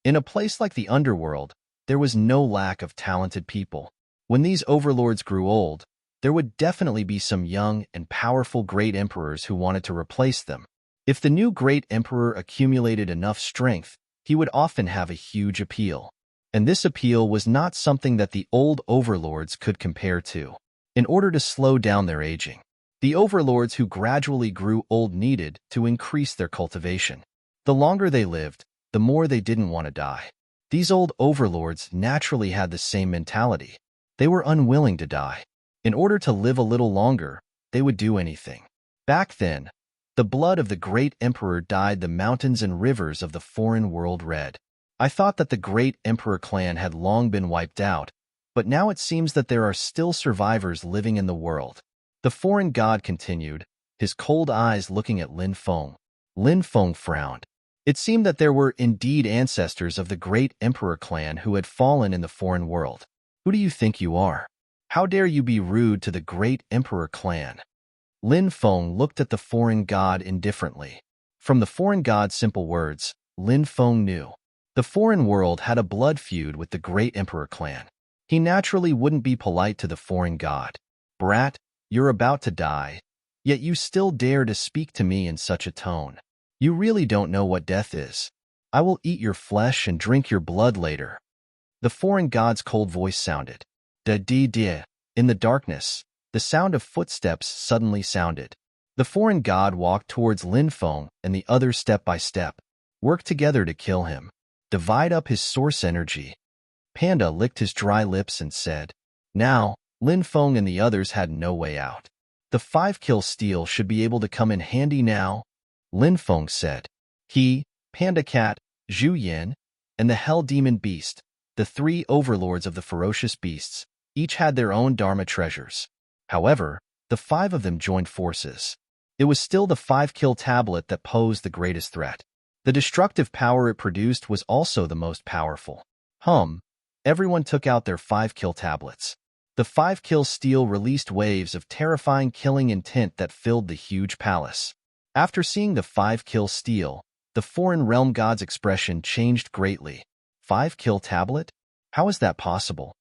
Speaker 1: in a place like the Underworld, there was no lack of talented people. When these overlords grew old, there would definitely be some young and powerful great emperors who wanted to replace them. If the new great emperor accumulated enough strength, he would often have a huge appeal. And this appeal was not something that the old overlords could compare to. In order to slow down their aging, the overlords who gradually grew old needed to increase their cultivation. The longer they lived, the more they didn't want to die. These old overlords naturally had the same mentality. They were unwilling to die. In order to live a little longer, they would do anything. Back then, the blood of the great emperor dyed the mountains and rivers of the foreign world red. I thought that the great emperor clan had long been wiped out, but now it seems that there are still survivors living in the world. The foreign god continued, his cold eyes looking at Lin Feng. Lin Feng frowned. It seemed that there were indeed ancestors of the great emperor clan who had fallen in the foreign world. Who do you think you are? How dare you be rude to the great emperor clan? Lin Feng looked at the foreign god indifferently. From the foreign god's simple words, Lin Feng knew. The foreign world had a blood feud with the great emperor clan. He naturally wouldn't be polite to the foreign god. "Brat, you're about to die, yet you still dare to speak to me in such a tone. You really don't know what death is. I will eat your flesh and drink your blood later." The foreign god's cold voice sounded. Da-dee-dee. In the darkness, the sound of footsteps suddenly sounded. The foreign god walked towards Lin Feng and the others step by step. Work together to kill him. Divide up his source energy. Panda licked his dry lips and said. Now, Lin Feng and the others had no way out. The 5-kill steal should be able to come in handy now, Lin Feng said. He, Panda Cat, Zhu Yin, and the Hell Demon Beast, the 3 overlords of the ferocious beasts, each had their own Dharma treasures. However, the 5 of them joined forces. It was still the 5-kill tablet that posed the greatest threat. The destructive power it produced was also the most powerful. Everyone took out their 5-kill tablets. The 5-kill steal released waves of terrifying killing intent that filled the huge palace. After seeing the 5-kill steal, the foreign realm god's expression changed greatly. 5-kill tablet? How is that possible?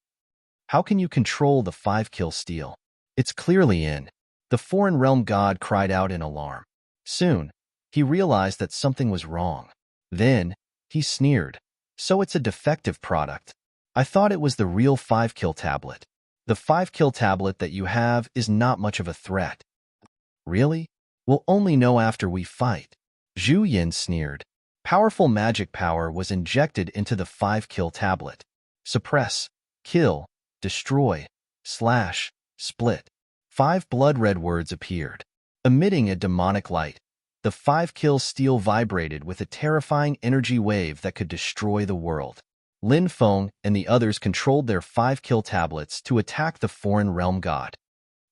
Speaker 1: How can you control the 5-kill steal? It's clearly in. The foreign realm god cried out in alarm. Soon, he realized that something was wrong. Then, he sneered. So it's a defective product. I thought it was the real 5-kill tablet. The 5-kill tablet that you have is not much of a threat. Really? We'll only know after we fight. Zhu Yin sneered. Powerful magic power was injected into the 5-kill tablet. Suppress, kill, destroy, slash, split. 5 blood-red words appeared. Emitting a demonic light, the 5-kill steel vibrated with a terrifying energy wave that could destroy the world. Lin Feng and the others controlled their 5-kill tablets to attack the foreign realm god.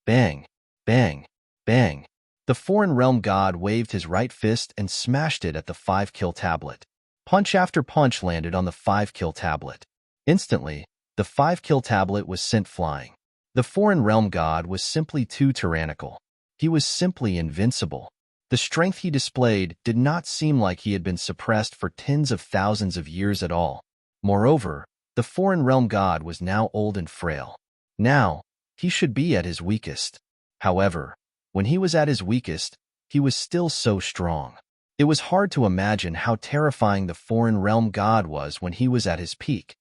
Speaker 1: Bang, bang, bang. The foreign realm god waved his right fist and smashed it at the 5-kill tablet. Punch after punch landed on the 5-kill tablet. Instantly, the 5-kill tablet was sent flying. The foreign realm god was simply too tyrannical. He was simply invincible. The strength he displayed did not seem like he had been suppressed for tens of thousands of years at all. Moreover, the foreign realm god was now old and frail. Now, he should be at his weakest. However, when he was at his weakest, he was still so strong. It was hard to imagine how terrifying the foreign realm god was when he was at his peak.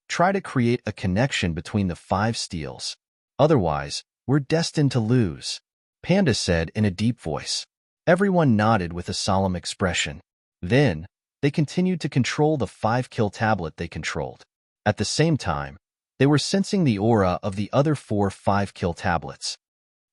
Speaker 1: Try to create a connection between the 5 steels. Otherwise, we're destined to lose, Panda said in a deep voice. Everyone nodded with a solemn expression. Then, they continued to control the 5-kill tablet they controlled. At the same time, they were sensing the aura of the other 4 5-kill tablets.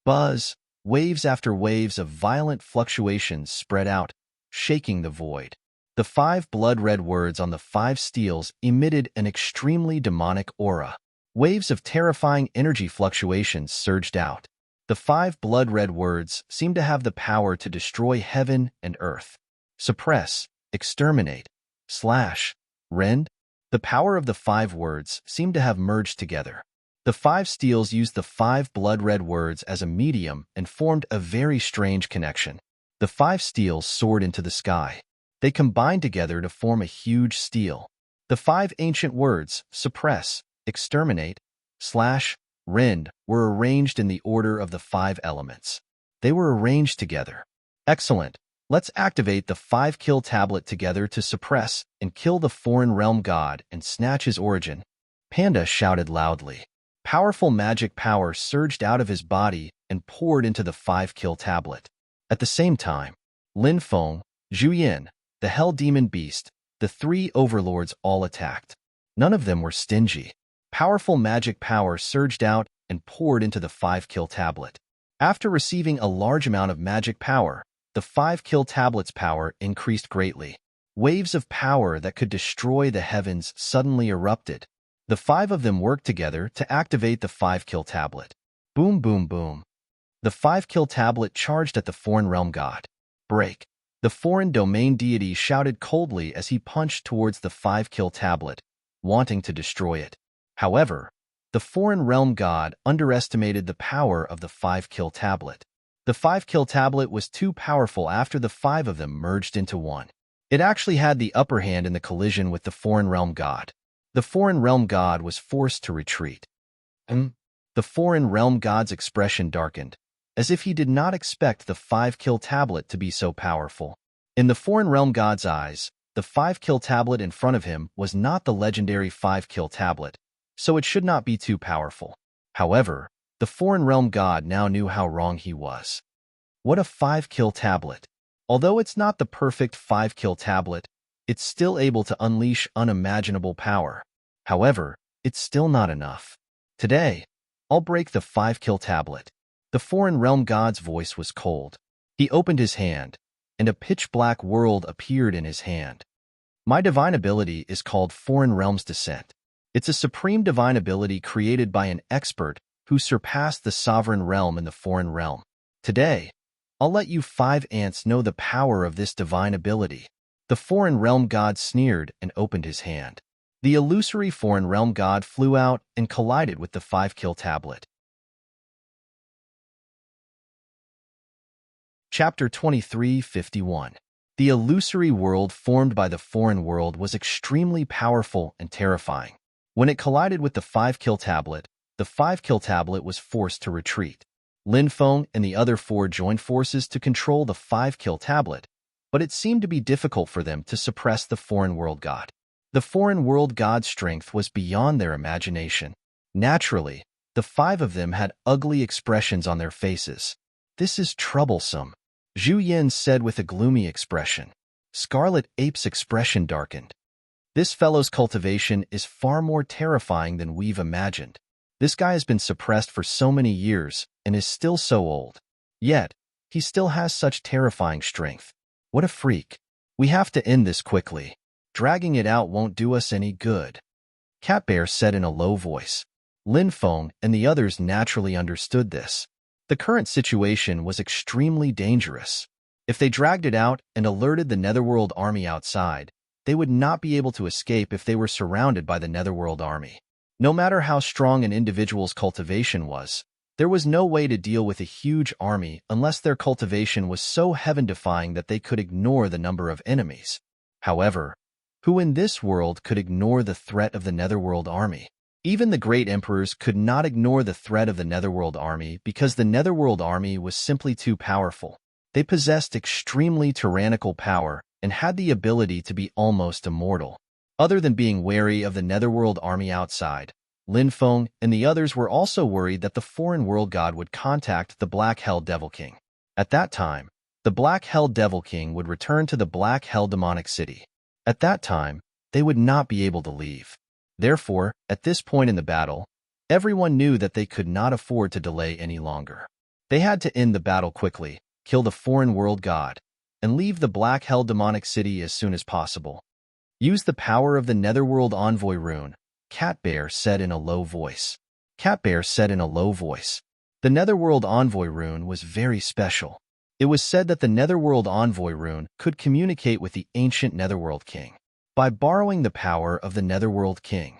Speaker 1: Buzz, waves after waves of violent fluctuations spread out, shaking the void. The 5 blood-red words on the 5 steels emitted an extremely demonic aura. Waves of terrifying energy fluctuations surged out. The 5 blood-red words seemed to have the power to destroy heaven and earth. Suppress, exterminate, slash, rend. The power of the 5 words seemed to have merged together. The 5 steels used the 5 blood-red words as a medium and formed a very strange connection. The 5 steels soared into the sky. They combined together to form a huge steel. The 5 ancient words, suppress, exterminate, slash, rend, were arranged in the order of the 5 elements. They were arranged together. Excellent. Let's activate the 5-kill tablet together to suppress and kill the foreign realm god and snatch his origin. Panda shouted loudly. Powerful magic power surged out of his body and poured into the 5-kill tablet. At the same time, Lin Feng, Zhu Yin, the Hell Demon Beast, the 3 overlords all attacked. None of them were stingy. Powerful magic power surged out and poured into the 5-kill tablet. After receiving a large amount of magic power, the 5-kill tablet's power increased greatly. Waves of power that could destroy the heavens suddenly erupted. The 5 of them worked together to activate the 5-kill tablet. Boom, boom, boom. The 5-kill tablet charged at the foreign realm god. Break. The foreign domain deity shouted coldly as he punched towards the 5-kill tablet, wanting to destroy it. However, the foreign realm god underestimated the power of the 5-kill tablet. The 5-kill tablet was too powerful after the 5 of them merged into one. It actually had the upper hand in the collision with the foreign realm god. The foreign realm god was forced to retreat. The foreign realm god's expression darkened, as if he did not expect the 5-kill tablet to be so powerful. In the foreign realm god's eyes, the 5-kill tablet in front of him was not the legendary 5-kill tablet, so it should not be too powerful. However, the foreign realm god now knew how wrong he was. What a 5-kill tablet! Although it's not the perfect 5-kill tablet, it's still able to unleash unimaginable power. However, it's still not enough. Today, I'll break the 5-kill tablet. The foreign realm god's voice was cold. He opened his hand, and a pitch-black world appeared in his hand. My divine ability is called Foreign Realm's Descent. It's a supreme divine ability created by an expert who surpassed the sovereign realm in the foreign realm. Today, I'll let you 5 ants know the power of this divine ability. The foreign realm god sneered and opened his hand. The illusory foreign realm god flew out and collided with the 5-kill tablet. Chapter 23:51. The illusory world formed by the foreign world was extremely powerful and terrifying. When it collided with the 5-kill tablet, the 5-kill tablet was forced to retreat. Lin Feng and the other 4 joined forces to control the 5-kill tablet, but it seemed to be difficult for them to suppress the foreign world god. The foreign world god's strength was beyond their imagination. Naturally, the 5 of them had ugly expressions on their faces. This is troublesome, Zhu Yin said with a gloomy expression. Scarlet Ape's expression darkened. This fellow's cultivation is far more terrifying than we've imagined. This guy has been suppressed for so many years and is still so old. Yet, he still has such terrifying strength. What a freak. We have to end this quickly. Dragging it out won't do us any good. Cat Bear said in a low voice. Lin Feng and the others naturally understood this. The current situation was extremely dangerous. If they dragged it out and alerted the Netherworld army outside, they would not be able to escape if they were surrounded by the Netherworld army. No matter how strong an individual's cultivation was, there was no way to deal with a huge army unless their cultivation was so heaven-defying that they could ignore the number of enemies. However, who in this world could ignore the threat of the Netherworld army? Even the great emperors could not ignore the threat of the Netherworld army because the Netherworld army was simply too powerful. They possessed extremely tyrannical power and had the ability to be almost immortal. Other than being wary of the Netherworld army outside, Lin Feng and the others were also worried that the foreign world god would contact the Black Hell Devil King. At that time, the Black Hell Devil King would return to the Black Hell Demonic City. At that time, they would not be able to leave. Therefore, at this point in the battle, everyone knew that they could not afford to delay any longer. They had to end the battle quickly, kill the foreign world god, and leave the Black Hell Demonic City as soon as possible. Use the power of the Netherworld Envoy rune, Cat Bear said in a low voice. Cat Bear said in a low voice. The Netherworld Envoy rune was very special. It was said that the Netherworld Envoy rune could communicate with the ancient Netherworld King. By borrowing the power of the Netherworld King,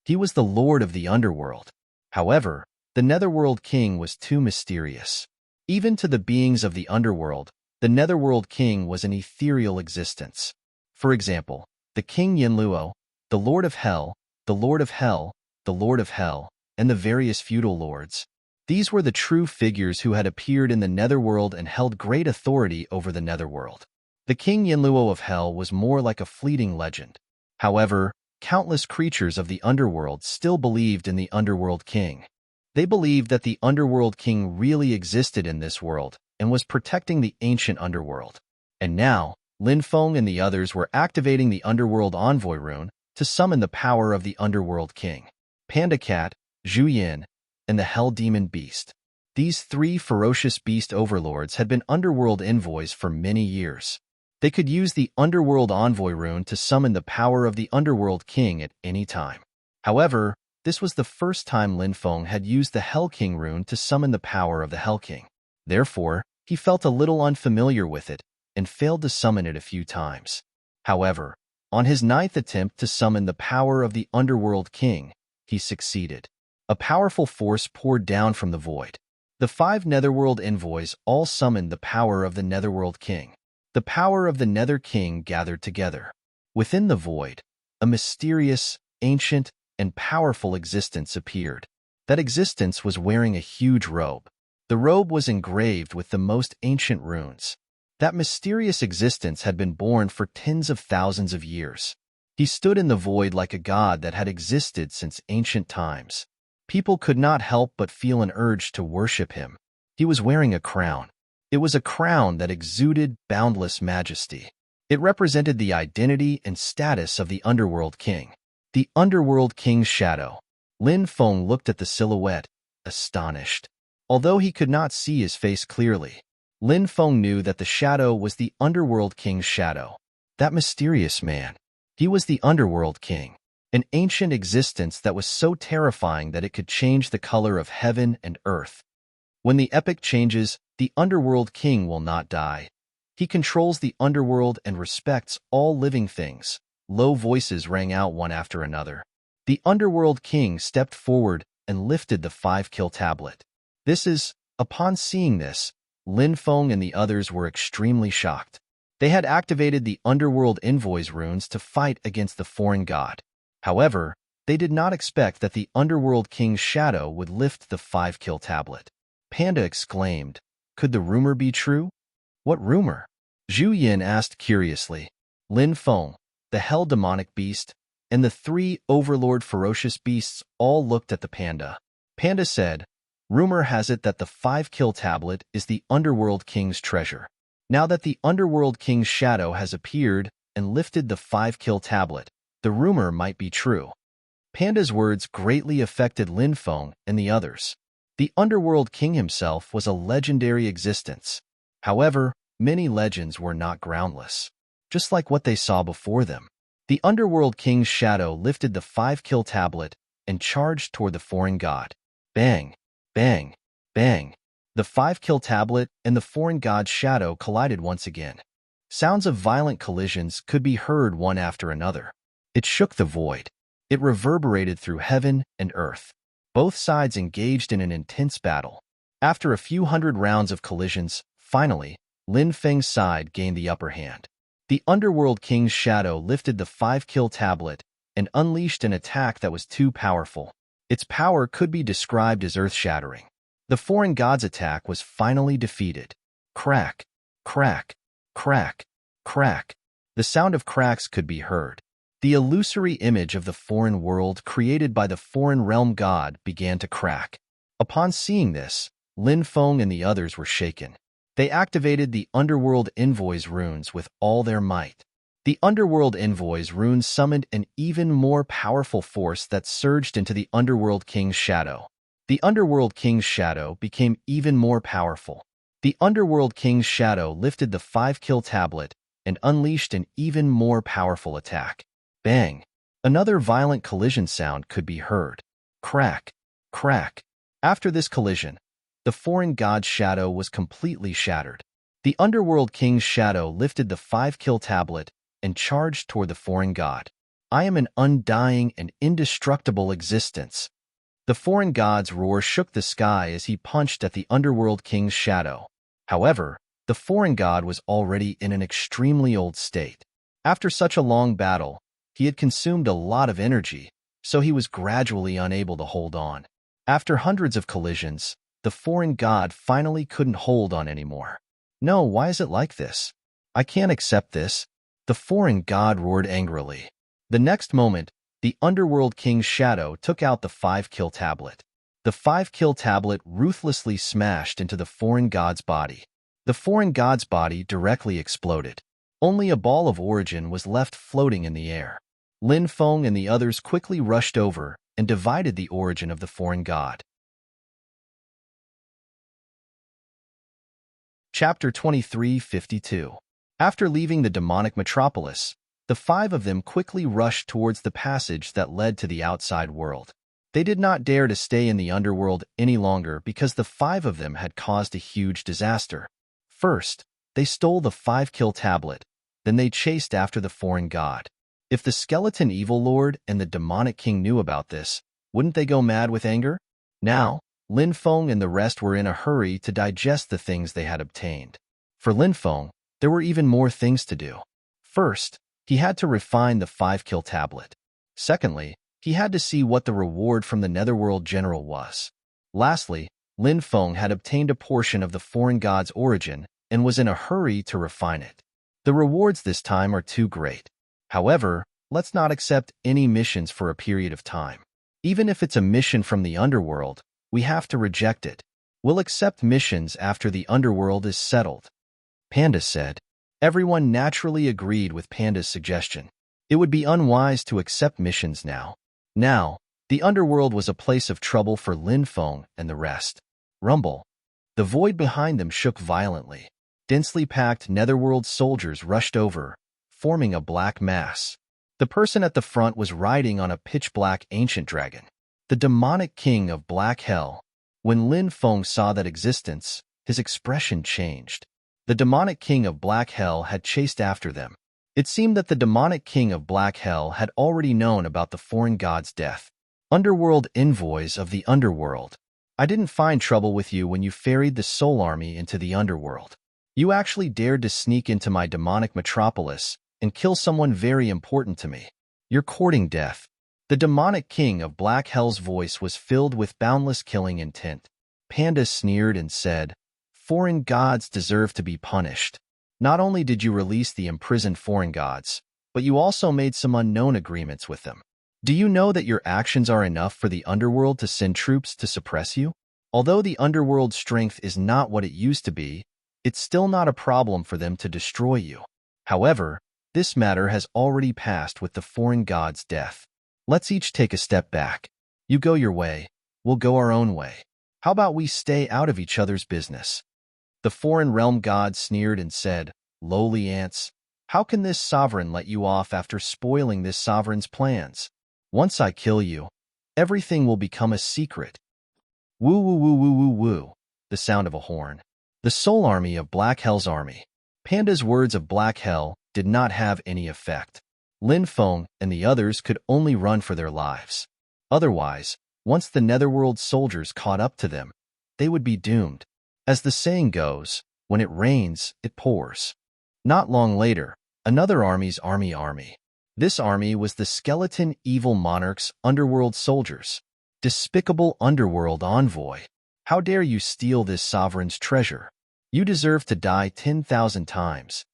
Speaker 1: he was the Lord of the Underworld. However, the Netherworld King was too mysterious. Even to the beings of the Underworld, the Netherworld King was an ethereal existence. For example, the King Yinluo, the Lord of Hell, the Lord of Hell, the Lord of Hell, and the various feudal lords. These were the true figures who had appeared in the Netherworld and held great authority over the Netherworld. The King Yinluo of Hell was more like a fleeting legend. However, countless creatures of the Underworld still believed in the Underworld King. They believed that the Underworld King really existed in this world and was protecting the ancient Underworld. And now, Lin Feng and the others were activating the Underworld Envoy rune to summon the power of the Underworld King. Panda Cat, Zhu Yin, and the Hell Demon Beast. These three ferocious beast overlords had been Underworld envoys for many years. They could use the Underworld Envoy rune to summon the power of the Underworld King at any time. However, this was the first time Lin Feng had used the Hell King rune to summon the power of the Hell King. Therefore, he felt a little unfamiliar with it and failed to summon it a few times. However, on his 9th attempt to summon the power of the Underworld King, he succeeded. A powerful force poured down from the void. The 5 Netherworld envoys all summoned the power of the Netherworld King. The power of the Nether King gathered together. Within the void, a mysterious, ancient, and powerful existence appeared. That existence was wearing a huge robe. The robe was engraved with the most ancient runes. That mysterious existence had been born for tens of thousands of years. He stood in the void like a god that had existed since ancient times. People could not help but feel an urge to worship him. He was wearing a crown. It was a crown that exuded boundless majesty. It represented the identity and status of the Underworld King. The Underworld King's shadow. Lin Feng looked at the silhouette, astonished. Although he could not see his face clearly, Lin Feng knew that the shadow was the Underworld King's shadow. That mysterious man. He was the Underworld King, an ancient existence that was so terrifying that it could change the color of heaven and earth. When the epic changes, the Underworld King will not die. He controls the underworld and respects all living things. Low voices rang out one after another. The Underworld King stepped forward and lifted the 5-kill tablet. Upon seeing this, Lin Feng and the others were extremely shocked. They had activated the Underworld Envoy's runes to fight against the foreign god. However, they did not expect that the Underworld King's shadow would lift the 5-kill tablet. Panda exclaimed, "Could the rumor be true?" "What rumor?" Zhu Yin asked curiously. Lin Feng, the Hell Demonic Beast, and the 3 Overlord Ferocious Beasts all looked at the panda. Panda said, "Rumor has it that the 5-kill tablet is the Underworld King's treasure." Now that the Underworld King's shadow has appeared and lifted the 5-kill tablet, the rumor might be true. Panda's words greatly affected Lin Feng and the others. The Underworld King himself was a legendary existence. However, many legends were not groundless. Just like what they saw before them. The Underworld King's shadow lifted the 5-kill tablet and charged toward the foreign god. Bang! Bang! Bang! The 5-kill tablet and the foreign god's shadow collided once again. Sounds of violent collisions could be heard one after another. It shook the void. It reverberated through heaven and earth. Both sides engaged in an intense battle. After a few hundred rounds of collisions, finally, Lin Feng's side gained the upper hand. The Underworld King's shadow lifted the 5-kill tablet and unleashed an attack that was too powerful. Its power could be described as earth-shattering. The foreign god's attack was finally defeated. Crack, crack, crack, crack. The sound of cracks could be heard. The illusory image of the foreign world created by the foreign realm god began to crack. Upon seeing this, Lin Feng and the others were shaken. They activated the Underworld Envoy's runes with all their might. The Underworld Envoy's runes summoned an even more powerful force that surged into the Underworld King's shadow. The Underworld King's shadow became even more powerful. The Underworld King's shadow lifted the 5-kill tablet and unleashed an even more powerful attack. Bang! Another violent collision sound could be heard. Crack! Crack! After this collision, the foreign god's shadow was completely shattered. The Underworld King's shadow lifted the 5-kill tablet and charged toward the foreign god. I am an undying and indestructible existence. The foreign god's roar shook the sky as he punched at the Underworld King's shadow. However, the foreign god was already in an extremely old state. After such a long battle, he had consumed a lot of energy, so he was gradually unable to hold on. After hundreds of collisions, the foreign god finally couldn't hold on anymore. No, why is it like this? I can't accept this. The foreign god roared angrily. The next moment, the Underworld King's shadow took out the 5-kill tablet. The 5-kill tablet ruthlessly smashed into the foreign god's body. The foreign god's body directly exploded. Only a ball of origin was left floating in the air. Lin Feng and the others quickly rushed over and divided the origin of the foreign god. Chapter 2352. After leaving the demonic metropolis, the 5 of them quickly rushed towards the passage that led to the outside world. They did not dare to stay in the underworld any longer because the 5 of them had caused a huge disaster. First, they stole the 5-kill tablet, then they chased after the foreign god. If the skeleton evil lord and the demonic king knew about this, wouldn't they go mad with anger? Now, Lin Feng and the rest were in a hurry to digest the things they had obtained. For Lin Feng, there were even more things to do. First, he had to refine the 5-kill tablet. Secondly, he had to see what the reward from the Netherworld General was. Lastly, Lin Feng had obtained a portion of the foreign god's origin and was in a hurry to refine it. The rewards this time are too great. However, let's not accept any missions for a period of time. Even if it's a mission from the underworld, we have to reject it. We'll accept missions after the underworld is settled. Panda said. Everyone naturally agreed with Panda's suggestion. It would be unwise to accept missions now. Now, the underworld was a place of trouble for Lin Feng and the rest. Rumble. The void behind them shook violently. Densely packed netherworld soldiers rushed over, forming a black mass. The person at the front was riding on a pitch-black ancient dragon, the demonic king of Black Hell. When Lin Feng saw that existence, his expression changed. The demonic king of Black Hell had chased after them. It seemed that the demonic king of Black Hell had already known about the foreign god's death. Underworld envoys of the underworld. I didn't find trouble with you when you ferried the soul army into the underworld. You actually dared to sneak into my demonic metropolis and kill someone very important to me. You're courting death. The demonic king of Black Hell's voice was filled with boundless killing intent. Panda sneered and said, "Foreign gods deserve to be punished. Not only did you release the imprisoned foreign gods, but you also made some unknown agreements with them. Do you know that your actions are enough for the underworld to send troops to suppress you? Although the underworld's strength is not what it used to be, it's still not a problem for them to destroy you. However, this matter has already passed with the foreign god's death. Let's each take a step back. You go your way, we'll go our own way. How about we stay out of each other's business? The foreign realm god sneered and said, "Lowly ants, how can this sovereign let you off after spoiling this sovereign's plans? Once I kill you, everything will become a secret." Woo woo woo woo woo woo, the sound of a horn. The soul army of Black Hell's army. Panda's words of Black Hell did not have any effect. Lin Feng and the others could only run for their lives. Otherwise, once the Netherworld soldiers caught up to them, they would be doomed. As the saying goes, when it rains, it pours. Not long later, another army's army. This army was the skeleton evil monarch's underworld soldiers. Despicable underworld envoy. How dare you steal this sovereign's treasure? You deserve to die 10,000 times.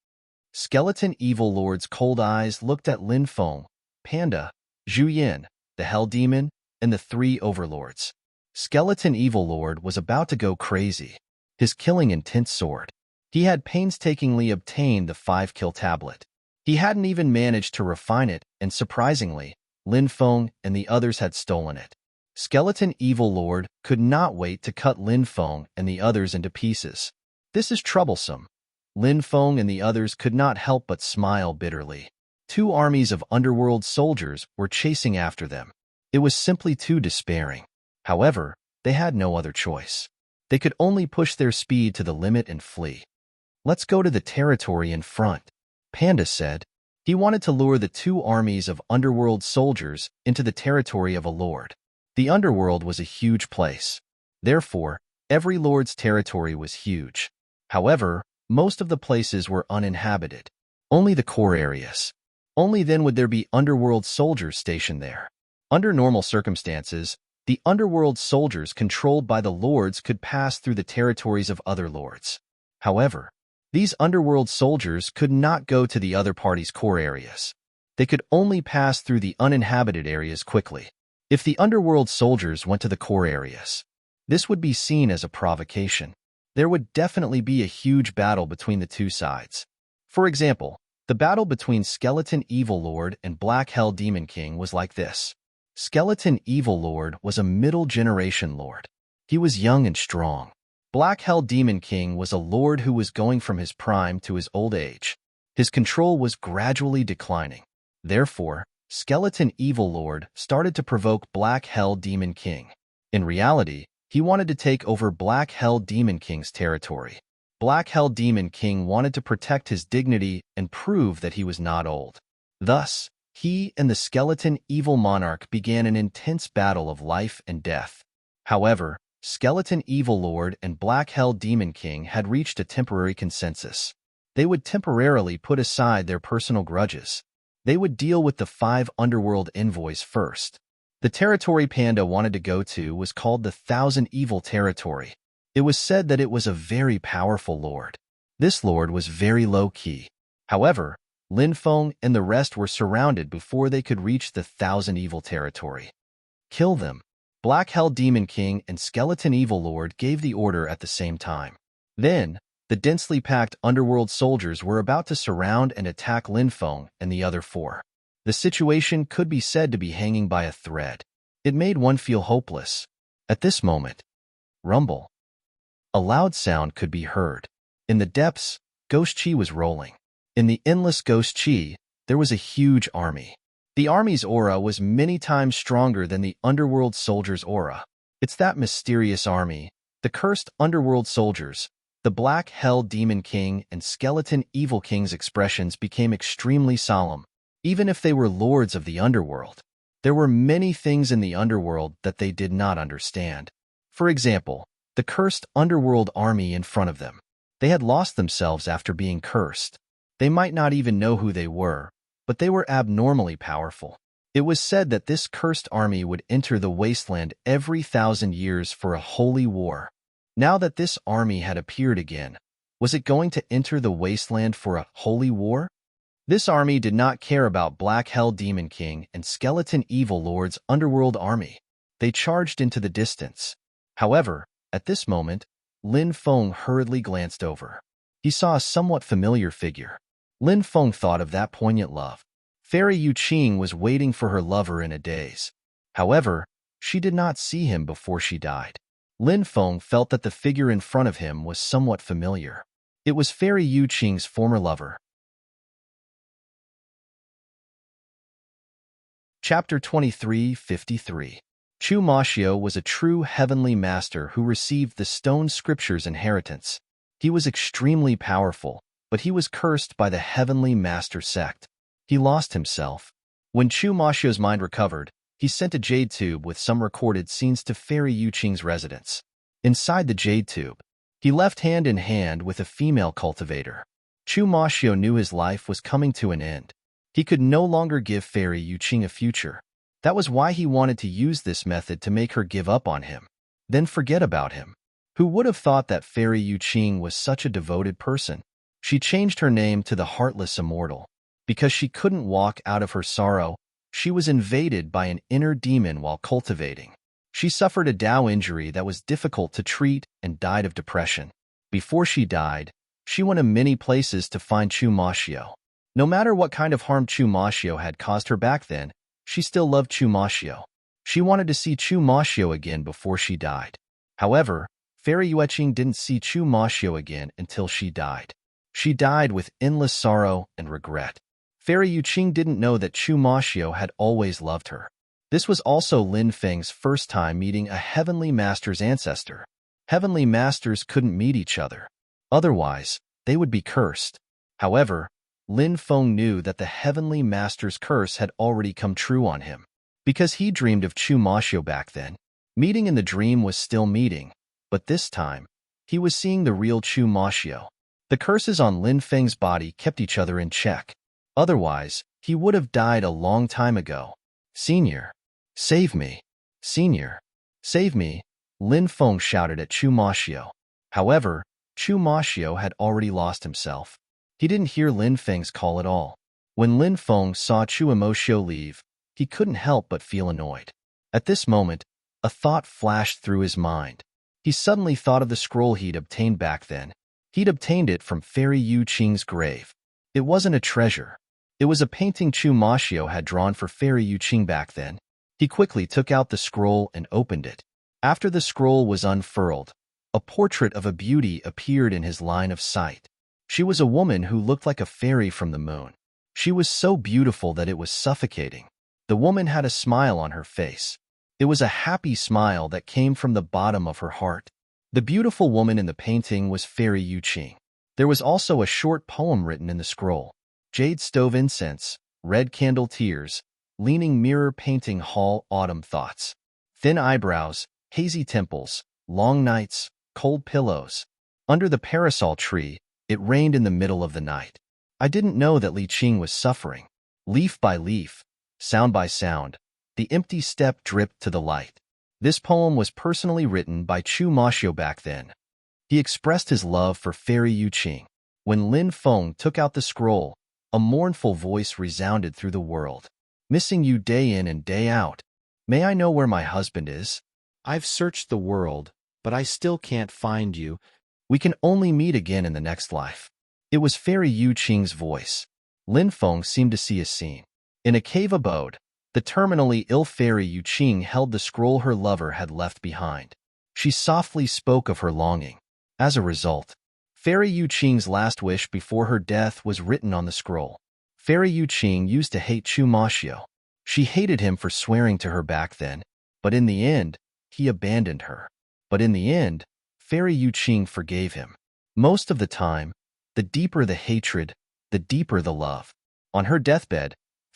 Speaker 1: Skeleton evil lord's cold eyes looked at Lin Feng, Panda, Zhu Yin, the Hell Demon, and the three overlords. Skeleton evil lord was about to go crazy. His killing intent soared. He had painstakingly obtained the 5-kill tablet. He hadn't even managed to refine it, and surprisingly, Lin Feng and the others had stolen it. Skeleton Evil Lord could not wait to cut Lin Feng and the others into pieces. This is troublesome. Lin Feng and the others could not help but smile bitterly. 2 armies of underworld soldiers were chasing after them. It was simply too despairing. However, they had no other choice. They could only push their speed to the limit and flee. "Let's go to the territory in front," Panda said. He wanted to lure the 2 armies of underworld soldiers into the territory of a lord. The underworld was a huge place. Therefore, every lord's territory was huge. However, most of the places were uninhabited. Only the core areas. Only then would there be underworld soldiers stationed there. Under normal circumstances, the underworld soldiers controlled by the lords could pass through the territories of other lords. However, these underworld soldiers could not go to the other party's core areas. They could only pass through the uninhabited areas quickly. If the underworld soldiers went to the core areas, this would be seen as a provocation. There would definitely be a huge battle between the 2 sides. For example, the battle between Skeleton Evil Lord and Black Hell Demon King was like this. Skeleton Evil Lord was a middle-generation lord. He was young and strong. Black Hell Demon King was a lord who was going from his prime to his old age. His control was gradually declining. Therefore, Skeleton Evil Lord started to provoke Black Hell Demon King. In reality, he wanted to take over Black Hell Demon King's territory. Black Hell Demon King wanted to protect his dignity and prove that he was not old. Thus, he and the Skeleton Evil Monarch began an intense battle of life and death. However, Skeleton Evil Lord and Black Hell Demon King had reached a temporary consensus. They would temporarily put aside their personal grudges. They would deal with the 5 underworld envoys first. The territory Panda wanted to go to was called the Thousand Evil Territory. It was said that it was a very powerful lord. This lord was very low-key. However, Lin Feng and the rest were surrounded before they could reach the Thousand Evil Territory. Kill them. Black Hell Demon King and Skeleton Evil Lord gave the order at the same time. Then, the densely packed underworld soldiers were about to surround and attack Lin Feng and the other 4. The situation could be said to be hanging by a thread. It made one feel hopeless. At this moment, rumble. A loud sound could be heard. In the depths, Ghost Chi was rolling. In the endless Ghost Chi, there was a huge army. The army's aura was many times stronger than the underworld soldiers' aura. It's that mysterious army, the cursed underworld soldiers. The Black Hell Demon King and Skeleton Evil King's expressions became extremely solemn. Even if they were lords of the underworld, there were many things in the underworld that they did not understand. For example, the cursed underworld army in front of them. They had lost themselves after being cursed. They might not even know who they were, but they were abnormally powerful. It was said that this cursed army would enter the wasteland every 1,000 years for a holy war. Now that this army had appeared again, was it going to enter the wasteland for a holy war? This army did not care about Black Hell Demon King and Skeleton Evil Lord's underworld army. They charged into the distance. However, at this moment, Lin Feng hurriedly glanced over. he saw a somewhat familiar figure. Lin Feng thought of that poignant love. Fairy Yu Qing was waiting for her lover in a daze. However, she did not see him before she died. Lin Feng felt that the figure in front of him was somewhat familiar. It was Fairy Yu Qing's former lover. Chapter 23:53. Chu Mashio was a true heavenly master who received the stone scripture's inheritance. He was extremely powerful, but he was cursed by the heavenly master sect. He lost himself. When Chu Mashio's mind recovered, he sent a jade tube with some recorded scenes to Fairy Yu Qing's residence. Inside the jade tube, he left hand in hand with a female cultivator. Chu Mashio knew his life was coming to an end. He could no longer give Fairy Yu Qing a future. That was why he wanted to use this method to make her give up on him, then forget about him. Who would have thought that Fairy Yu Qing was such a devoted person? She changed her name to the Heartless Immortal. Because she couldn't walk out of her sorrow, she was invaded by an inner demon while cultivating. She suffered a Dao injury that was difficult to treat and died of depression. Before she died, she went to many places to find Chu Mashio. No matter what kind of harm Chu Mashio had caused her back then, she still loved Chu Mashio. She wanted to see Chu Mashio again before she died. However, Fairy Yu Qing didn't see Chu Mashio again until she died. She died with endless sorrow and regret. Fairy Yu Qing didn't know that Chu Mashio had always loved her. This was also Lin Feng's first time meeting a heavenly master's ancestor. Heavenly masters couldn't meet each other. Otherwise, they would be cursed. However, Lin Feng knew that the heavenly master's curse had already come true on him. Because he dreamed of Chu Mashio back then, meeting in the dream was still meeting, but this time, he was seeing the real Chu Mashio. The curses on Lin Feng's body kept each other in check. Otherwise, he would have died a long time ago. Senior, save me. Senior, save me, Lin Feng shouted at Chu Mashio. However, Chu Mashio had already lost himself. He didn't hear Lin Feng's call at all. When Lin Feng saw Chu Mashio leave, he couldn't help but feel annoyed. At this moment, a thought flashed through his mind. He suddenly thought of the scroll he'd obtained back then. He'd obtained it from Fairy Yu Qing's grave. It wasn't a treasure. It was a painting Chu Mashio had drawn for Fairy Yu Qing back then. He quickly took out the scroll and opened it. After the scroll was unfurled, a portrait of a beauty appeared in his line of sight. She was a woman who looked like a fairy from the moon. She was so beautiful that it was suffocating. The woman had a smile on her face. It was a happy smile that came from the bottom of her heart. The beautiful woman in the painting was Fairy Yu Qing. There was also a short poem written in the scroll. Jade stove incense, red candle tears, leaning mirror painting hall autumn thoughts. Thin eyebrows, hazy temples, long nights, cold pillows. Under the parasol tree, it rained in the middle of the night. I didn't know that Li Qing was suffering. Leaf by leaf, sound by sound, the empty step dripped to the light. This poem was personally written by Chu Mashio back then. He expressed his love for Fairy Yu Qing. When Lin Feng took out the scroll, a mournful voice resounded through the world. Missing you day in and day out. May I know where my husband is? I've searched the world, but I still can't find you. We can only meet again in the next life. It was Fairy Yu Qing's voice. Lin Feng seemed to see a scene. In a cave abode, the terminally ill Fairy Yu Qing held the scroll her lover had left behind. She softly spoke of her longing. As a result, Fairy Yu Qing's last wish before her death was written on the scroll. Fairy Yu Qing used to hate Chu Mashio. She hated him for swearing to her back then, but in the end, he abandoned her. But in the end, Fairy Yu Qing forgave him. Most of the time, the deeper the hatred, the deeper the love. On her deathbed,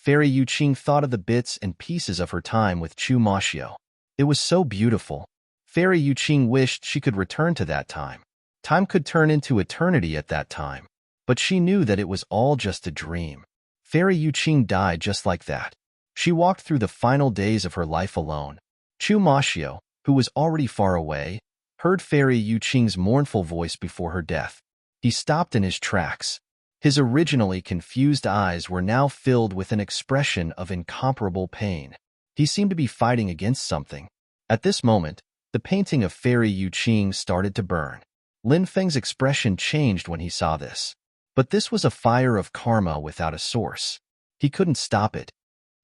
Speaker 1: Fairy Yu Qing thought of the bits and pieces of her time with Chu Mashio. It was so beautiful. Fairy Yu Qing wished she could return to that time. Time could turn into eternity at that time. But she knew that it was all just a dream. Fairy Yu Qing died just like that. She walked through the final days of her life alone. Chu Mashio, who was already far away, heard Fairy Yu Qing's mournful voice before her death. He stopped in his tracks. His originally confused eyes were now filled with an expression of incomparable pain. He seemed to be fighting against something. At this moment, the painting of Fairy Yu Qing started to burn. Lin Feng's expression changed when he saw this. But this was a fire of karma without a source. He couldn't stop it.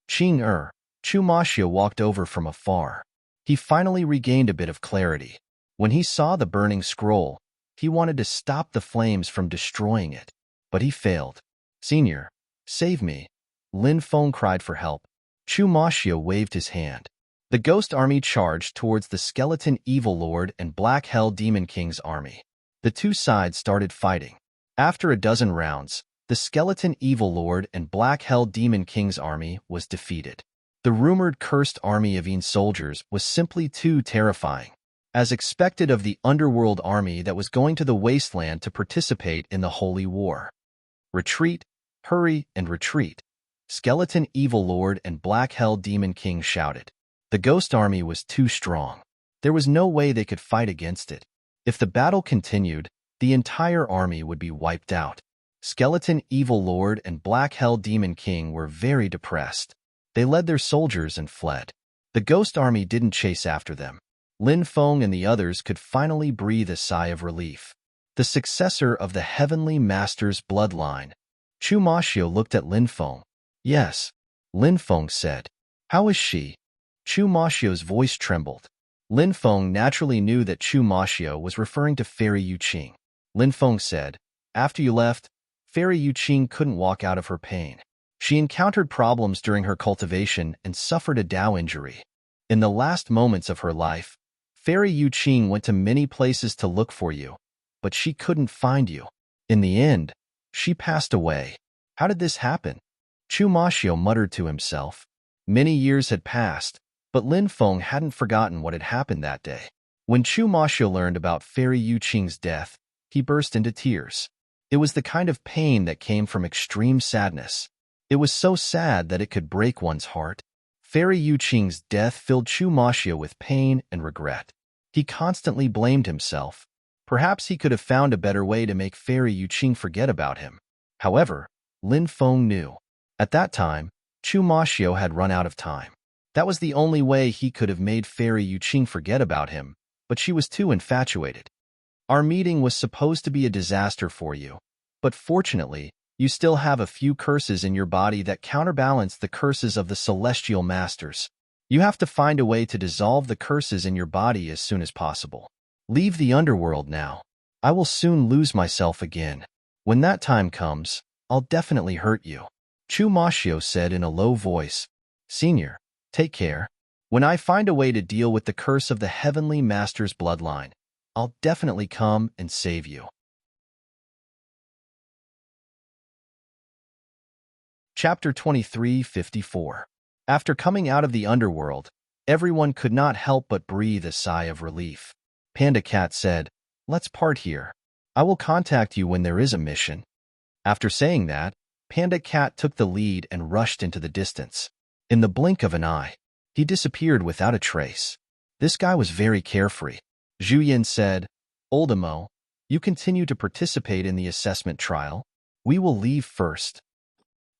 Speaker 1: Chu Mashio walked over from afar. He finally regained a bit of clarity. When he saw the burning scroll, he wanted to stop the flames from destroying it. But he failed. "Senior, save me." Lin Feng cried for help. Chu Mashio waved his hand. The ghost army charged towards the skeleton evil lord and Black Hell Demon King's army. The two sides started fighting. After a dozen rounds, the skeleton evil lord and Black Hell Demon King's army was defeated. The rumored cursed army of soldiers was simply too terrifying, as expected of the underworld army that was going to the wasteland to participate in the holy war. "Retreat, hurry and retreat," Skeleton Evil Lord and Black Hell Demon King shouted. The ghost army was too strong. There was no way they could fight against it. If the battle continued, the entire army would be wiped out. Skeleton Evil Lord and Black Hell Demon King were very depressed. They led their soldiers and fled. The ghost army didn't chase after them. Lin Feng and the others could finally breathe a sigh of relief. The successor of the Heavenly Master's bloodline. Chu Mashio looked at Lin Feng. "Yes," Lin Feng said. "How is she?" Chu Mashio's voice trembled. Lin Feng naturally knew that Chu Mashio was referring to Fairy Yuqing. Lin Feng said, "After you left, Fairy Yuqing couldn't walk out of her pain. She encountered problems during her cultivation and suffered a Dao injury. In the last moments of her life, Fairy Yuqing went to many places to look for you, but she couldn't find you. In the end, she passed away." "How did this happen?" Chu Mashio muttered to himself. Many years had passed, but Lin Feng hadn't forgotten what had happened that day. When Chu Mashio learned about Fairy Yuqing's death, he burst into tears. It was the kind of pain that came from extreme sadness. It was so sad that it could break one's heart. Fairy Yuqing's death filled Chu Mashio with pain and regret. He constantly blamed himself. Perhaps he could have found a better way to make Fairy Yuqing forget about him. However, Lin Feng knew. At that time, Chu Mashio had run out of time. That was the only way he could have made Fairy Yuqing forget about him, but she was too infatuated. "Our meeting was supposed to be a disaster for you, but fortunately, you still have a few curses in your body that counterbalance the curses of the Celestial Masters. You have to find a way to dissolve the curses in your body as soon as possible. Leave the underworld now. I will soon lose myself again. When that time comes, I'll definitely hurt you," Chu Mashio said in a low voice. "Senior, take care. When I find a way to deal with the curse of the Heavenly Master's bloodline, I'll definitely come and save you." Chapter 2354. After coming out of the underworld, everyone could not help but breathe a sigh of relief. Panda Cat said, "Let's part here. I will contact you when there is a mission." After saying that, Panda Cat took the lead and rushed into the distance. In the blink of an eye, he disappeared without a trace. This guy was very carefree. Zhu Yin said, "Oldemo, you continue to participate in the assessment trial. We will leave first.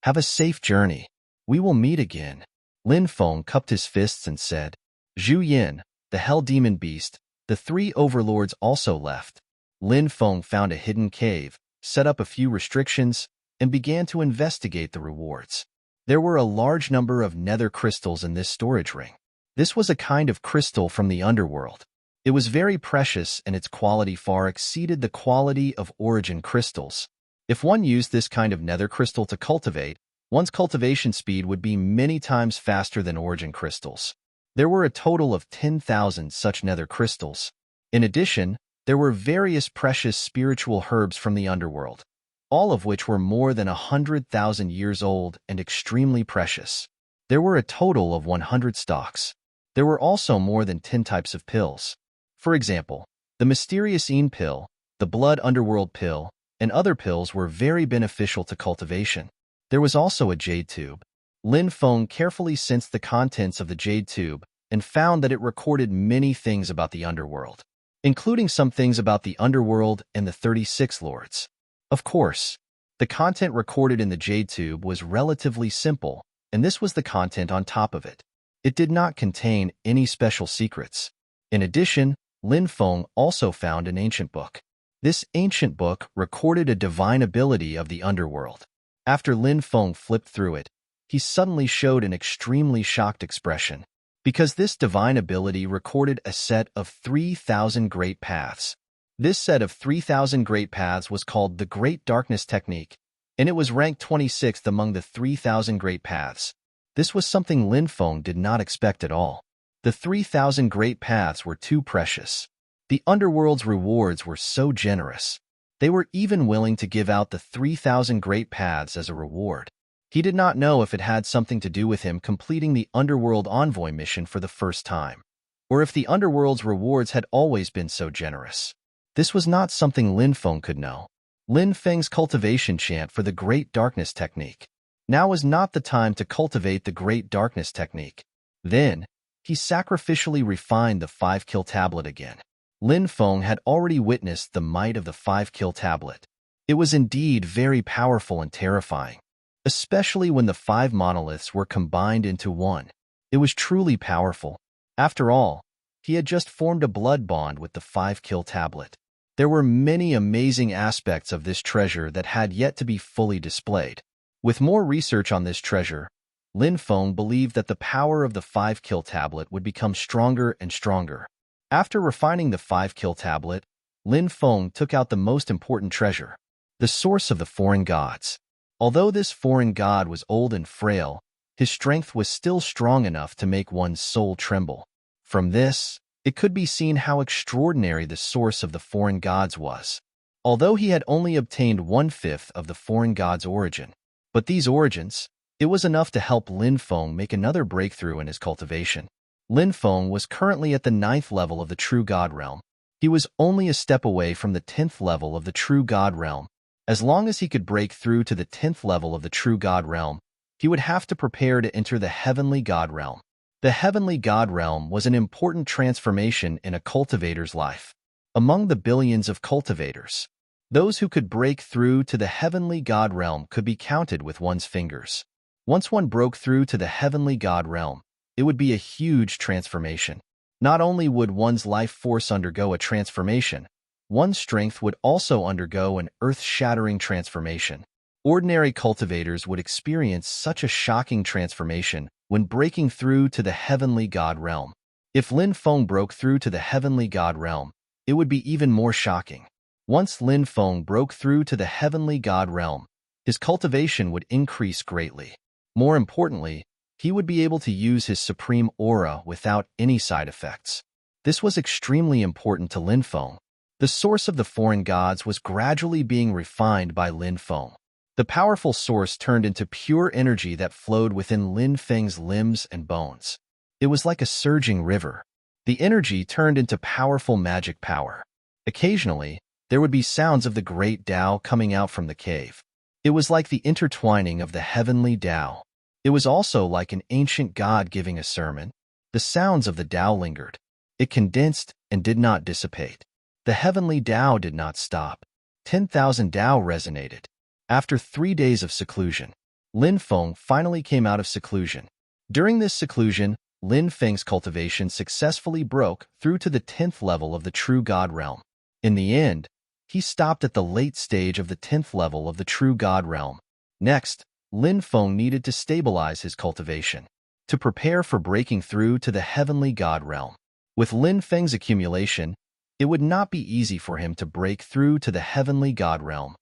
Speaker 1: Have a safe journey. We will meet again." Lin Feng cupped his fists and said, "Zhu Yin, the Hell Demon Beast, the three overlords also left." Lin Feng found a hidden cave, set up a few restrictions, and began to investigate the rewards. There were a large number of nether crystals in this storage ring. This was a kind of crystal from the underworld. It was very precious and its quality far exceeded the quality of origin crystals. If one used this kind of nether crystal to cultivate, one's cultivation speed would be many times faster than origin crystals. There were a total of 10,000 such nether crystals. In addition, there were various precious spiritual herbs from the underworld, all of which were more than 100,000 years old and extremely precious. There were a total of 100 stocks. There were also more than 10 types of pills. For example, the mysterious pill, the blood underworld pill, and other pills were very beneficial to cultivation. There was also a jade tube. Lin Feng carefully sensed the contents of the jade tube and found that it recorded many things about the underworld, including some things about the underworld and the 36 lords. Of course, the content recorded in the jade tube was relatively simple, and this was the content on top of it. It did not contain any special secrets. In addition, Lin Feng also found an ancient book. This ancient book recorded a divine ability of the underworld. After Lin Feng flipped through it, he suddenly showed an extremely shocked expression, because this divine ability recorded a set of 3,000 Great Paths. This set of 3,000 Great Paths was called the Great Darkness Technique, and it was ranked 26th among the 3,000 Great Paths. This was something Lin Feng did not expect at all. The 3,000 Great Paths were too precious. The underworld's rewards were so generous. They were even willing to give out the 3,000 Great Paths as a reward. He did not know if it had something to do with him completing the Underworld Envoy mission for the first time, or if the Underworld's rewards had always been so generous. This was not something Lin Feng could know. Lin Feng's cultivation chant for the Great Darkness Technique. Now was not the time to cultivate the Great Darkness Technique. Then, he sacrificially refined the 5-kill tablet again. Lin Feng had already witnessed the might of the 5-kill tablet. It was indeed very powerful and terrifying, especially when the 5 monoliths were combined into one. It was truly powerful. After all, he had just formed a blood bond with the 5-kill tablet. There were many amazing aspects of this treasure that had yet to be fully displayed. With more research on this treasure, Lin Feng believed that the power of the 5-kill tablet would become stronger and stronger. After refining the 5-kill tablet, Lin Feng took out the most important treasure, the source of the foreign gods. Although this foreign god was old and frail, his strength was still strong enough to make one's soul tremble. From this, it could be seen how extraordinary the source of the foreign gods was. Although he had only obtained 1/5 of the foreign god's origin, but these origins, it was enough to help Lin Feng make another breakthrough in his cultivation. Lin Feng was currently at the 9th level of the True God Realm. He was only a step away from the 10th level of the True God Realm. As long as he could break through to the 10th level of the True God Realm, he would have to prepare to enter the Heavenly God Realm. The Heavenly God Realm was an important transformation in a cultivator's life. Among the billions of cultivators, those who could break through to the Heavenly God Realm could be counted with one's fingers. Once one broke through to the Heavenly God Realm, it would be a huge transformation. Not only would one's life force undergo a transformation, one's strength would also undergo an earth-shattering transformation. Ordinary cultivators would experience such a shocking transformation when breaking through to the Heavenly God Realm. If Lin Feng broke through to the Heavenly God Realm, it would be even more shocking. Once Lin Feng broke through to the Heavenly God Realm, his cultivation would increase greatly. More importantly, he would be able to use his supreme aura without any side effects. This was extremely important to Lin Feng. The source of the foreign gods was gradually being refined by Lin Feng. The powerful source turned into pure energy that flowed within Lin Feng's limbs and bones. It was like a surging river. The energy turned into powerful magic power. Occasionally, there would be sounds of the great Tao coming out from the cave. It was like the intertwining of the heavenly Tao. It was also like an ancient god giving a sermon. The sounds of the Tao lingered. It condensed and did not dissipate. The heavenly Tao did not stop. 10,000 Tao resonated. After 3 days of seclusion, Lin Feng finally came out of seclusion. During this seclusion, Lin Feng's cultivation successfully broke through to the 10th level of the True God Realm. In the end, he stopped at the late stage of the 10th level of the True God Realm. Next, Lin Feng needed to stabilize his cultivation to prepare for breaking through to the Heavenly God Realm. With Lin Feng's accumulation, it would not be easy for him to break through to the Heavenly God Realm.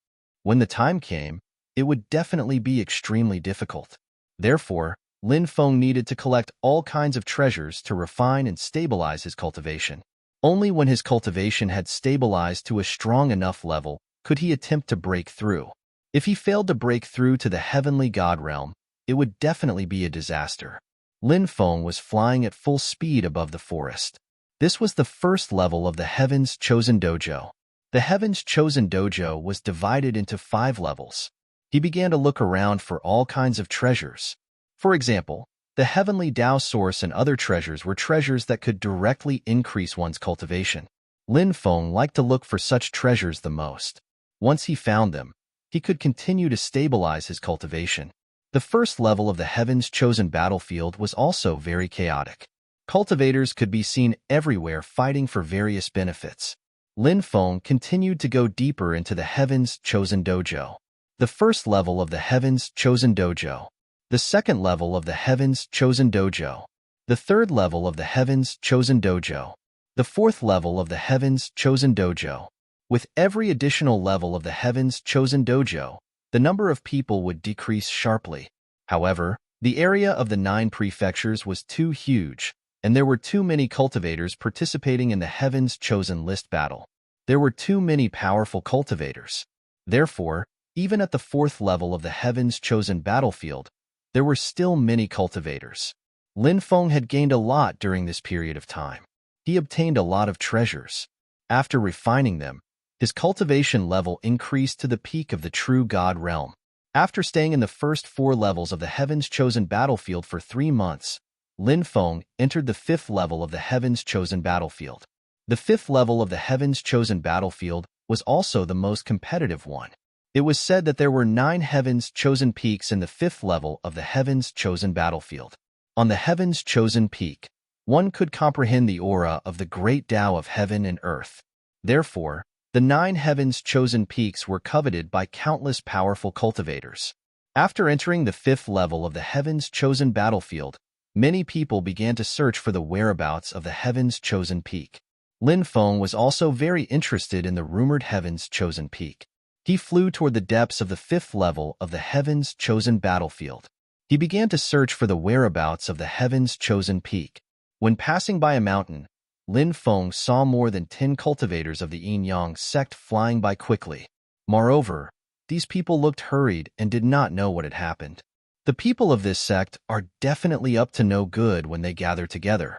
Speaker 1: When the time came, it would definitely be extremely difficult. Therefore, Lin Feng needed to collect all kinds of treasures to refine and stabilize his cultivation. Only when his cultivation had stabilized to a strong enough level could he attempt to break through. If he failed to break through to the Heavenly God Realm, it would definitely be a disaster. Lin Feng was flying at full speed above the forest. This was the first level of the Heaven's Chosen Dojo. The Heaven's Chosen Dojo was divided into 5 levels. He began to look around for all kinds of treasures. For example, the Heavenly Tao Source and other treasures were treasures that could directly increase one's cultivation. Lin Feng liked to look for such treasures the most. Once he found them, he could continue to stabilize his cultivation. The first level of the Heaven's Chosen battlefield was also very chaotic. Cultivators could be seen everywhere fighting for various benefits. Lin Feng continued to go deeper into the Heaven's Chosen Dojo. The first level of the Heaven's Chosen Dojo. The second level of the Heaven's Chosen Dojo. The third level of the Heaven's Chosen Dojo. The fourth level of the Heaven's Chosen Dojo. With every additional level of the Heaven's Chosen Dojo, the number of people would decrease sharply. However, the area of the 9 prefectures was too huge, and there were too many cultivators participating in the Heaven's Chosen List battle. There were too many powerful cultivators. Therefore, even at the 4th level of the Heaven's Chosen battlefield, there were still many cultivators. Lin Feng had gained a lot during this period of time. He obtained a lot of treasures. After refining them, his cultivation level increased to the peak of the true God realm. After staying in the first 4 levels of the Heaven's Chosen battlefield for 3 months, Lin Feng entered the 5th level of the Heaven's Chosen battlefield. The 5th level of the Heaven's Chosen battlefield was also the most competitive one. It was said that there were 9 Heaven's Chosen peaks in the 5th level of the Heaven's Chosen battlefield. On the Heaven's Chosen peak, one could comprehend the aura of the great Tao of heaven and earth. Therefore, the 9 Heaven's Chosen peaks were coveted by countless powerful cultivators. After entering the 5th level of the Heaven's Chosen battlefield, many people began to search for the whereabouts of the Heaven's Chosen peak. Lin Feng was also very interested in the rumored Heaven's Chosen peak. He flew toward the depths of the 5th level of the Heaven's Chosen battlefield. He began to search for the whereabouts of the Heaven's Chosen peak. When passing by a mountain, Lin Feng saw more than 10 cultivators of the Yin-Yang sect flying by quickly. Moreover, these people looked hurried and did not know what had happened. The people of this sect are definitely up to no good when they gather together.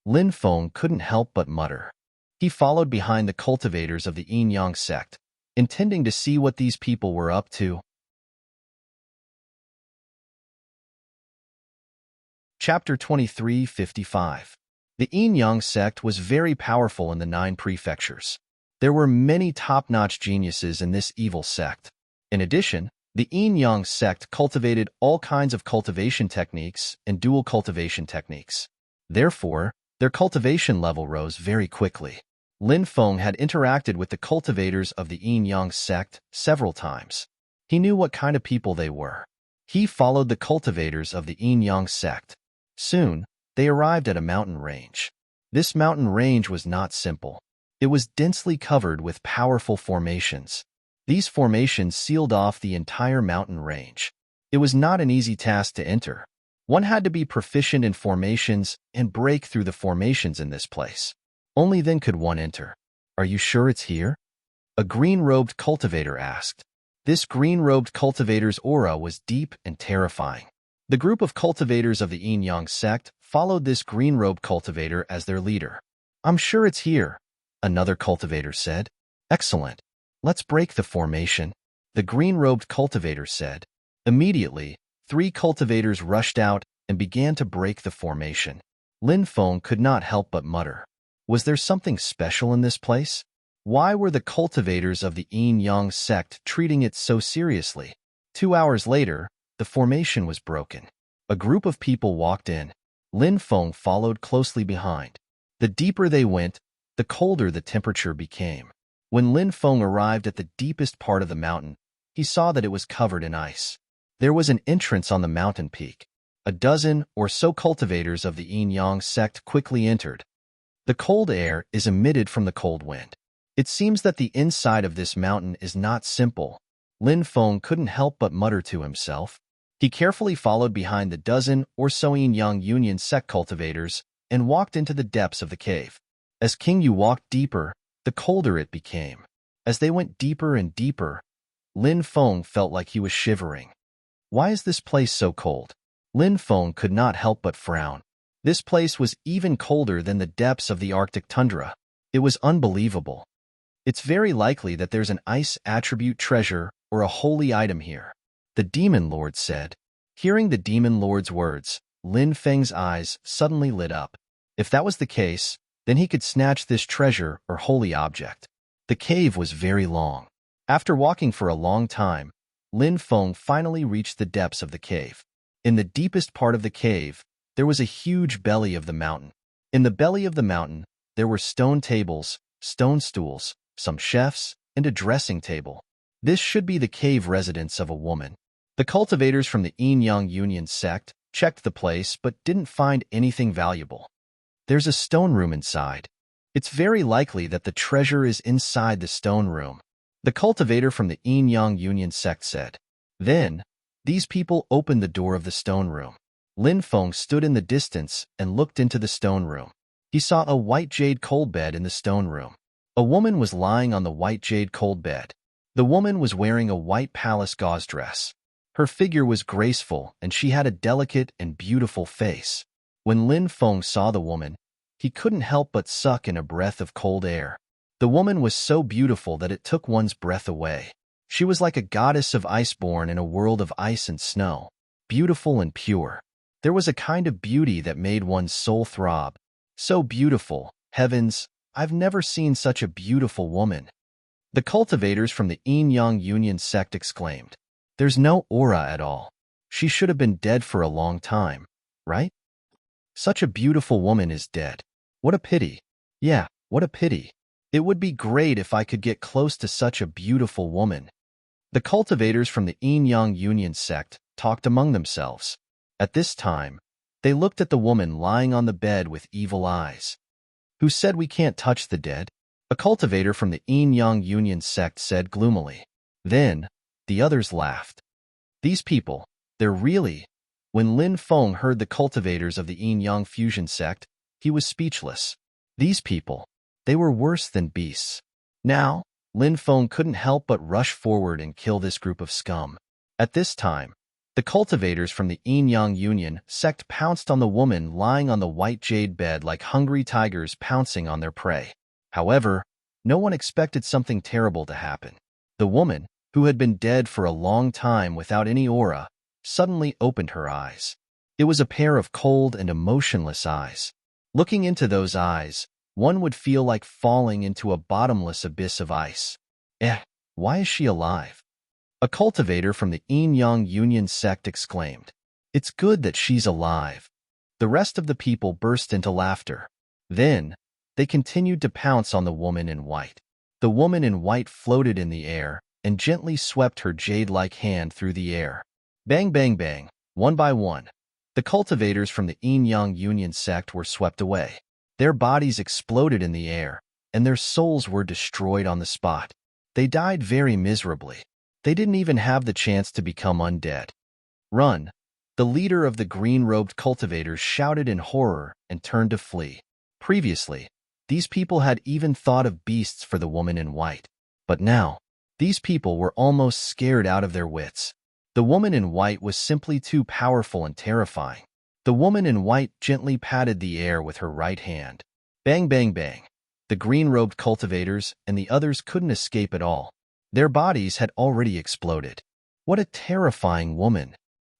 Speaker 1: Lin Feng couldn't help but mutter. He followed behind the cultivators of the Yin-Yang sect, intending to see what these people were up to. Chapter 23:55. The Yin-Yang sect was very powerful in the 9 prefectures. There were many top-notch geniuses in this evil sect. In addition, the Yin-Yang sect cultivated all kinds of cultivation techniques and dual cultivation techniques. Therefore, their cultivation level rose very quickly. Lin Feng had interacted with the cultivators of the Yin-Yang sect several times. He knew what kind of people they were. He followed the cultivators of the Yin-Yang sect. Soon, they arrived at a mountain range. This mountain range was not simple. It was densely covered with powerful formations. These formations sealed off the entire mountain range. It was not an easy task to enter. One had to be proficient in formations and break through the formations in this place. Only then could one enter. "Are you sure it's here?" a green-robed cultivator asked. This green-robed cultivator's aura was deep and terrifying. The group of cultivators of the Yin-Yang sect followed this green-robed cultivator as their leader. "I'm sure it's here," another cultivator said. "Excellent. Let's break the formation," the green-robed cultivator said. Immediately, 3 cultivators rushed out and began to break the formation. Lin Feng could not help but mutter. Was there something special in this place? Why were the cultivators of the Yin-Yang sect treating it so seriously? 2 hours later, the formation was broken. A group of people walked in. Lin Feng followed closely behind. The deeper they went, the colder the temperature became. When Lin Feng arrived at the deepest part of the mountain, he saw that it was covered in ice. There was an entrance on the mountain peak. A dozen or so cultivators of the Yin-Yang sect quickly entered. The cold air is emitted from the cold wind. It seems that the inside of this mountain is not simple. Lin Feng couldn't help but mutter to himself. He carefully followed behind the dozen or so Yin-Yang Union sect cultivators and walked into the depths of the cave. As King Yu walked deeper, the colder it became. As they went deeper and deeper, Lin Feng felt like he was shivering. Why is this place so cold? Lin Feng could not help but frown. This place was even colder than the depths of the Arctic tundra. It was unbelievable. It's very likely that there's an ice attribute treasure or a holy item here, the Demon Lord said. Hearing the Demon Lord's words, Lin Feng's eyes suddenly lit up. If that was the case, then he could snatch this treasure or holy object. The cave was very long. After walking for a long time, Lin Feng finally reached the depths of the cave. In the deepest part of the cave, there was a huge belly of the mountain. In the belly of the mountain, there were stone tables, stone stools, some chefs, and a dressing table. This should be the cave residence of a woman. The cultivators from the Yin-Yang Union sect checked the place but didn't find anything valuable. There's a stone room inside. It's very likely that the treasure is inside the stone room, the cultivator from the Yin-Yang Union sect said. Then, these people opened the door of the stone room. Lin Feng stood in the distance and looked into the stone room. He saw a white jade cold bed in the stone room. A woman was lying on the white jade cold bed. The woman was wearing a white palace gauze dress. Her figure was graceful and she had a delicate and beautiful face. When Lin Feng saw the woman, he couldn't help but suck in a breath of cold air. The woman was so beautiful that it took one's breath away. She was like a goddess of ice born in a world of ice and snow, beautiful and pure. There was a kind of beauty that made one's soul throb. So beautiful, heavens, I've never seen such a beautiful woman. The cultivators from the Yin-Yang Union sect exclaimed. There's no aura at all. She should have been dead for a long time, right? Such a beautiful woman is dead. What a pity. Yeah, what a pity. It would be great if I could get close to such a beautiful woman. The cultivators from the Yin-Yang Union sect talked among themselves. At this time, they looked at the woman lying on the bed with evil eyes. Who said we can't touch the dead? A cultivator from the Yin-Yang Union sect said gloomily. Then, the others laughed. These people, they're really... When Lin Feng heard the cultivators of the Yin-Yang Fusion sect, he was speechless. These people, they were worse than beasts. Now, Lin Feng couldn't help but rush forward and kill this group of scum. At this time, the cultivators from the Yin-Yang Union sect pounced on the woman lying on the white jade bed like hungry tigers pouncing on their prey. However, no one expected something terrible to happen. The woman, who had been dead for a long time without any aura, suddenly opened her eyes. It was a pair of cold and emotionless eyes. Looking into those eyes, one would feel like falling into a bottomless abyss of ice. Why is she alive? A cultivator from the Yin-Yang Union sect exclaimed. It's good that she's alive. The rest of the people burst into laughter. Then, they continued to pounce on the woman in white. The woman in white floated in the air and gently swept her jade-like hand through the air. Bang, bang, bang, one by one. The cultivators from the Yin-Yang Union sect were swept away. Their bodies exploded in the air, and their souls were destroyed on the spot. They died very miserably. They didn't even have the chance to become undead. Run! The leader of the green-robed cultivators shouted in horror and turned to flee. Previously, these people had even thought of beasts for the woman in white. But now, these people were almost scared out of their wits. The woman in white was simply too powerful and terrifying. The woman in white gently patted the air with her right hand. Bang, bang, bang. The green-robed cultivators and the others couldn't escape at all. Their bodies had already exploded. What a terrifying woman.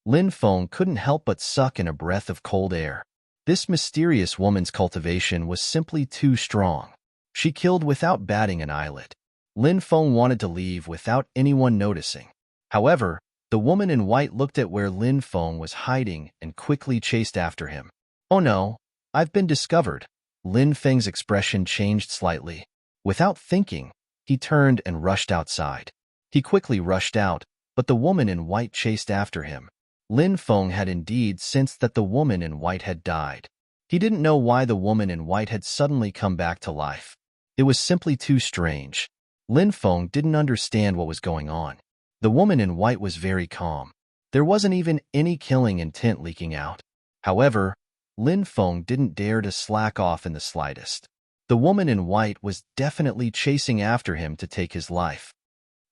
Speaker 1: Lin Feng couldn't help but suck in a breath of cold air. This mysterious woman's cultivation was simply too strong. She killed without batting an eyelid. Lin Feng wanted to leave without anyone noticing. However, the woman in white looked at where Lin Feng was hiding and quickly chased after him. Oh no, I've been discovered. Lin Feng's expression changed slightly. Without thinking, he turned and rushed outside. He quickly rushed out, but the woman in white chased after him. Lin Feng had indeed sensed that the woman in white had died. He didn't know why the woman in white had suddenly come back to life. It was simply too strange. Lin Feng didn't understand what was going on. The woman in white was very calm. There wasn't even any killing intent leaking out. However, Lin Feng didn't dare to slack off in the slightest. The woman in white was definitely chasing after him to take his life.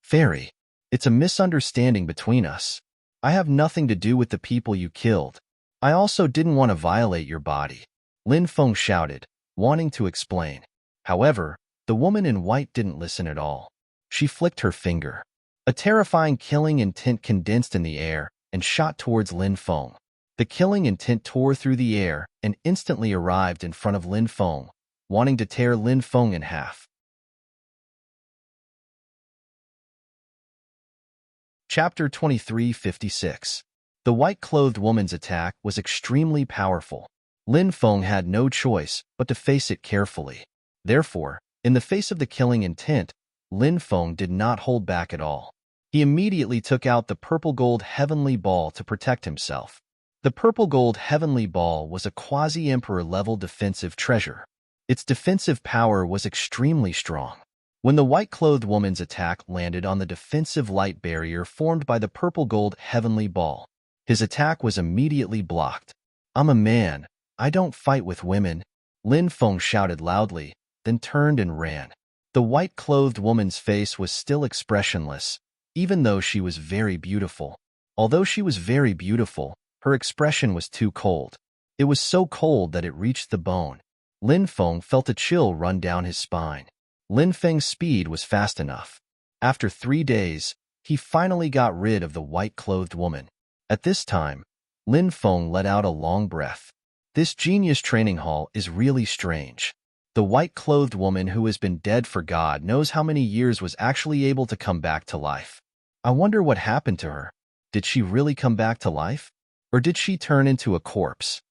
Speaker 1: Fairy, it's a misunderstanding between us. I have nothing to do with the people you killed. I also didn't want to violate your body. Lin Feng shouted, wanting to explain. However, the woman in white didn't listen at all. She flicked her finger. A terrifying killing intent condensed in the air and shot towards Lin Feng. The killing intent tore through the air and instantly arrived in front of Lin Feng, wanting to tear Lin Feng in half. Chapter 2356. The white-clothed woman's attack was extremely powerful. Lin Feng had no choice but to face it carefully. Therefore, In the face of the killing intent, Lin Feng did not hold back at all. He immediately took out the purple gold heavenly ball to protect himself. The purple gold heavenly ball was a quasi-emperor level defensive treasure. Its defensive power was extremely strong. When the white-clothed woman's attack landed on the defensive light barrier formed by the purple gold heavenly ball, his attack was immediately blocked. "I'm a man. I don't fight with women," Lin Feng shouted loudly, then turned and ran. The white-clothed woman's face was still expressionless, even though she was very beautiful. Although she was very beautiful, her expression was too cold. It was so cold that it reached the bone. Lin Feng felt a chill run down his spine. Lin Feng's speed was fast enough. After 3 days, he finally got rid of the white-clothed woman. At this time, Lin Feng let out a long breath. This genius training hall is really strange. The white-clothed woman who has been dead for God knows how many years was actually able to come back to life. I wonder what happened to her. Did she really come back to life? Or did she turn into a corpse?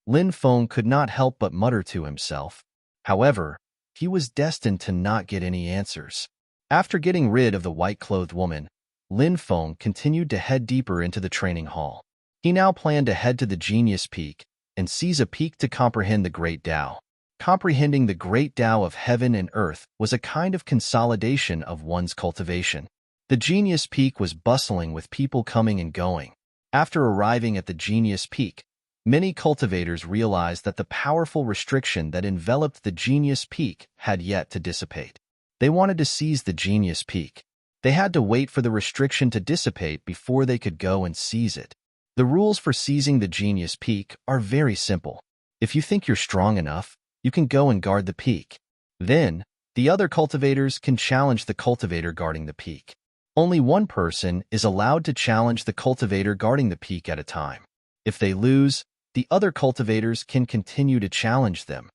Speaker 1: Lin Feng could not help but mutter to himself. However, he was destined to not get any answers. After getting rid of the white-clothed woman, Lin Feng continued to head deeper into the training hall. He now planned to head to the Genius Peak and seize a peak to comprehend the Great Tao. Comprehending the Great Tao of heaven and earth was a kind of consolidation of one's cultivation. The Genius Peak was bustling with people coming and going. After arriving at the Genius Peak, many cultivators realized that the powerful restriction that enveloped the Genius Peak had yet to dissipate. They wanted to seize the Genius Peak. They had to wait for the restriction to dissipate before they could go and seize it. The rules for seizing the Genius Peak are very simple. If you think you're strong enough, you can go and guard the peak. Then, the other cultivators can challenge the cultivator guarding the peak. Only one person is allowed to challenge the cultivator guarding the peak at a time. If they lose, the other cultivators can continue to challenge them.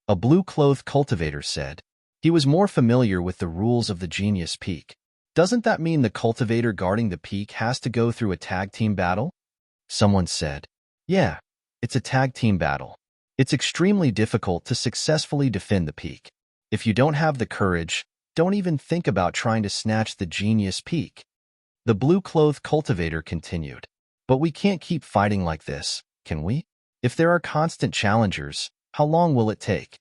Speaker 1: A blue-clothed cultivator said. He was more familiar with the rules of the Genius Peak. Doesn't that mean the cultivator guarding the peak has to go through a tag team battle? Someone said. Yeah, it's a tag team battle. It's extremely difficult to successfully defend the peak. If you don't have the courage, don't even think about trying to snatch the Genius Peak. The blue-clothed cultivator continued. But we can't keep fighting like this, can we? If there are constant challengers, how long will it take?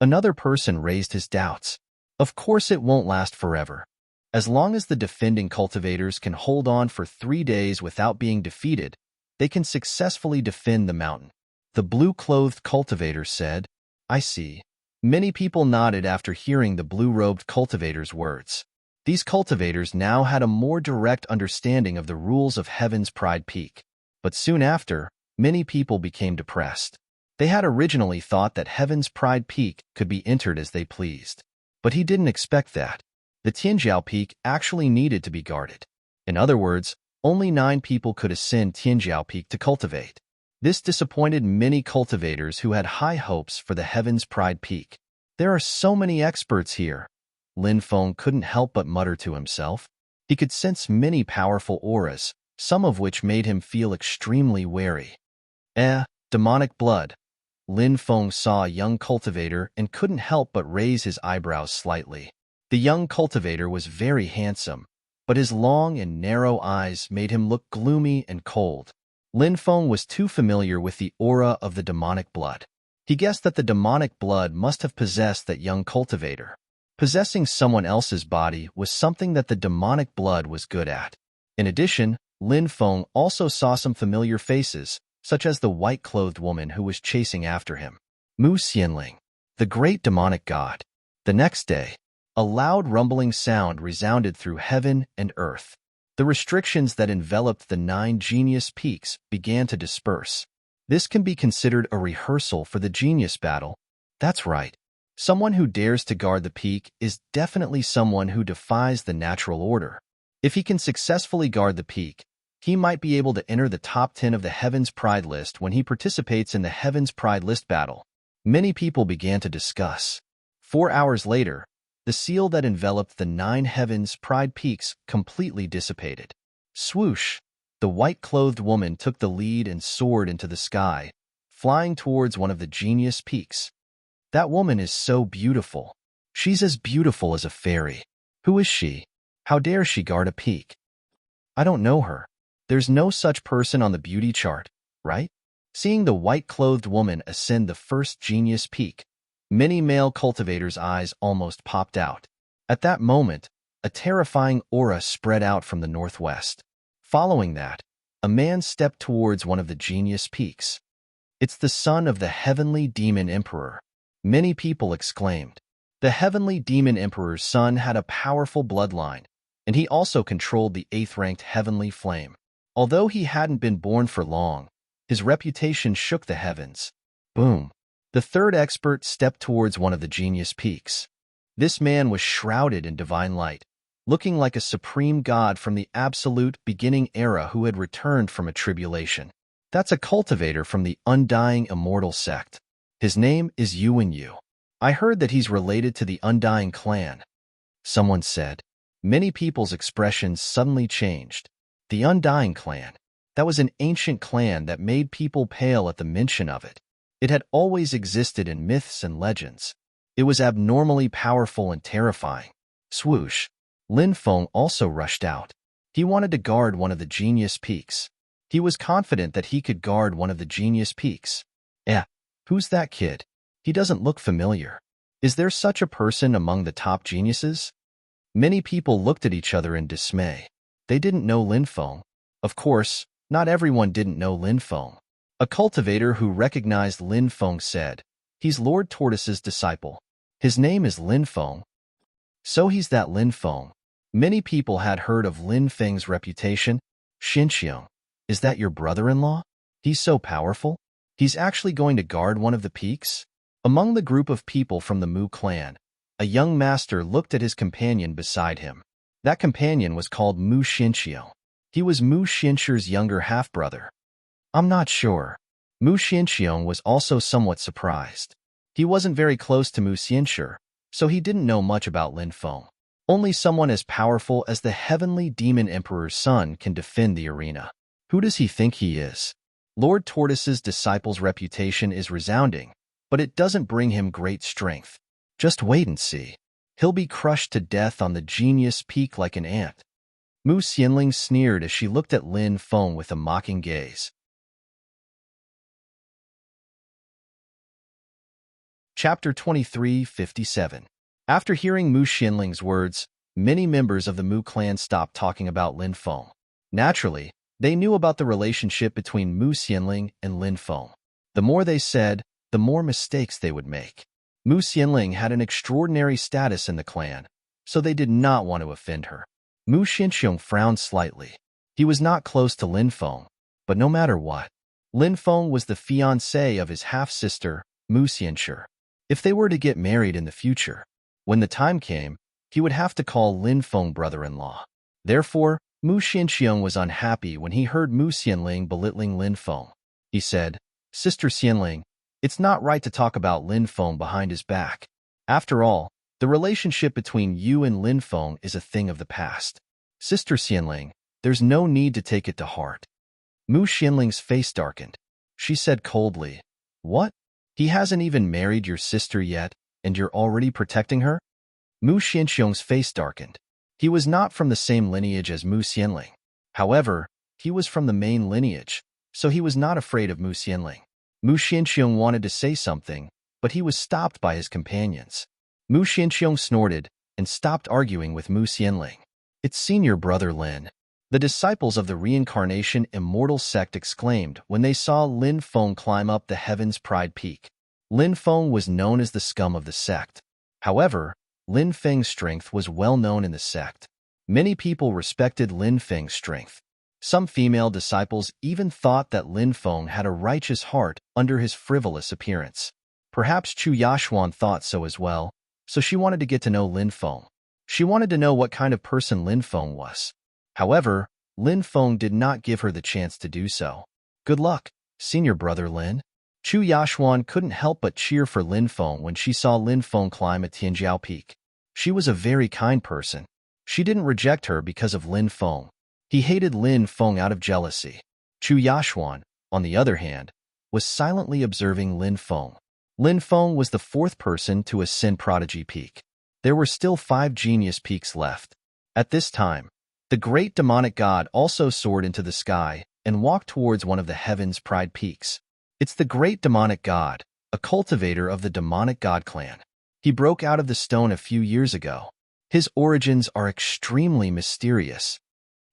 Speaker 1: Another person raised his doubts. Of course it won't last forever. As long as the defending cultivators can hold on for 3 days without being defeated, they can successfully defend the mountain. The blue-clothed cultivator said, I see. Many people nodded after hearing the blue-robed cultivator's words. These cultivators now had a more direct understanding of the rules of Heaven's Pride Peak. But soon after, many people became depressed. They had originally thought that Heaven's Pride Peak could be entered as they pleased. But he didn't expect that. The Tianjiao Peak actually needed to be guarded. In other words, only 9 people could ascend Tianjiao Peak to cultivate. This disappointed many cultivators who had high hopes for the Heaven's Pride Peak. There are so many experts here. Lin Feng couldn't help but mutter to himself. He could sense many powerful auras, some of which made him feel extremely wary. Demonic blood. Lin Feng saw a young cultivator and couldn't help but raise his eyebrows slightly. The young cultivator was very handsome, but his long and narrow eyes made him look gloomy and cold. Lin Feng was too familiar with the aura of the demonic blood. He guessed that the demonic blood must have possessed that young cultivator. Possessing someone else's body was something that the demonic blood was good at. In addition, Lin Feng also saw some familiar faces, such as the white-clothed woman who was chasing after him. Mu Xianling, the great demonic god. The next day, a loud rumbling sound resounded through heaven and earth. The restrictions that enveloped the 9 Genius Peaks began to disperse. This can be considered a rehearsal for the Genius Battle. That's right. Someone who dares to guard the peak is definitely someone who defies the natural order. If he can successfully guard the peak, he might be able to enter the top 10 of the Heaven's Pride list when he participates in the Heaven's Pride list battle. Many people began to discuss. 4 hours later, the seal that enveloped the 9 Heaven's Pride peaks completely dissipated. Swoosh! The white-clothed woman took the lead and soared into the sky, flying towards one of the Genius Peaks. That woman is so beautiful. She's as beautiful as a fairy. Who is she? How dare she guard a peak? I don't know her. There's no such person on the beauty chart, right? Seeing the white-clothed woman ascend the first genius peak, many male cultivators' eyes almost popped out. At that moment, a terrifying aura spread out from the northwest. Following that, a man stepped towards one of the genius peaks. It's the son of the heavenly demon emperor. Many people exclaimed. The heavenly demon emperor's son had a powerful bloodline, and he also controlled the 8th-ranked heavenly flame. Although he hadn't been born for long, his reputation shook the heavens. Boom! The third expert stepped towards one of the genius peaks. This man was shrouded in divine light, looking like a supreme god from the absolute beginning era who had returned from a tribulation. That's a cultivator from the undying immortal sect. His name is Yuan Yu. I heard that he's related to the Undying clan. Someone said. Many people's expressions suddenly changed. The Undying clan. That was an ancient clan that made people pale at the mention of it. It had always existed in myths and legends. It was abnormally powerful and terrifying. Swoosh. Lin Feng also rushed out. He wanted to guard one of the genius peaks. He was confident that he could guard one of the genius peaks. Who's that kid? He doesn't look familiar. Is there such a person among the top geniuses? Many people looked at each other in dismay. They didn't know Lin Feng. Of course, not everyone didn't know Lin Feng. A cultivator who recognized Lin Feng said, "He's Lord Tortoise's disciple. His name is Lin Feng." So he's that Lin Feng. Many people had heard of Lin Feng's reputation. Xinxiang, is that your brother-in-law? He's so powerful. He's actually going to guard one of the peaks? Among the group of people from the Mu clan, a young master looked at his companion beside him. That companion was called Mu Xinxiang. He was Mu Xinshir's younger half-brother. I'm not sure. Mu Xinxiang was also somewhat surprised. He wasn't very close to Mu Xinshir, so he didn't know much about Lin Feng. Only someone as powerful as the heavenly demon emperor's son can defend the arena. Who does he think he is? Lord Tortoise's disciple's reputation is resounding, but it doesn't bring him great strength. Just wait and see. He'll be crushed to death on the genius peak like an ant. Mu Xianling sneered as she looked at Lin Feng with a mocking gaze. Chapter 23:57. After hearing Mu Xianling's words, many members of the Mu clan stopped talking about Lin Feng. Naturally, they knew about the relationship between Mu Xianling and Lin Feng. The more they said, the more mistakes they would make. Mu Xianling had an extraordinary status in the clan, so they did not want to offend her. Mu Xinxiang frowned slightly. He was not close to Lin Feng, but no matter what, Lin Feng was the fiancé of his half-sister, Mu Xianshir. If they were to get married in the future, when the time came, he would have to call Lin Feng brother-in-law. Therefore, Mu Xinxiang was unhappy when he heard Mu Xianling belittling Lin Feng. He said, "Sister Xianling, it's not right to talk about Lin Feng behind his back. After all, the relationship between you and Lin Feng is a thing of the past. Sister Xianling, there's no need to take it to heart." Mu Xianling's face darkened. She said coldly, "What? He hasn't even married your sister yet, and you're already protecting her?" Mu Xinxiang's face darkened. He was not from the same lineage as Mu Xianling. However, he was from the main lineage, so he was not afraid of Mu Xianling. Mu Xinxiang wanted to say something, but he was stopped by his companions. Mu Xinxiang snorted and stopped arguing with Mu Xianling. "It's senior brother Lin." The disciples of the reincarnation immortal sect exclaimed when they saw Lin Feng climb up the heaven's pride peak. Lin Feng was known as the scum of the sect. However, Lin Feng's strength was well known in the sect. Many people respected Lin Feng's strength. Some female disciples even thought that Lin Feng had a righteous heart under his frivolous appearance. Perhaps Chu Yashuan thought so as well, so she wanted to get to know Lin Feng. She wanted to know what kind of person Lin Feng was. However, Lin Feng did not give her the chance to do so. "Good luck, senior brother Lin." Chu Yashuan couldn't help but cheer for Lin Feng when she saw Lin Feng climb a Tianjiao peak. She was a very kind person. She didn't reject her because of Lin Feng. He hated Lin Feng out of jealousy. Chu Yashuan, on the other hand, was silently observing Lin Feng. Lin Feng was the 4th person to ascend Prodigy Peak. There were still 5 genius peaks left. At this time, the great demonic god also soared into the sky and walked towards one of the heaven's pride peaks. It's the great demonic god, a cultivator of the demonic god clan. He broke out of the stone a few years ago. His origins are extremely mysterious.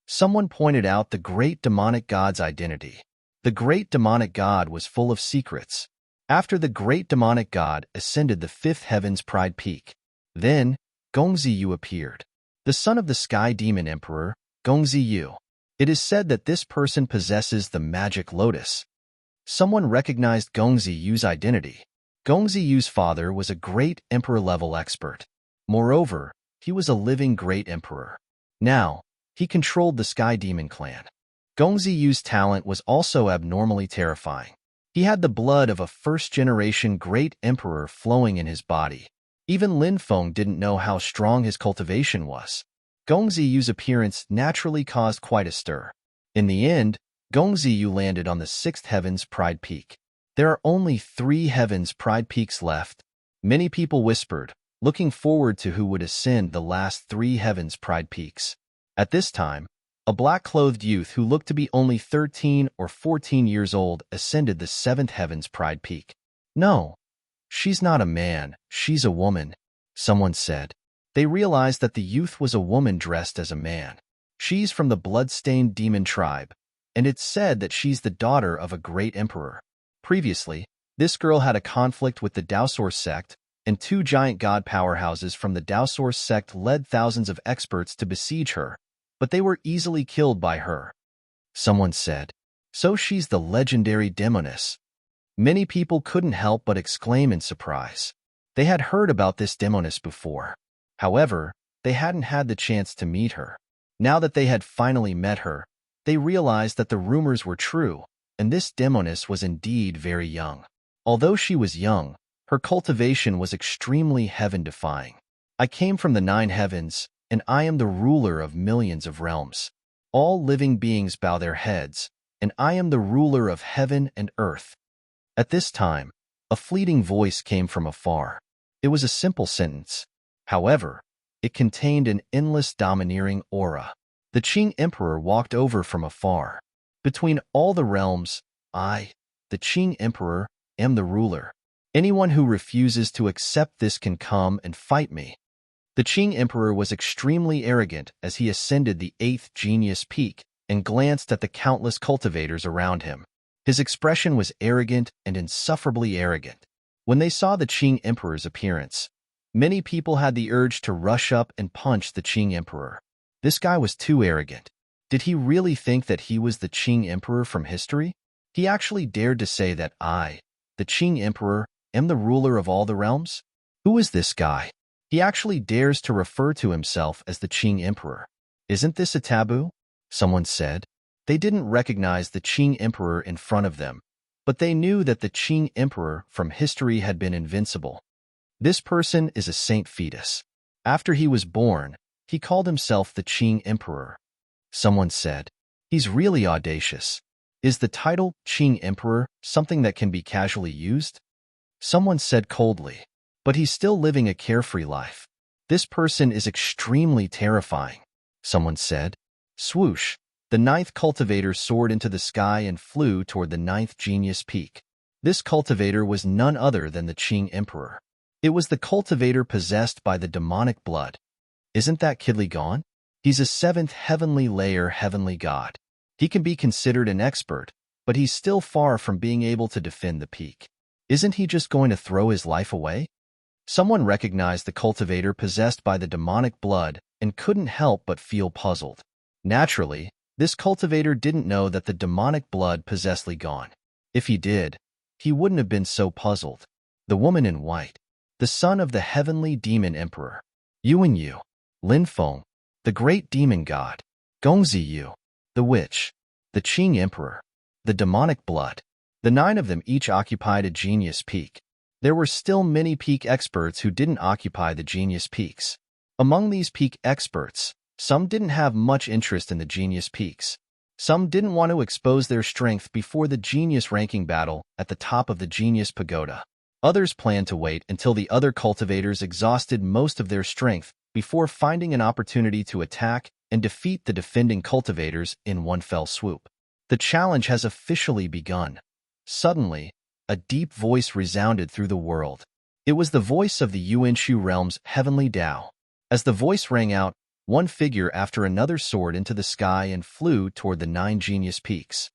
Speaker 1: Someone pointed out the great demonic god's identity. The great demonic god was full of secrets. After the great demonic god ascended the 5th heaven's pride peak, then Gongziyu appeared, the son of the sky demon emperor, Gongziyu. It is said that this person possesses the magic lotus. Someone recognized Gongziyu's identity. Gongziyu's father was a great emperor-level expert. Moreover, he was a living great emperor. Now, he controlled the Sky Demon clan. Gongziyu's talent was also abnormally terrifying. He had the blood of a first-generation great emperor flowing in his body. Even Lin Feng didn't know how strong his cultivation was. Gongziyu's appearance naturally caused quite a stir. In the end, Gongziyu landed on the 6th heaven's pride peak. There are only 3 heaven's pride peaks left. Many people whispered, looking forward to who would ascend the last 3 heaven's pride peaks. At this time, a black-clothed youth who looked to be only 13 or 14 years old ascended the 7th heaven's pride peak. "No, she's not a man, she's a woman," someone said. They realized that the youth was a woman dressed as a man. She's from the blood-stained demon tribe, and it's said that she's the daughter of a great emperor. Previously, this girl had a conflict with the Daosor sect, and 2 giant god powerhouses from the Daosor sect led thousands of experts to besiege her, but they were easily killed by her. Someone said, "So she's the legendary demoness." Many people couldn't help but exclaim in surprise. They had heard about this demoness before. However, they hadn't had the chance to meet her. Now that they had finally met her, they realized that the rumors were true, and this demoness was indeed very young. Although she was young, her cultivation was extremely heaven-defying. "I came from the 9 heavens, and I am the ruler of millions of realms. All living beings bow their heads, and I am the ruler of heaven and earth." At this time, a fleeting voice came from afar. It was a simple sentence. However, it contained an endless domineering aura. The Qing Emperor walked over from afar. "Between all the realms, I, the Qing Emperor, am the ruler. Anyone who refuses to accept this can come and fight me." The Qing Emperor was extremely arrogant as he ascended the 8th genius peak and glanced at the countless cultivators around him. His expression was arrogant and insufferably arrogant. When they saw the Qing Emperor's appearance, many people had the urge to rush up and punch the Qing Emperor. This guy was too arrogant. Did he really think that he was the Qing Emperor from history? He actually dared to say that I, the Qing Emperor, am the ruler of all the realms? Who is this guy? He actually dares to refer to himself as the Qing Emperor. Isn't this a taboo? Someone said. They didn't recognize the Qing Emperor in front of them, but they knew that the Qing Emperor from history had been invincible. This person is a saint fetus. After he was born, he called himself the Qing Emperor. Someone said, "He's really audacious." Is the title Qing Emperor something that can be casually used? Someone said coldly, "But he's still living a carefree life. This person is extremely terrifying." Someone said, "Swoosh." The 9th cultivator soared into the sky and flew toward the 9th genius peak. This cultivator was none other than the Qing Emperor. It was the cultivator possessed by the demonic blood. Isn't that Kidley gone? He's a 7th heavenly layer heavenly god. He can be considered an expert, but he's still far from being able to defend the peak. Isn't he just going to throw his life away? Someone recognized the cultivator possessed by the demonic blood and couldn't help but feel puzzled. Naturally, this cultivator didn't know that the demonic blood possessed Li Gone. If he did, he wouldn't have been so puzzled. The woman in white, the son of the heavenly demon emperor, Yuan Yu, Lin Feng, the great demon god, Gongziyu, the witch, the Qing emperor, the demonic blood. The 9 of them each occupied a genius peak. There were still many peak experts who didn't occupy the genius peaks. Among these peak experts, some didn't have much interest in the genius peaks. Some didn't want to expose their strength before the genius ranking battle at the top of the genius pagoda. Others planned to wait until the other cultivators exhausted most of their strength before finding an opportunity to attack and defeat the defending cultivators in one fell swoop. The challenge has officially begun. Suddenly, a deep voice resounded through the world. It was the voice of the Yuanshu realm's heavenly Tao. As the voice rang out, one figure after another soared into the sky and flew toward the 9 genius peaks.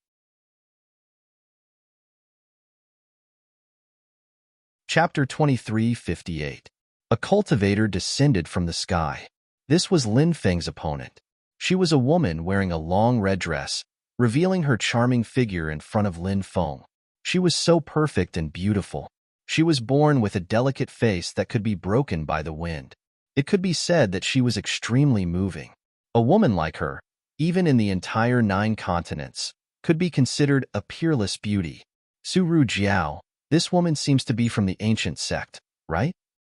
Speaker 1: Chapter 2358. A cultivator descended from the sky. This was Lin Feng's opponent. She was a woman wearing a long red dress, revealing her charming figure in front of Lin Feng. She was so perfect and beautiful. She was born with a delicate face that could be broken by the wind. It could be said that she was extremely moving. A woman like her, even in the entire 9 continents, could be considered a peerless beauty. Suru Jiao, this woman seems to be from the ancient sect, right?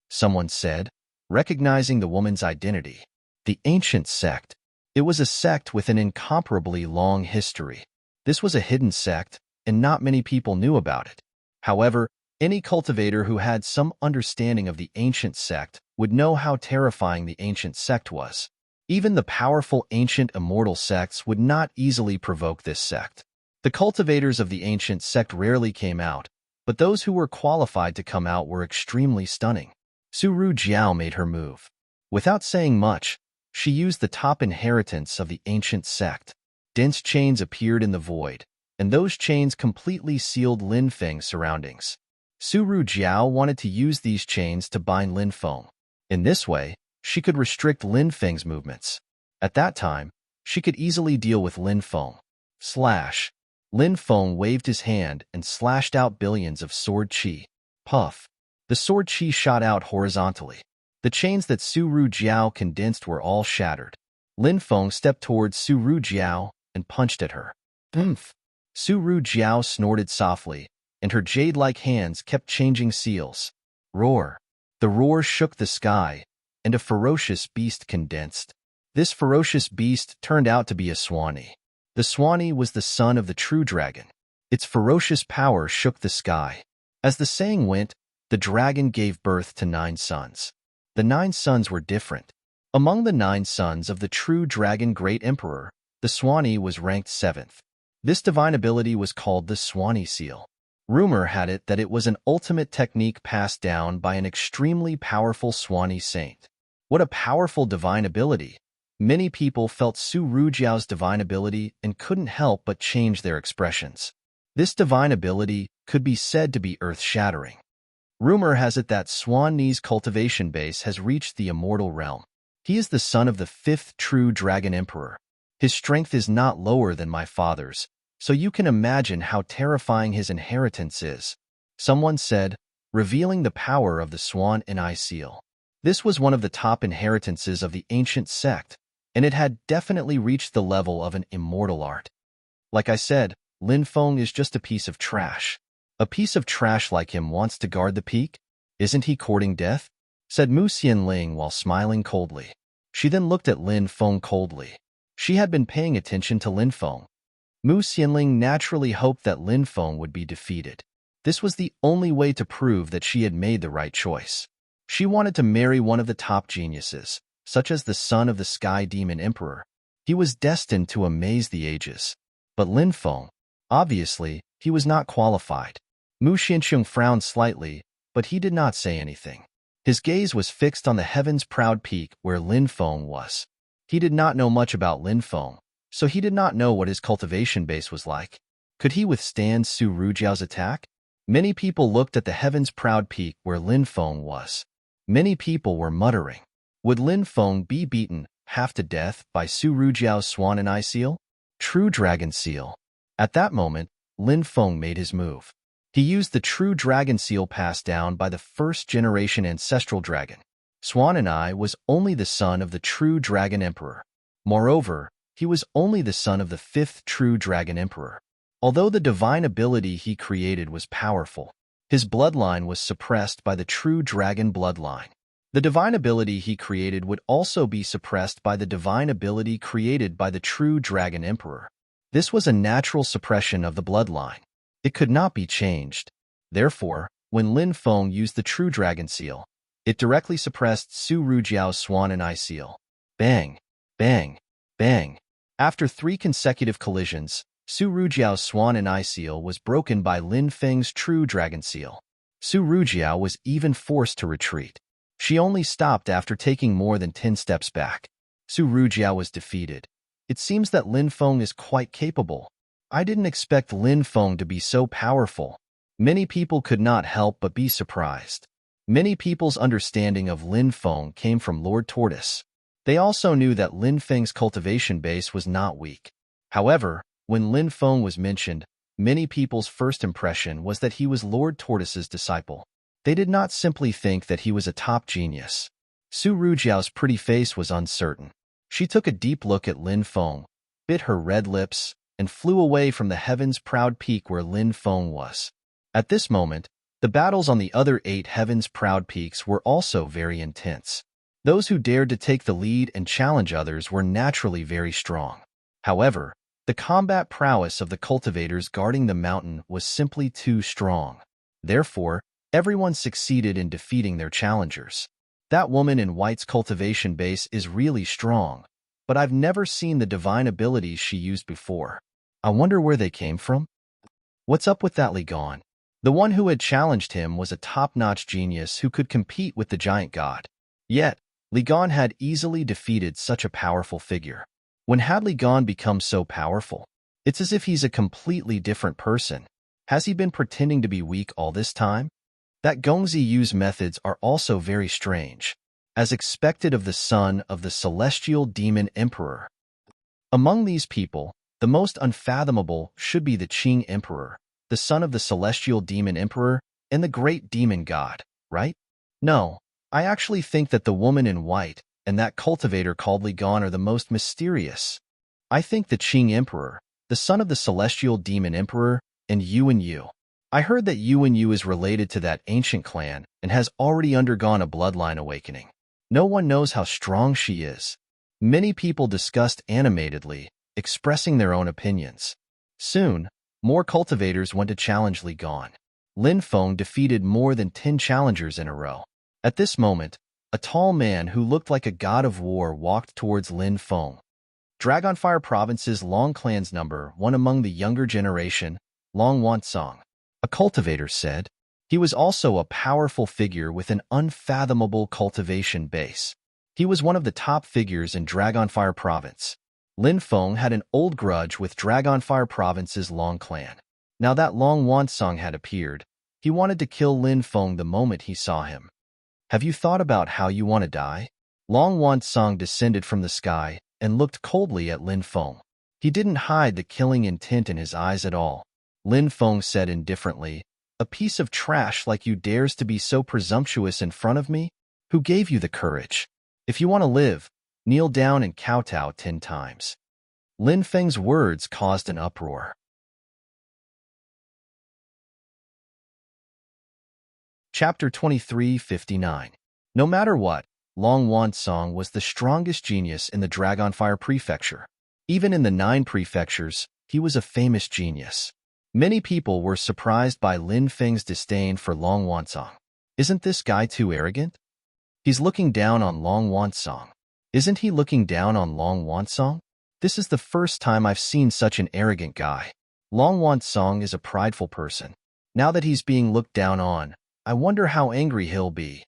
Speaker 1: Someone said, recognizing the woman's identity. The ancient sect. It was a sect with an incomparably long history. This was a hidden sect, and not many people knew about it. However, any cultivator who had some understanding of the ancient sect would know how terrifying the ancient sect was. Even the powerful ancient immortal sects would not easily provoke this sect. The cultivators of the ancient sect rarely came out, but those who were qualified to come out were extremely stunning. Suru Jiao made her move. Without saying much, she used the top inheritance of the ancient sect. Dense chains appeared in the void, and those chains completely sealed Lin Feng's surroundings. Suru Jiao wanted to use these chains to bind Lin Feng. In this way, she could restrict Lin Feng's movements. At that time, she could easily deal with Lin Feng. Slash. Lin Feng waved his hand and slashed out billions of sword qi. Puff. The sword qi shot out horizontally. The chains that Suru Jiao condensed were all shattered. Lin Feng stepped towards Suru Jiao and punched at her. Oomph! Suru Jiao snorted softly, and her jade-like hands kept changing seals. Roar! The roar shook the sky, and a ferocious beast condensed. This ferocious beast turned out to be a Swanee. The Swanee was the son of the true dragon. Its ferocious power shook the sky. As the saying went, the dragon gave birth to 9 sons. The 9 sons were different. Among the 9 sons of the true dragon great emperor, the Swanee was ranked 7th. This divine ability was called the Swanee seal. Rumor had it that it was an ultimate technique passed down by an extremely powerful Swanee saint. What a powerful divine ability! Many people felt Suru Jiao's divine ability and couldn't help but change their expressions. This divine ability could be said to be earth-shattering. Rumor has it that Swanee's cultivation base has reached the immortal realm. He is the son of the 5th true dragon emperor. His strength is not lower than my father's, so you can imagine how terrifying his inheritance is. Someone said, revealing the power of the Swan and Eye seal. This was one of the top inheritances of the ancient sect, and it had definitely reached the level of an immortal art. Like I said, Lin Feng is just a piece of trash. A piece of trash like him wants to guard the peak? Isn't he courting death? Said Mu Xianling while smiling coldly. She then looked at Lin Feng coldly. She had been paying attention to Lin Feng. Mu Xianling naturally hoped that Lin Feng would be defeated. This was the only way to prove that she had made the right choice. She wanted to marry one of the top geniuses, such as the son of the Sky Demon Emperor. He was destined to amaze the ages. But Lin Feng, obviously, he was not qualified. Mu Xiancheng frowned slightly, but he did not say anything. His gaze was fixed on the heaven's proud peak where Lin Feng was. He did not know much about Lin Feng, so he did not know what his cultivation base was like. Could he withstand Suru Jiao's attack? Many people looked at the heaven's proud peak where Lin Feng was. Many people were muttering. Would Lin Feng be beaten half to death by Suru Jiao's Swan and Eye seal? True Dragon Seal. At that moment, Lin Feng made his move. He used the true dragon seal passed down by the 1st-generation ancestral dragon. Swan and Eye was only the son of the true dragon emperor. Moreover, he was only the son of the 5th true dragon emperor. Although the divine ability he created was powerful, his bloodline was suppressed by the true dragon bloodline. The divine ability he created would also be suppressed by the divine ability created by the true dragon emperor. This was a natural suppression of the bloodline. It could not be changed. Therefore, When Lin Feng used the true dragon seal, it directly suppressed Su Rujiao's swan and eye seal. Bang, bang, bang. After 3 consecutive collisions, Su Rujiao's swan and eye seal was broken by Lin Feng's true dragon seal. Su Rujiao was even forced to retreat. She only stopped after taking more than 10 steps back. Su Rujiao was defeated. It seems that Lin Feng is quite capable. I didn't expect Lin Feng to be so powerful. Many people could not help but be surprised. Many people's understanding of Lin Feng came from Lord Tortoise. They also knew that Lin Feng's cultivation base was not weak. However, when Lin Feng was mentioned, many people's first impression was that he was Lord Tortoise's disciple. They did not simply think that he was a top genius. Su Rujiao's pretty face was uncertain. She took a deep look at Lin Feng, bit her red lips, and flew away from the heaven's proud peak where Lin Feng was. At this moment, the battles on the other 8 heaven's proud peaks were also very intense. Those who dared to take the lead and challenge others were naturally very strong. However, the combat prowess of the cultivators guarding the mountain was simply too strong. Therefore, everyone succeeded in defeating their challengers. That woman in white's cultivation base is really strong, but I've never seen the divine abilities she used before. I wonder where they came from? What's up with that Li Gan? The one who had challenged him was a top-notch genius who could compete with the giant god. Yet, Li Gan had easily defeated such a powerful figure. When had Li Gan become so powerful? It's as if he's a completely different person. Has he been pretending to be weak all this time? That Gongzi Yu's methods are also very strange, as expected of the son of the celestial demon emperor. Among these people, the most unfathomable should be the Qing emperor, the son of the celestial demon emperor and the great demon god, right? No, I actually think that the woman in white and that cultivator called Li Gan are the most mysterious. I think the Qing emperor, the son of the celestial demon emperor, and Yuan Yu. I heard that Yuan Yu is related to that ancient clan and has already undergone a bloodline awakening. No one knows how strong she is. Many people discussed animatedly, expressing their own opinions. Soon, more cultivators went to challenge Li Gan. Lin Feng defeated more than 10 challengers in a row. At this moment, a tall man who looked like a god of war walked towards Lin Feng. Dragonfire Province's Long Clan's number 1 among the younger generation, Long Wansong. A cultivator said. He was also a powerful figure with an unfathomable cultivation base. He was one of the top figures in Dragonfire Province. Lin Feng had an old grudge with Dragonfire Province's Long Clan. Now that Long Wansong had appeared, he wanted to kill Lin Feng the moment he saw him. Have you thought about how you want to die? Long Wansong descended from the sky and looked coldly at Lin Feng. He didn't hide the killing intent in his eyes at all. Lin Feng said indifferently, "A piece of trash like you dares to be so presumptuous in front of me? Who gave you the courage? If you want to live, kneel down and kowtow 10 times." Lin Feng's words caused an uproar. Chapter 23:59. No matter what, Long Wansong was the strongest genius in the Dragonfire Prefecture. Even in the 9 prefectures, he was a famous genius. Many people were surprised by Lin Feng's disdain for Long Wansong. Isn't this guy too arrogant? He's looking down on Long Wansong. Isn't he looking down on Long Wansong? This is the first time I've seen such an arrogant guy. Long Wansong is a prideful person. Now that he's being looked down on, I wonder how angry he'll be.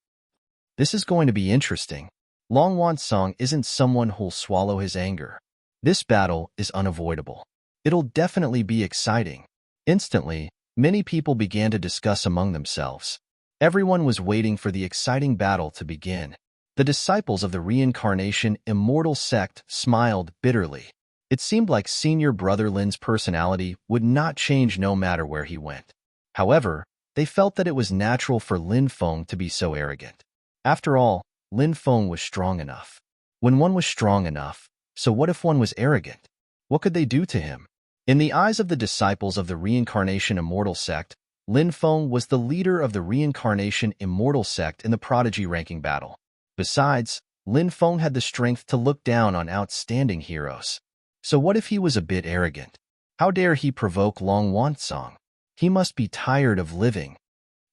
Speaker 1: This is going to be interesting. Long Wansong isn't someone who'll swallow his anger. This battle is unavoidable. It'll definitely be exciting. Instantly, many people began to discuss among themselves. Everyone was waiting for the exciting battle to begin. The disciples of the reincarnation immortal sect smiled bitterly. It seemed like senior brother Lin's personality would not change no matter where he went. However, they felt that it was natural for Lin Feng to be so arrogant. After all, Lin Feng was strong enough. When one was strong enough, so what if one was arrogant? What could they do to him? In the eyes of the disciples of the Reincarnation Immortal Sect, Lin Feng was the leader of the Reincarnation Immortal Sect in the Prodigy ranking battle. Besides, Lin Feng had the strength to look down on outstanding heroes. So what if he was a bit arrogant? How dare he provoke Long Wansong? He must be tired of living.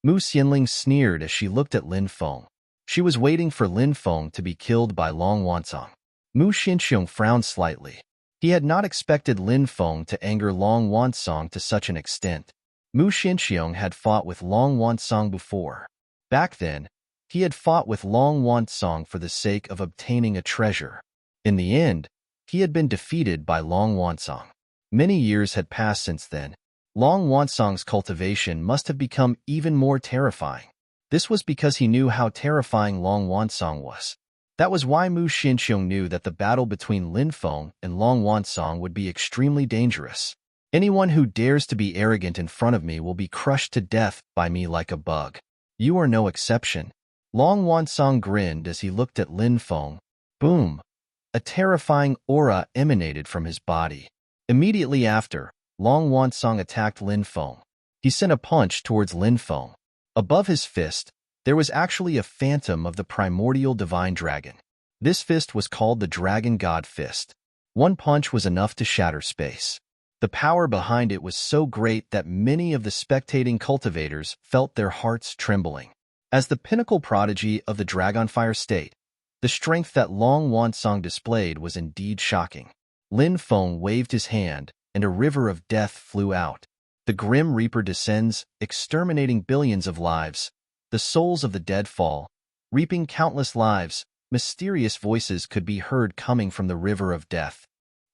Speaker 1: Mu Xianling sneered as she looked at Lin Feng. She was waiting for Lin Feng to be killed by Long Wansong. Mu Xinxiong frowned slightly. He had not expected Lin Feng to anger Long Wansong to such an extent. Mu Xinxiong had fought with Long Wansong before. Back then, he had fought with Long Wansong for the sake of obtaining a treasure. In the end, he had been defeated by Long Wansong. Many years had passed since then. Long Wansong's cultivation must have become even more terrifying. This was because he knew how terrifying Long Wansong was. That was why Mu Xinxiong knew that the battle between Lin Feng and Long Wansong would be extremely dangerous. Anyone who dares to be arrogant in front of me will be crushed to death by me like a bug. You are no exception. Long Wansong grinned as he looked at Lin Feng. Boom! A terrifying aura emanated from his body. Immediately after, Long Wansong attacked Lin Feng. He sent a punch towards Lin Feng. Above his fist, there was actually a phantom of the primordial divine dragon. This fist was called the Dragon God Fist. One punch was enough to shatter space. The power behind it was so great that many of the spectating cultivators felt their hearts trembling. As the pinnacle prodigy of the Dragonfire state, the strength that Long Wansong displayed was indeed shocking. Lin Feng waved his hand, and a river of death flew out. The Grim Reaper descends, exterminating billions of lives. The souls of the dead fall, reaping countless lives. Mysterious voices could be heard coming from the river of death.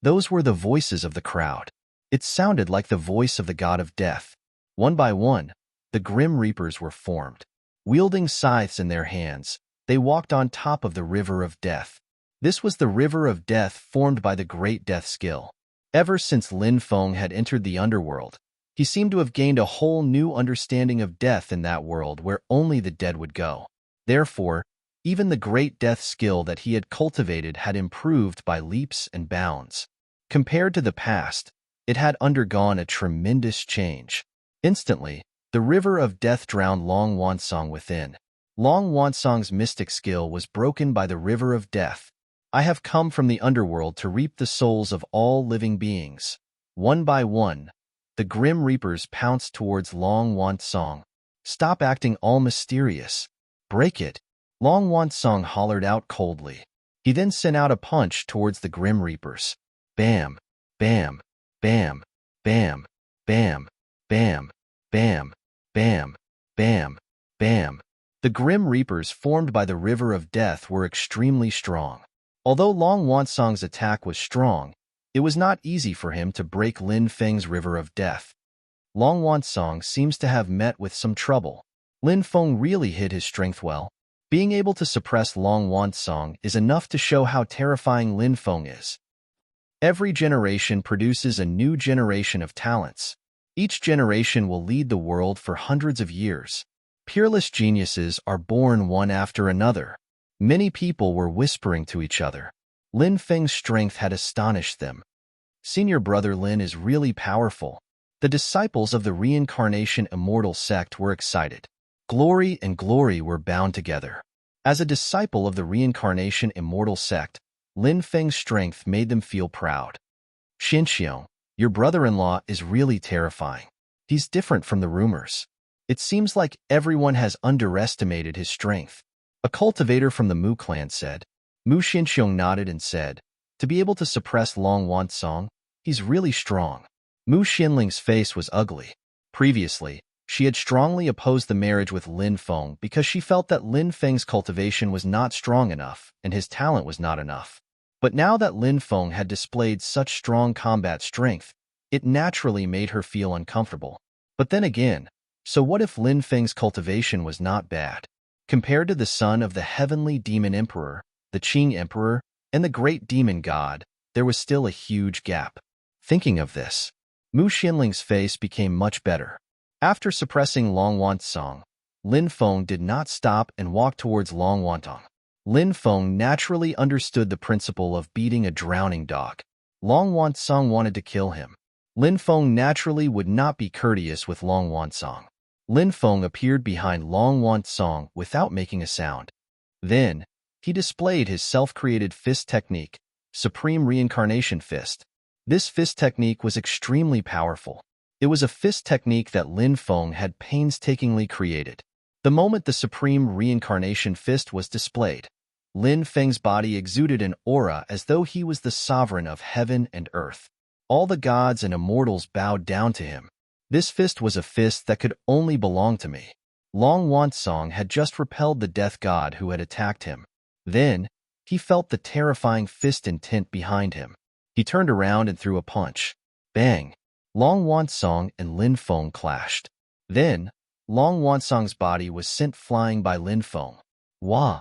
Speaker 1: Those were the voices of the crowd. It sounded like the voice of the god of death. One by one, the Grim Reapers were formed. Wielding scythes in their hands, they walked on top of the river of death. This was the river of death formed by the great death skill. Ever since Lin Feng had entered the underworld, he seemed to have gained a whole new understanding of death in that world where only the dead would go. Therefore, even the great death skill that he had cultivated had improved by leaps and bounds. Compared to the past, it had undergone a tremendous change. Instantly, the river of death drowned Long Wansong within. Long Wansong's mystic skill was broken by the river of death. I have come from the underworld to reap the souls of all living beings. One by one, the Grim Reapers pounced towards Long Wansong. Stop acting all mysterious. Break it. Long Wansong hollered out coldly. He then sent out a punch towards the Grim Reapers. Bam, bam, bam, bam, bam, bam, bam, bam, bam, bam. The Grim Reapers formed by the river of death were extremely strong. Although Long Wansong's attack was strong, it was not easy for him to break Lin Feng's river of death. Long Wansong seems to have met with some trouble. Lin Feng really hid his strength well. Being able to suppress Long Wansong is enough to show how terrifying Lin Feng is. Every generation produces a new generation of talents. Each generation will lead the world for hundreds of years. Peerless geniuses are born one after another. Many people were whispering to each other. Lin Feng's strength had astonished them. Senior brother Lin is really powerful. The disciples of the Reincarnation Immortal sect were excited. Glory and glory were bound together. As a disciple of the Reincarnation Immortal sect, Lin Feng's strength made them feel proud. Xinxiong, your brother-in-law is really terrifying. He's different from the rumors. It seems like everyone has underestimated his strength. A cultivator from the Mu clan said. Mu Xinxiong nodded and said, to be able to suppress Long Wansong, he's really strong. Mu Xinling's face was ugly. Previously, she had strongly opposed the marriage with Lin Feng because she felt that Lin Feng's cultivation was not strong enough and his talent was not enough. But now that Lin Feng had displayed such strong combat strength, it naturally made her feel uncomfortable. But then again, so what if Lin Feng's cultivation was not bad? Compared to the son of the heavenly demon emperor, the Qing emperor, and the great demon god, there was still a huge gap. Thinking of this, Mu Xinling's face became much better. After suppressing Long Wansong, Lin Feng did not stop and walked towards Long Wansong. Lin Feng naturally understood the principle of beating a drowning dog. Long Wansong wanted to kill him. Lin Feng naturally would not be courteous with Long Wansong. Lin Feng appeared behind Long Wansong without making a sound. Then, he displayed his self-created fist technique, Supreme Reincarnation Fist. This fist technique was extremely powerful. It was a fist technique that Lin Feng had painstakingly created. The moment the supreme reincarnation fist was displayed, Lin Feng's body exuded an aura as though he was the sovereign of heaven and earth. All the gods and immortals bowed down to him. This fist was a fist that could only belong to me. Long Wansong had just repelled the death god who had attacked him. Then, he felt the terrifying fist intent behind him. He turned around and threw a punch. Bang! Long Wansong and Lin Feng clashed. Then, Long Wansong's body was sent flying by Lin Feng. Wah!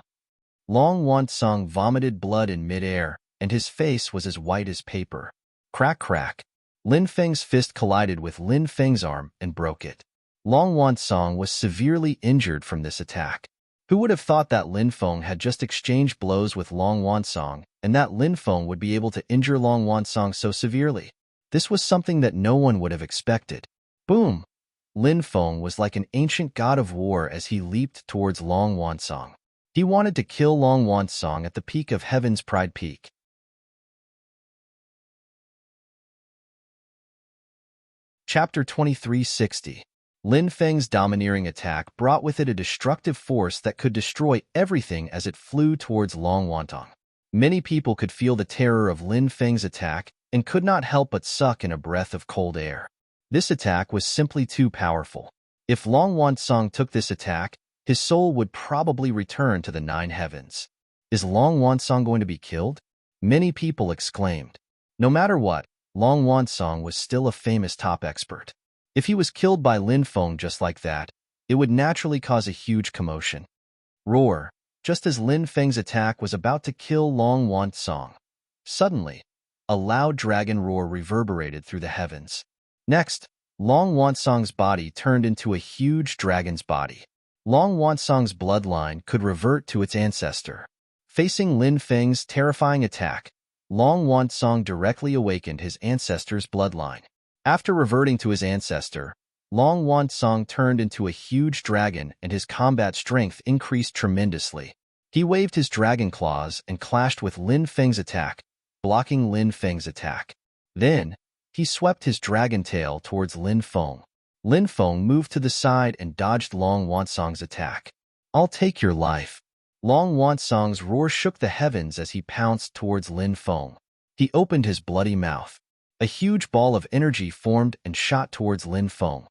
Speaker 1: Long Wansong vomited blood in midair, and his face was as white as paper. Crack crack. Lin Feng's fist collided with Lin Feng's arm and broke it. Long Wansong was severely injured from this attack. Who would have thought that Lin Feng had just exchanged blows with Long Wansong, and that Lin Feng would be able to injure Long Wansong so severely? This was something that no one would have expected. Boom! Lin Feng was like an ancient god of war as he leaped towards Long Wansong. He wanted to kill Long Wansong at the peak of Heaven's Pride Peak. Chapter 2360. Lin Feng's domineering attack brought with it a destructive force that could destroy everything as it flew towards Long Wansong. Many people could feel the terror of Lin Feng's attack and could not help but suck in a breath of cold air. This attack was simply too powerful. If Long Wansong took this attack, his soul would probably return to the 9 heavens. Is Long Wansong going to be killed? Many people exclaimed. No matter what, Long Wansong was still a famous top expert. If he was killed by Lin Feng just like that, it would naturally cause a huge commotion. Roar! Just as Lin Feng's attack was about to kill Long Wansong. Suddenly, a loud dragon roar reverberated through the heavens. Next, Long Wansong's body turned into a huge dragon's body. Long Wansong's bloodline could revert to its ancestor. Facing Lin Feng's terrifying attack, Long Wansong directly awakened his ancestor's bloodline. After reverting to his ancestor, Long Wansong turned into a huge dragon and his combat strength increased tremendously. He waved his dragon claws and clashed with Lin Feng's attack, blocking Lin Feng's attack. Then, he swept his dragon tail towards Lin Feng. Lin Feng moved to the side and dodged Long Wansong's attack. I'll take your life. Long Wansong's roar shook the heavens as he pounced towards Lin Feng. He opened his bloody mouth. A huge ball of energy formed and shot towards Lin Feng.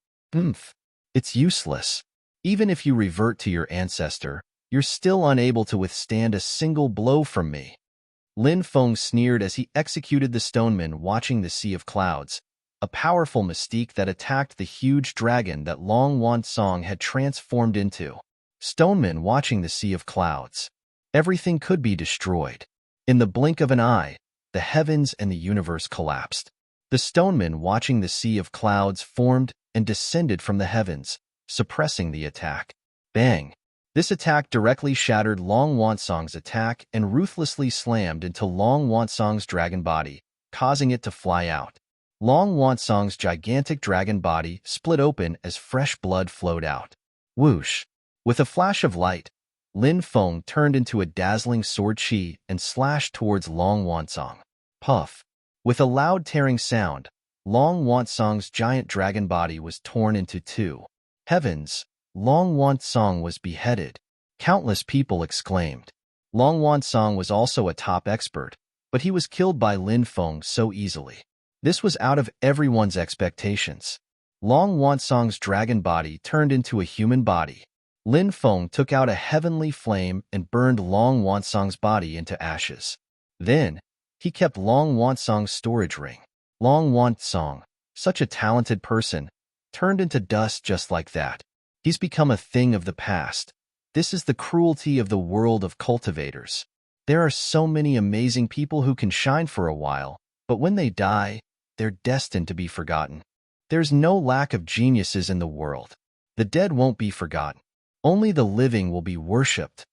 Speaker 1: It's useless. Even if you revert to your ancestor, you're still unable to withstand a single blow from me. Lin Feng sneered as he executed the stoneman watching the Sea of Clouds, a powerful mystique that attacked the huge dragon that Long Wansong had transformed into. Stoneman watching the Sea of Clouds. Everything could be destroyed. In the blink of an eye, the heavens and the universe collapsed. The stoneman watching the Sea of Clouds formed and descended from the heavens, suppressing the attack. Bang! This attack directly shattered Long Wansong's attack and ruthlessly slammed into Long Wansong's dragon body, causing it to fly out. Long Wansong's gigantic dragon body split open as fresh blood flowed out. Whoosh! With a flash of light, Lin Feng turned into a dazzling sword chi and slashed towards Long Wansong. Puff! With a loud tearing sound, Long Wansong's giant dragon body was torn into 2. Heavens! Long Wansong was beheaded. Countless people exclaimed. Long Wansong was also a top expert, but he was killed by Lin Feng so easily. This was out of everyone's expectations. Long Wansong's dragon body turned into a human body. Lin Feng took out a heavenly flame and burned Long Wansong's body into ashes. Then, he kept Long Wansong's storage ring. Long Wansong, such a talented person, turned into dust just like that. He's become a thing of the past. This is the cruelty of the world of cultivators. There are so many amazing people who can shine for a while, but when they die, they're destined to be forgotten. There's no lack of geniuses in the world. The dead won't be forgotten. Only the living will be worshipped.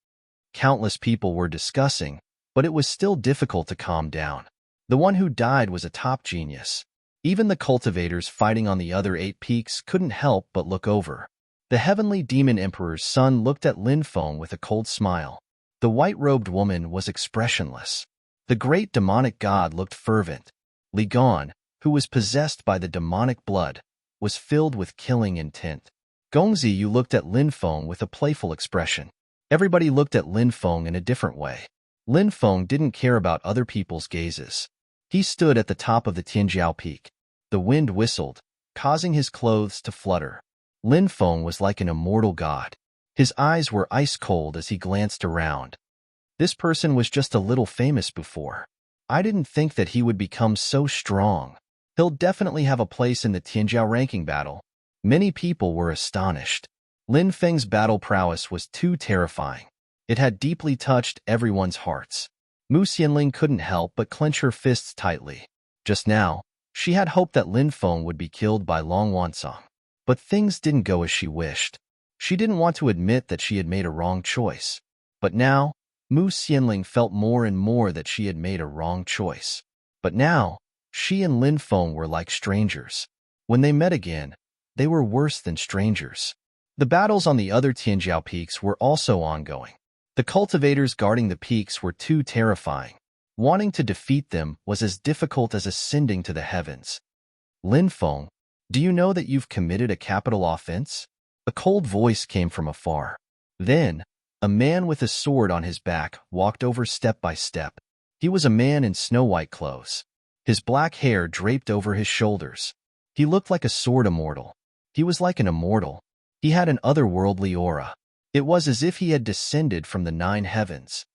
Speaker 1: Countless people were discussing, but it was still difficult to calm down. The one who died was a top genius. Even the cultivators fighting on the other 8 peaks couldn't help but look over. The heavenly demon emperor's son looked at Lin Feng with a cold smile. The white-robed woman was expressionless. The great demonic god looked fervent. Li Gon, who was possessed by the demonic blood, was filled with killing intent. Gongzi Yu looked at Lin Feng with a playful expression. Everybody looked at Lin Feng in a different way. Lin Feng didn't care about other people's gazes. He stood at the top of the Tianjiao Peak. The wind whistled, causing his clothes to flutter. Lin Feng was like an immortal god. His eyes were ice-cold as he glanced around. This person was just a little famous before. I didn't think that he would become so strong. He'll definitely have a place in the Tianjiao ranking battle. Many people were astonished. Lin Feng's battle prowess was too terrifying. It had deeply touched everyone's hearts. Mu Xianling couldn't help but clench her fists tightly. Just now, she had hoped that Lin Feng would be killed by Long Wansong. But things didn't go as she wished. She didn't want to admit that she had made a wrong choice. But now, Mu Xianling felt more and more that she had made a wrong choice. But now, she and Lin Feng were like strangers. When they met again, they were worse than strangers. The battles on the other Tianjiao peaks were also ongoing. The cultivators guarding the peaks were too terrifying. Wanting to defeat them was as difficult as ascending to the heavens. Lin Feng, do you know that you've committed a capital offense? A cold voice came from afar. Then, a man with a sword on his back walked over step by step. He was a man in snow-white clothes. His black hair draped over his shoulders. He looked like a sword immortal. He was like an immortal. He had an otherworldly aura. It was as if he had descended from the 9 heavens.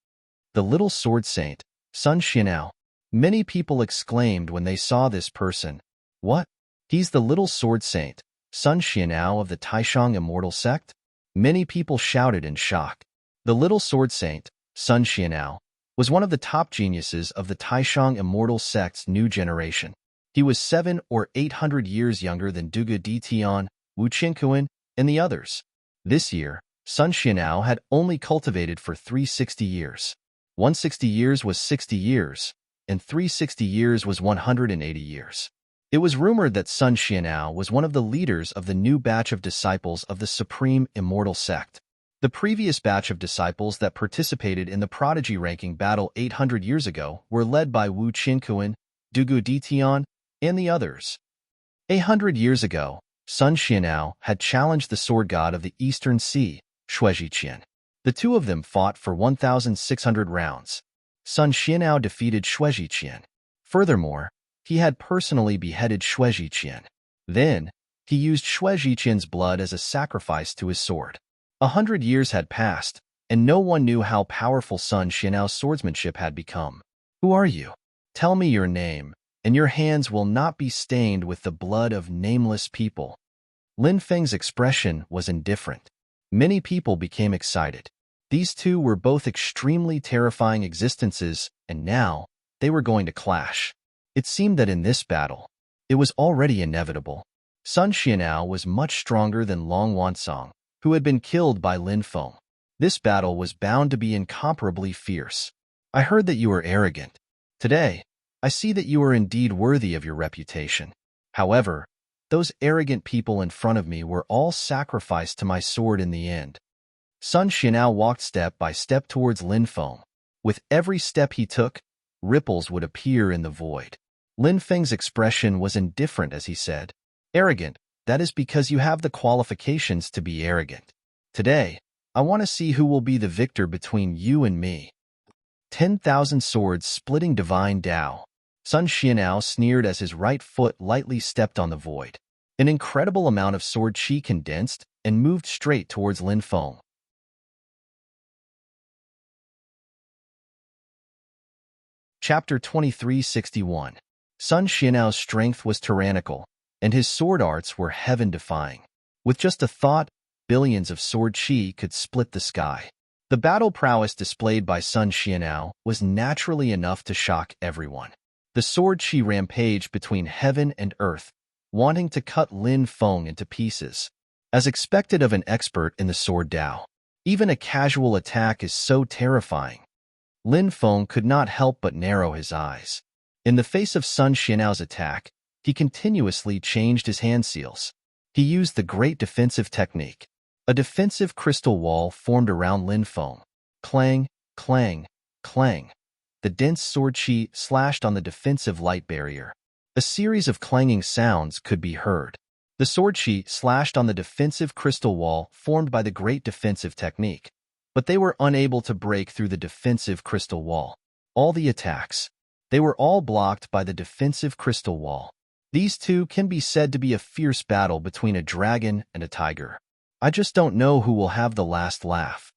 Speaker 1: The little sword saint, Sun Xianao. Many people exclaimed when they saw this person. What? He's the little sword saint, Sun Xianao of the Taishang immortal sect? Many people shouted in shock. The little sword saint, Sun Xianao, was one of the top geniuses of the Taishang immortal sect's new generation. He was 700 or 800 years younger than Duge Di Tian, Wu Qinkuan, and the others. This year, Sun Xianao had only cultivated for 360 years. 160 years was 60 years, and 360 years was 180 years. It was rumored that Sun Xianao was one of the leaders of the new batch of disciples of the Supreme Immortal Sect. The previous batch of disciples that participated in the Prodigy ranking battle 800 years ago were led by Wu Qinkuan, Dugu Ditian, and the others. 800 years ago, Sun Xianao had challenged the sword god of the Eastern Sea, Shuejiqian. The two of them fought for 1,600 rounds. Sun Xianao defeated Shuejiqian. Furthermore, he had personally beheaded Shuejiqian. Then, he used Shuejiqian's blood as a sacrifice to his sword. 100 years had passed, and no one knew how powerful Sun Xianao's swordsmanship had become. Who are you? Tell me your name, and your hands will not be stained with the blood of nameless people. Lin Feng's expression was indifferent. Many people became excited. These two were both extremely terrifying existences, and now they were going to clash. It seemed that in this battle, it was already inevitable. Sun Xianao was much stronger than Long Wansong, who had been killed by Lin Feng. This battle was bound to be incomparably fierce. I heard that you were arrogant. Today, I see that you are indeed worthy of your reputation. However, those arrogant people in front of me were all sacrificed to my sword in the end. Sun Xianao walked step by step towards Lin Feng. With every step he took, ripples would appear in the void. Lin Feng's expression was indifferent as he said, "Arrogant, that is because you have the qualifications to be arrogant. Today, I want to see who will be the victor between you and me." 10,000 swords splitting divine Tao. Sun Xianao sneered as his right foot lightly stepped on the void. An incredible amount of sword chi condensed and moved straight towards Lin Feng. Chapter 2361. Sun Xianao's strength was tyrannical, and his sword arts were heaven-defying. With just a thought, billions of sword chi could split the sky. The battle prowess displayed by Sun Xianao was naturally enough to shock everyone. The sword chi rampaged between heaven and earth, wanting to cut Lin Feng into pieces. As expected of an expert in the sword Tao, even a casual attack is so terrifying. Lin Feng could not help but narrow his eyes. In the face of Sun Xianao's attack, he continuously changed his hand seals. He used the great defensive technique. A defensive crystal wall formed around Lin Feng. Clang, clang, clang. The dense sword chi slashed on the defensive light barrier. A series of clanging sounds could be heard. The sword chi slashed on the defensive crystal wall formed by the great defensive technique, but they were unable to break through the defensive crystal wall. All the attacks, they were all blocked by the defensive crystal wall. These two can be said to be a fierce battle between a dragon and a tiger. I just don't know who will have the last laugh.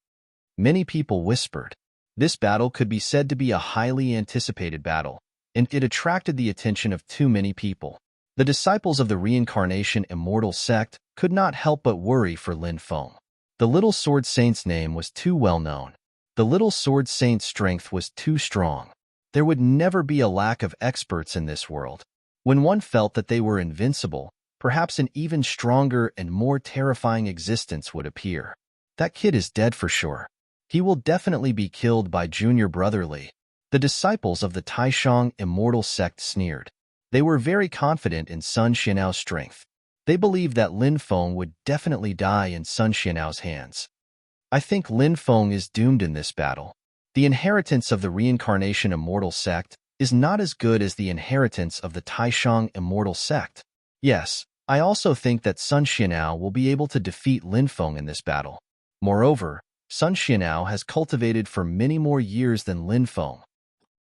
Speaker 1: Many people whispered. This battle could be said to be a highly anticipated battle, and it attracted the attention of too many people. The disciples of the reincarnation immortal sect could not help but worry for Lin Feng. The little sword saint's name was too well known. The little sword saint's strength was too strong. There would never be a lack of experts in this world. When one felt that they were invincible, perhaps an even stronger and more terrifying existence would appear. That kid is dead for sure. He will definitely be killed by Junior Brother Li. The disciples of the Taishang immortal sect sneered. They were very confident in Sun Xianao's strength. They believed that Lin Feng would definitely die in Sun Xianao's hands. I think Lin Feng is doomed in this battle. The inheritance of the reincarnation immortal sect is not as good as the inheritance of the Taishang immortal sect. Yes, I also think that Sun Xianao will be able to defeat Lin Feng in this battle. Moreover, Sun Xianao has cultivated for many more years than Lin Feng.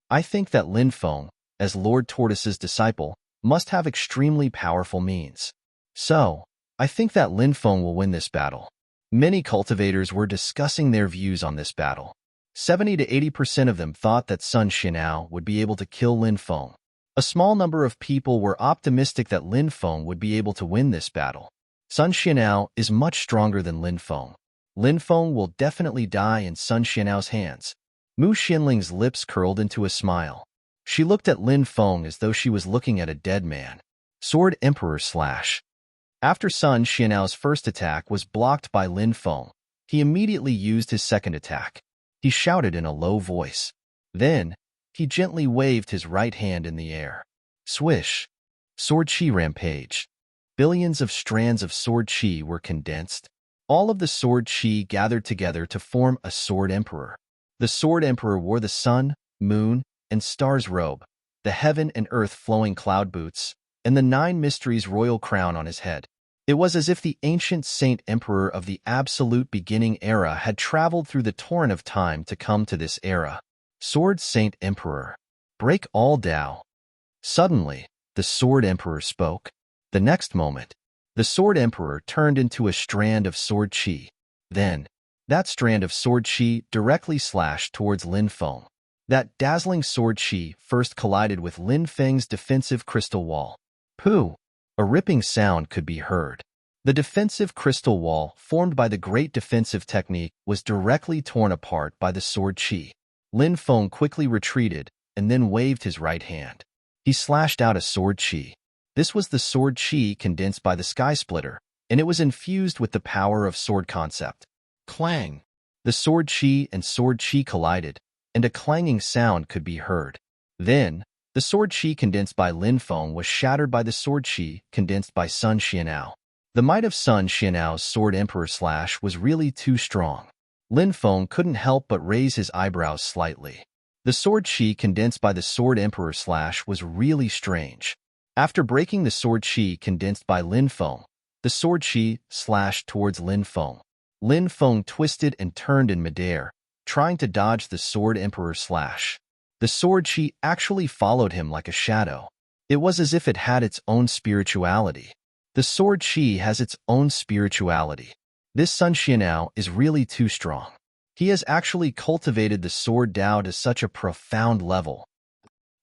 Speaker 1: I think that Lin Feng, as Lord Tortoise's disciple, must have extremely powerful means. So, I think that Lin Feng will win this battle. Many cultivators were discussing their views on this battle. 70 to 80% of them thought that Sun Xianao would be able to kill Lin Feng. A small number of people were optimistic that Lin Feng would be able to win this battle. Sun Xianao is much stronger than Lin Feng. Lin Feng will definitely die in Sun Xianao's hands. Mu Xinling's lips curled into a smile. She looked at Lin Feng as though she was looking at a dead man. Sword Emperor slash. After Sun Xianao's first attack was blocked by Lin Feng, he immediately used his second attack. He shouted in a low voice. Then, he gently waved his right hand in the air. Swish. Sword chi rampage. Billions of strands of sword chi were condensed. All of the sword chi gathered together to form a sword emperor. The sword emperor wore the sun, moon, and stars robe, the heaven and earth flowing cloud boots, and the 9 mysteries royal crown on his head. It was as if the ancient saint emperor of the absolute beginning era had traveled through the torrent of time to come to this era. Sword Saint Emperor. Break all Tao. Suddenly, the sword emperor spoke. The next moment, the sword emperor turned into a strand of sword chi. Then, that strand of sword chi directly slashed towards Lin Feng. That dazzling sword chi first collided with Lin Feng's defensive crystal wall. Pooh! A ripping sound could be heard. The defensive crystal wall formed by the great defensive technique was directly torn apart by the sword chi. Lin Feng quickly retreated and then waved his right hand. He slashed out a sword chi. This was the sword chi condensed by the sky splitter, and it was infused with the power of sword concept. Clang! The sword chi and sword chi collided, and a clanging sound could be heard. Then, the sword chi condensed by Lin Feng was shattered by the sword chi condensed by Sun Xianao. The might of Sun Xianao's sword emperor slash was really too strong. Lin Feng couldn't help but raise his eyebrows slightly. The sword chi condensed by the sword emperor slash was really strange. After breaking the sword chi condensed by Lin Feng, the sword chi slashed towards Lin Feng. Lin Feng twisted and turned in midair, trying to dodge the sword emperor slash. The sword chi actually followed him like a shadow. It was as if it had its own spirituality. The sword chi has its own spirituality. This Sun Xianao is really too strong. He has actually cultivated the sword Dao to such a profound level.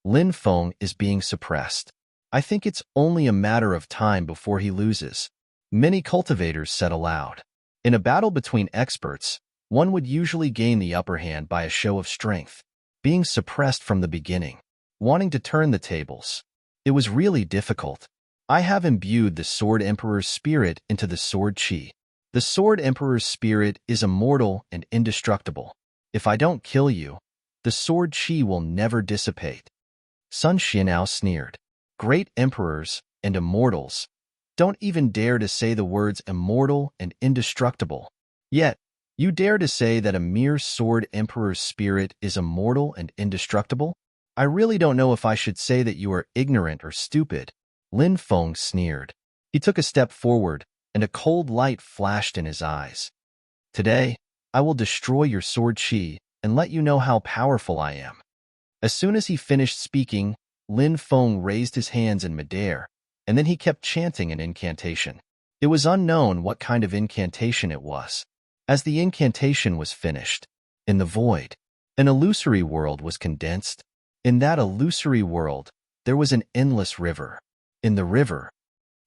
Speaker 1: Lin Feng is being suppressed. I think it's only a matter of time before he loses. Many cultivators said aloud. In a battle between experts, one would usually gain the upper hand by a show of strength, being suppressed from the beginning, wanting to turn the tables. It was really difficult. I have imbued the Sword Emperor's spirit into the Sword Chi. The Sword Emperor's spirit is immortal and indestructible. If I don't kill you, the Sword Chi will never dissipate. Sun Xianao sneered. Great emperors and immortals don't even dare to say the words immortal and indestructible. Yet, you dare to say that a mere Sword Emperor's spirit is immortal and indestructible? I really don't know if I should say that you are ignorant or stupid. Lin Feng sneered. He took a step forward, and a cold light flashed in his eyes. Today, I will destroy your sword chi and let you know how powerful I am. As soon as he finished speaking, Lin Feng raised his hands in midair, and then he kept chanting an incantation. It was unknown what kind of incantation it was. As the incantation was finished, in the void, an illusory world was condensed. In that illusory world, there was an endless river. In the river,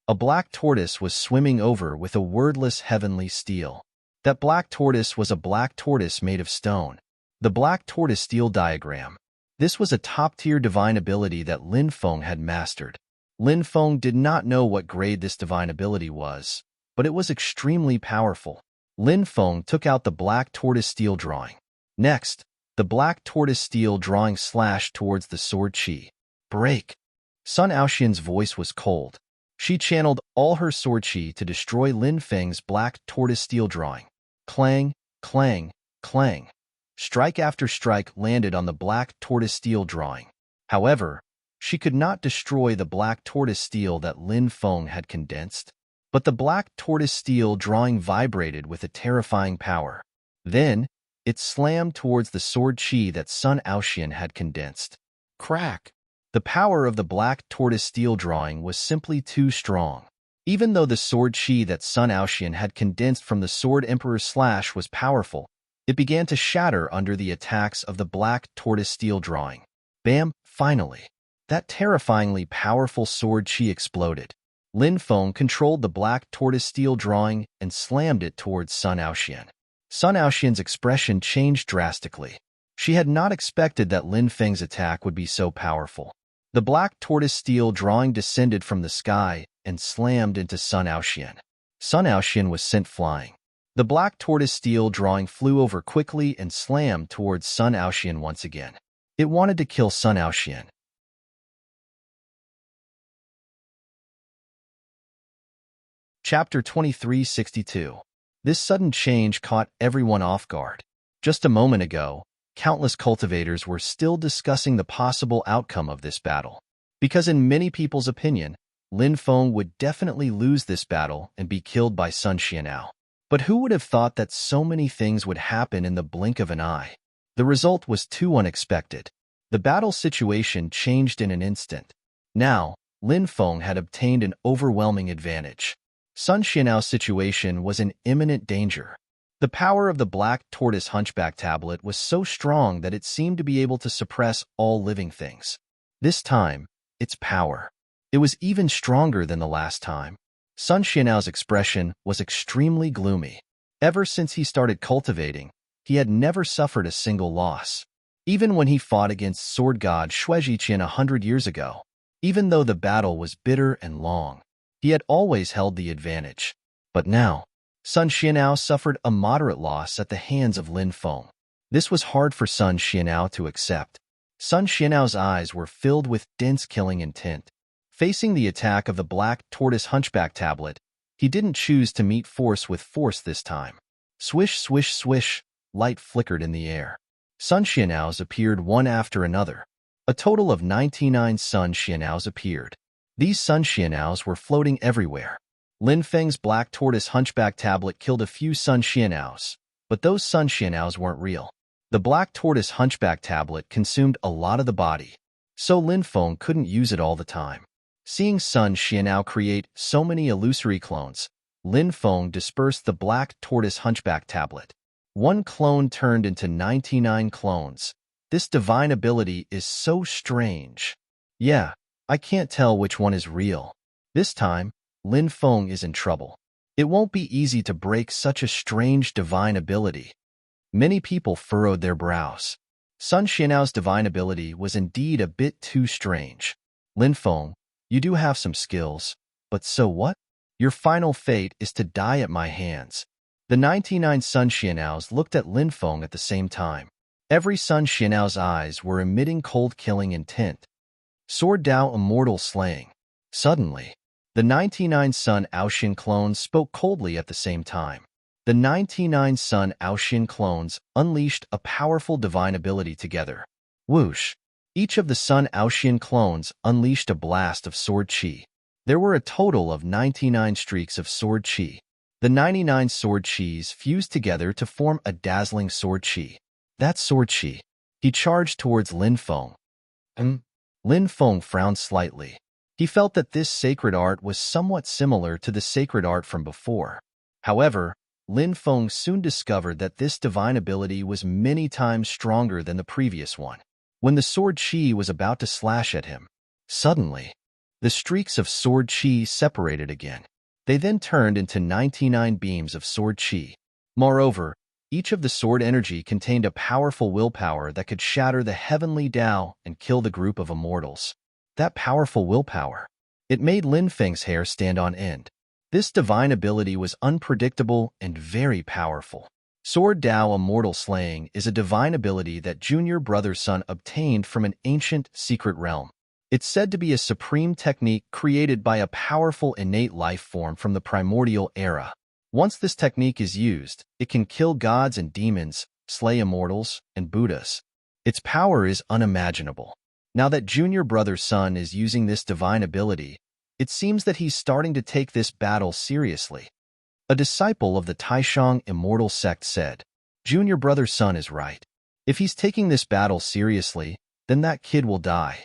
Speaker 1: a black tortoise was swimming over with a wordless heavenly steel. That black tortoise was a black tortoise made of stone. The black tortoise steel diagram. This was a top-tier divine ability that Lin Feng had mastered. Lin Feng did not know what grade this divine ability was, but it was extremely powerful. Lin Feng took out the black tortoise steel drawing. Next, the black tortoise steel drawing slashed towards the sword chi. Break! Sun Aoxian's voice was cold. She channeled all her sword chi to destroy Lin Feng's black tortoise steel drawing. Clang, clang, clang. Strike after strike landed on the black tortoise steel drawing. However, she could not destroy the black tortoise steel that Lin Feng had condensed. But the black tortoise steel drawing vibrated with a terrifying power. Then, it slammed towards the sword chi that Sun Aoxian had condensed. Crack! The power of the black tortoise steel drawing was simply too strong. Even though the sword chi that Sun Aoxian had condensed from the Sword Emperor's slash was powerful, it began to shatter under the attacks of the black tortoise steel drawing. Bam! Finally, that terrifyingly powerful sword chi exploded. Lin Feng controlled the black tortoise steel drawing and slammed it towards Sun Aoxian. Sun Aoxian's expression changed drastically. She had not expected that Lin Feng's attack would be so powerful. The black tortoise steel drawing descended from the sky and slammed into Sun Aoxian. Sun Aoxian was sent flying. The black tortoise steel drawing flew over quickly and slammed towards Sun Aoxian once again. It wanted to kill Sun Aoxian. Chapter 2362. This sudden change caught everyone off guard. Just a moment ago, countless cultivators were still discussing the possible outcome of this battle. Because in many people's opinion, Lin Feng would definitely lose this battle and be killed by Sun Xianao. But who would have thought that so many things would happen in the blink of an eye? The result was too unexpected. The battle situation changed in an instant. Now, Lin Feng had obtained an overwhelming advantage. Sun Xianao's situation was in imminent danger. The power of the black tortoise hunchback tablet was so strong that it seemed to be able to suppress all living things. This time, its power. It was even stronger than the last time. Sun Xianao's expression was extremely gloomy. Ever since he started cultivating, he had never suffered a single loss. Even when he fought against sword god Shuijiqian 100 years ago, even though the battle was bitter and long, he had always held the advantage. But now, Sun Xianao suffered a moderate loss at the hands of Lin Feng. This was hard for Sun Xianao to accept. Sun Xianao's eyes were filled with dense killing intent. Facing the attack of the black tortoise hunchback tablet, he didn't choose to meet force with force this time. Swish, swish, swish, light flickered in the air. Sun Xianaos appeared one after another. A total of 99 Sun Xianaos appeared. These Sun Xianaos were floating everywhere. Lin Feng's black tortoise hunchback tablet killed a few Sun Xianaos, but those Sun Xianaos weren't real. The black tortoise hunchback tablet consumed a lot of the body, so Lin Feng couldn't use it all the time. Seeing Sun Xianao create so many illusory clones, Lin Feng dispersed the black tortoise hunchback tablet. One clone turned into 99 clones. This divine ability is so strange. Yeah, I can't tell which one is real. This time, Lin Feng is in trouble. It won't be easy to break such a strange divine ability. Many people furrowed their brows. Sun Xianao's divine ability was indeed a bit too strange. Lin Feng, you do have some skills, but so what? Your final fate is to die at my hands. The 99 Sun Xianaos looked at Lin Feng at the same time. Every Sun Xianao's eyes were emitting cold killing intent. Sword Dao immortal slaying. Suddenly, the 99 Sun Aoxian clones spoke coldly at the same time. The 99 Sun Aoxian clones unleashed a powerful divine ability together. Whoosh! Each of the Sun Aoxian clones unleashed a blast of sword chi. There were a total of 99 streaks of sword chi. The 99 sword chis fused together to form a dazzling sword chi. That sword chi. He charged towards Lin Feng. Lin Feng frowned slightly. He felt that this sacred art was somewhat similar to the sacred art from before. However, Lin Feng soon discovered that this divine ability was many times stronger than the previous one. When the sword chi was about to slash at him, suddenly, the streaks of sword chi separated again. They then turned into 99 beams of sword chi. Moreover, each of the sword energy contained a powerful willpower that could shatter the heavenly Tao and kill the group of immortals. That powerful willpower. It made Lin Feng's hair stand on end. This divine ability was unpredictable and very powerful. Sword Tao Immortal Slaying is a divine ability that Junior Brother Sun obtained from an ancient, secret realm. It's said to be a supreme technique created by a powerful innate life form from the primordial era. Once this technique is used, it can kill gods and demons, slay immortals, and Buddhas. Its power is unimaginable. Now that Junior Brother Sun is using this divine ability, it seems that he's starting to take this battle seriously. A disciple of the Taishang Immortal Sect said, Junior Brother Sun is right. If he's taking this battle seriously, then that kid will die.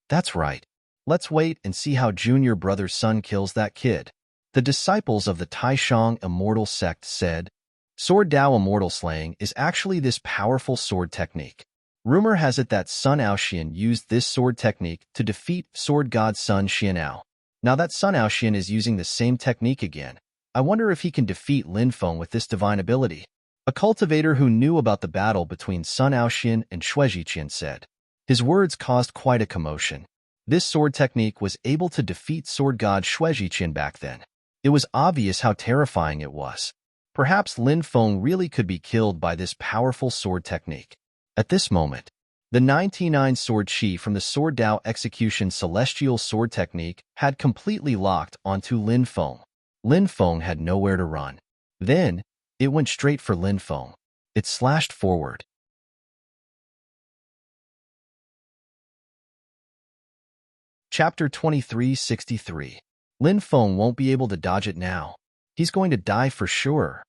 Speaker 1: That's right. Let's wait and see how Junior Brother Sun kills that kid. The disciples of the Taishang Immortal Sect said, Sword Tao Immortal Slaying is actually this powerful sword technique. Rumor has it that Sun Aoxian used this sword technique to defeat Sword God Sun Xianao. Now that Sun Aoxian is using the same technique again, I wonder if he can defeat Lin Feng with this divine ability. A cultivator who knew about the battle between Sun Aoxian and Shuejiqian said. His words caused quite a commotion. This sword technique was able to defeat Sword God Shuejiqian back then. It was obvious how terrifying it was. Perhaps Lin Feng really could be killed by this powerful sword technique. At this moment, the 99 sword chi from the Sword Tao Execution Celestial Sword Technique had completely locked onto Lin Feng. Lin Feng had nowhere to run. Then, it went straight for Lin Feng. It slashed forward. Chapter 2363. Lin Feng won't be able to dodge it now. He's going to die for sure.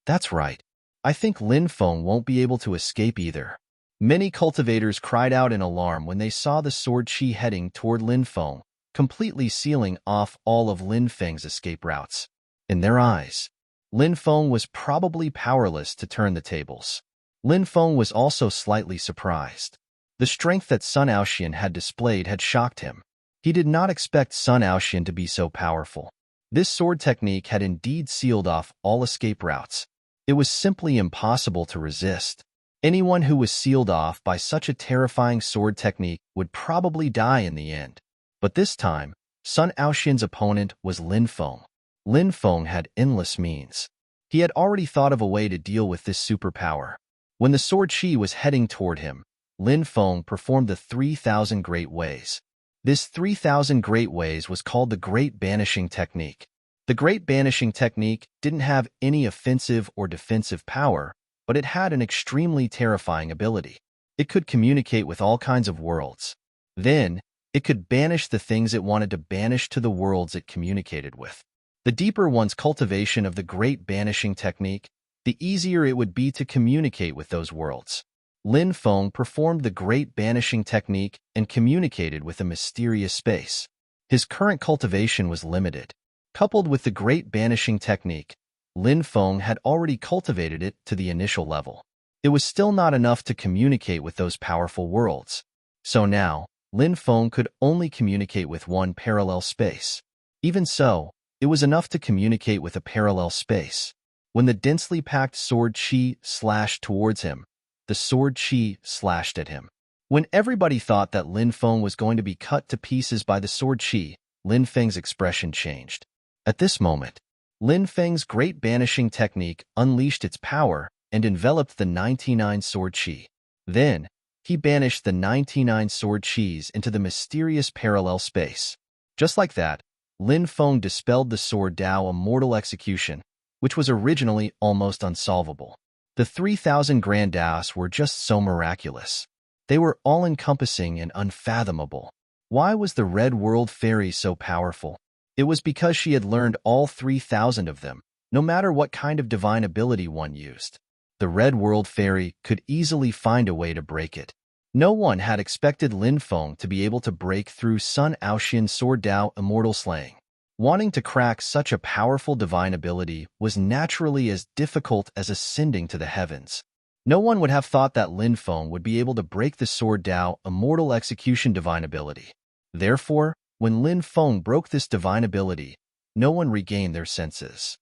Speaker 1: That's right. I think Lin Feng won't be able to escape either. Many cultivators cried out in alarm when they saw the sword chi heading toward Lin Feng, completely sealing off all of Lin Feng's escape routes. In their eyes, Lin Feng was probably powerless to turn the tables. Lin Feng was also slightly surprised. The strength that Sun Aoxian had displayed had shocked him. He did not expect Sun Aoxian to be so powerful. This sword technique had indeed sealed off all escape routes. It was simply impossible to resist. Anyone who was sealed off by such a terrifying sword technique would probably die in the end. But this time, Sun Aoxian's opponent was Lin Feng. Lin Feng had endless means. He had already thought of a way to deal with this superpower. When the sword chi was heading toward him, Lin Feng performed the 3,000 Great Ways. This 3,000 Great Ways was called the Great Banishing Technique. The Great Banishing Technique didn't have any offensive or defensive power, but it had an extremely terrifying ability. It could communicate with all kinds of worlds. Then, it could banish the things it wanted to banish to the worlds it communicated with. The deeper one's cultivation of the Great Banishing Technique, the easier it would be to communicate with those worlds. Lin Feng performed the Great Banishing Technique and communicated with a mysterious space. His current cultivation was limited. Coupled with the Great Banishing Technique, Lin Feng had already cultivated it to the initial level. It was still not enough to communicate with those powerful worlds. So now, Lin Feng could only communicate with one parallel space. Even so, it was enough to communicate with a parallel space. When the densely packed sword chi slashed towards him, the sword chi slashed at him. When everybody thought that Lin Feng was going to be cut to pieces by the sword chi, Lin Feng's expression changed. At this moment, Lin Feng's Great Banishing Technique unleashed its power and enveloped the 99 sword chi. Then, he banished the 99 sword chis into the mysterious parallel space. Just like that, Lin Feng dispelled the Sword Tao Immortal Execution, which was originally almost unsolvable. The 3,000 Grand Daos were just so miraculous. They were all-encompassing and unfathomable. Why was the Red World Fairy so powerful? It was because she had learned all 3,000 of them, no matter what kind of divine ability one used. The Red World Fairy could easily find a way to break it. No one had expected Lin Feng to be able to break through Sun Aoxian's Sword Dao Immortal Slaying. Wanting to crack such a powerful divine ability was naturally as difficult as ascending to the heavens. No one would have thought that Lin Feng would be able to break the Sword Dao Immortal Execution divine ability. Therefore, when Lin Feng broke this divine ability, no one regained their senses.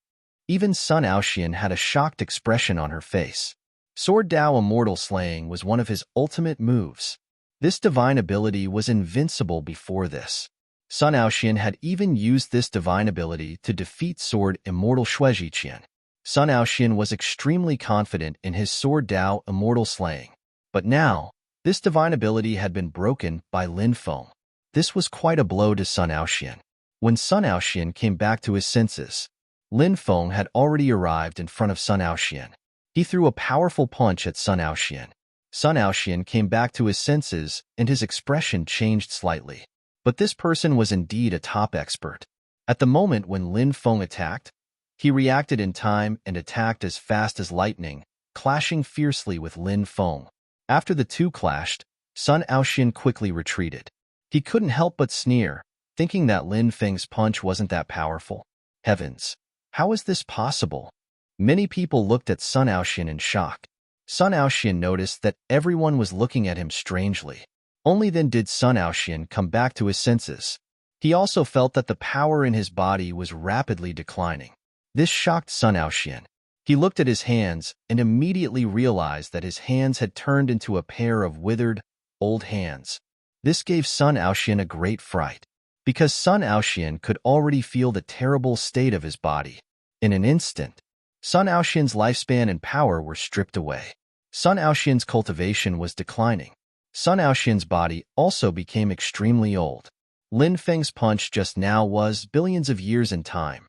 Speaker 1: Even Sun Aoxian had a shocked expression on her face. Sword Dao Immortal Slaying was one of his ultimate moves. This divine ability was invincible before this. Sun Aoxian had even used this divine ability to defeat Sword Immortal Shuijiqian. Sun Aoxian was extremely confident in his Sword Dao Immortal Slaying. But now, this divine ability had been broken by Lin Feng. This was quite a blow to Sun Aoxian. When Sun Aoxian came back to his senses, Lin Feng had already arrived in front of Sun Aoxian. He threw a powerful punch at Sun Aoxian. Sun Aoxian came back to his senses and his expression changed slightly. But this person was indeed a top expert. At the moment when Lin Feng attacked, he reacted in time and attacked as fast as lightning, clashing fiercely with Lin Feng. After the two clashed, Sun Aoxian quickly retreated. He couldn't help but sneer, thinking that Lin Feng's punch wasn't that powerful. Heavens, how is this possible? Many people looked at Sun Aoxian in shock. Sun Aoxian noticed that everyone was looking at him strangely. Only then did Sun Aoxian come back to his senses. He also felt that the power in his body was rapidly declining. This shocked Sun Aoxian. He looked at his hands and immediately realized that his hands had turned into a pair of withered, old hands. This gave Sun Aoxian a great fright, because Sun Aoxian could already feel the terrible state of his body. In an instant, Sun Aoxian's lifespan and power were stripped away. Sun Aoxian's cultivation was declining. Sun Aoxian's body also became extremely old. Lin Feng's punch just now was billions of years in time,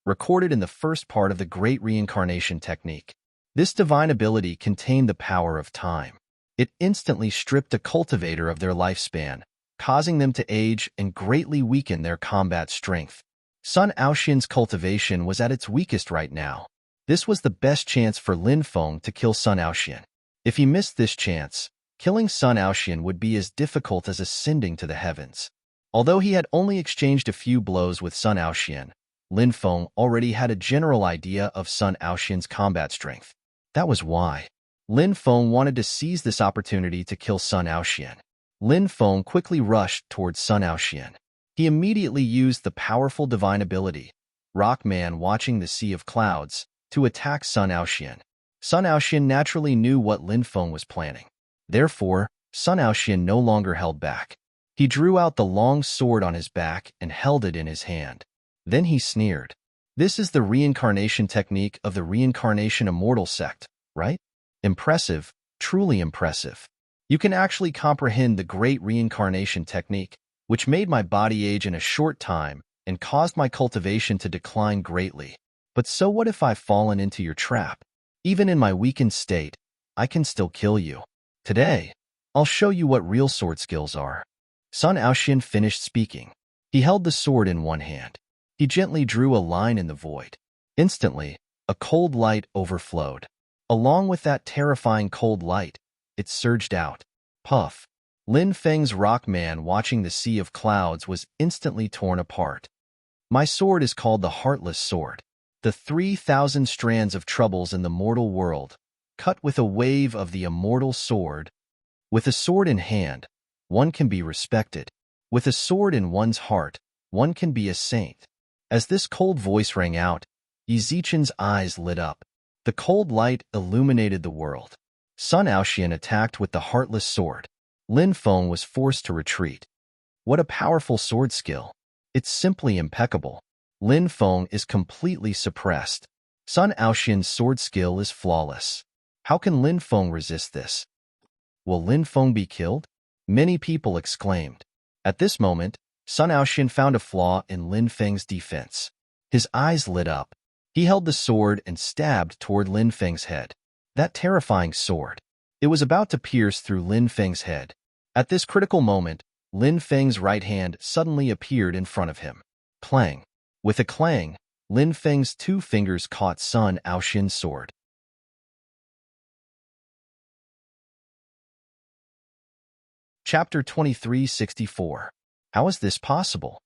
Speaker 1: recorded in the first part of the Great Reincarnation Technique. This divine ability contained the power of time. It instantly stripped a cultivator of their lifespan, causing them to age and greatly weaken their combat strength. Sun Aoxian's cultivation was at its weakest right now. This was the best chance for Lin Feng to kill Sun Aoxian. If he missed this chance, killing Sun Aoxian would be as difficult as ascending to the heavens. Although he had only exchanged a few blows with Sun Aoxian, Lin Feng already had a general idea of Sun Aoxian's combat strength. That was why Lin Feng wanted to seize this opportunity to kill Sun Aoxian. Lin Feng quickly rushed towards Sun Aoxian. He immediately used the powerful divine ability, Rock Man Watching the Sea of Clouds, to attack Sun Aoxian. Sun Aoxian naturally knew what Lin Feng was planning. Therefore, Sun Aoxian no longer held back. He drew out the long sword on his back and held it in his hand. Then he sneered. This is the reincarnation technique of the Reincarnation Immortal sect, right? Impressive, truly impressive. You can actually comprehend the great reincarnation technique, which made my body age in a short time and caused my cultivation to decline greatly. But so what if I've fallen into your trap? Even in my weakened state, I can still kill you. Today, I'll show you what real sword skills are. Sun Aoxian finished speaking. He held the sword in one hand. He gently drew a line in the void. Instantly, a cold light overflowed. Along with that terrifying cold light, it surged out. Puff. Lin Feng's Rock Man Watching the Sea of Clouds was instantly torn apart. My sword is called the Heartless Sword. The 3,000 strands of troubles in the mortal world, cut with a wave of the immortal sword. With a sword in hand, one can be respected. With a sword in one's heart, one can be a saint. As this cold voice rang out, Yizichen's eyes lit up. The cold light illuminated the world. Sun Aoxian attacked with the Heartless Sword. Lin Feng was forced to retreat. What a powerful sword skill. It's simply impeccable. Lin Feng is completely suppressed. Sun Aoxian's sword skill is flawless. How can Lin Feng resist this? Will Lin Feng be killed? Many people exclaimed. At this moment, Sun Aoxian found a flaw in Lin Feng's defense. His eyes lit up. He held the sword and stabbed toward Lin Feng's head. That terrifying sword. It was about to pierce through Lin Feng's head. At this critical moment, Lin Feng's right hand suddenly appeared in front of him. Clang! With a clang, Lin Feng's two fingers caught Sun Aoxian's sword. Chapter 2364. How is this possible?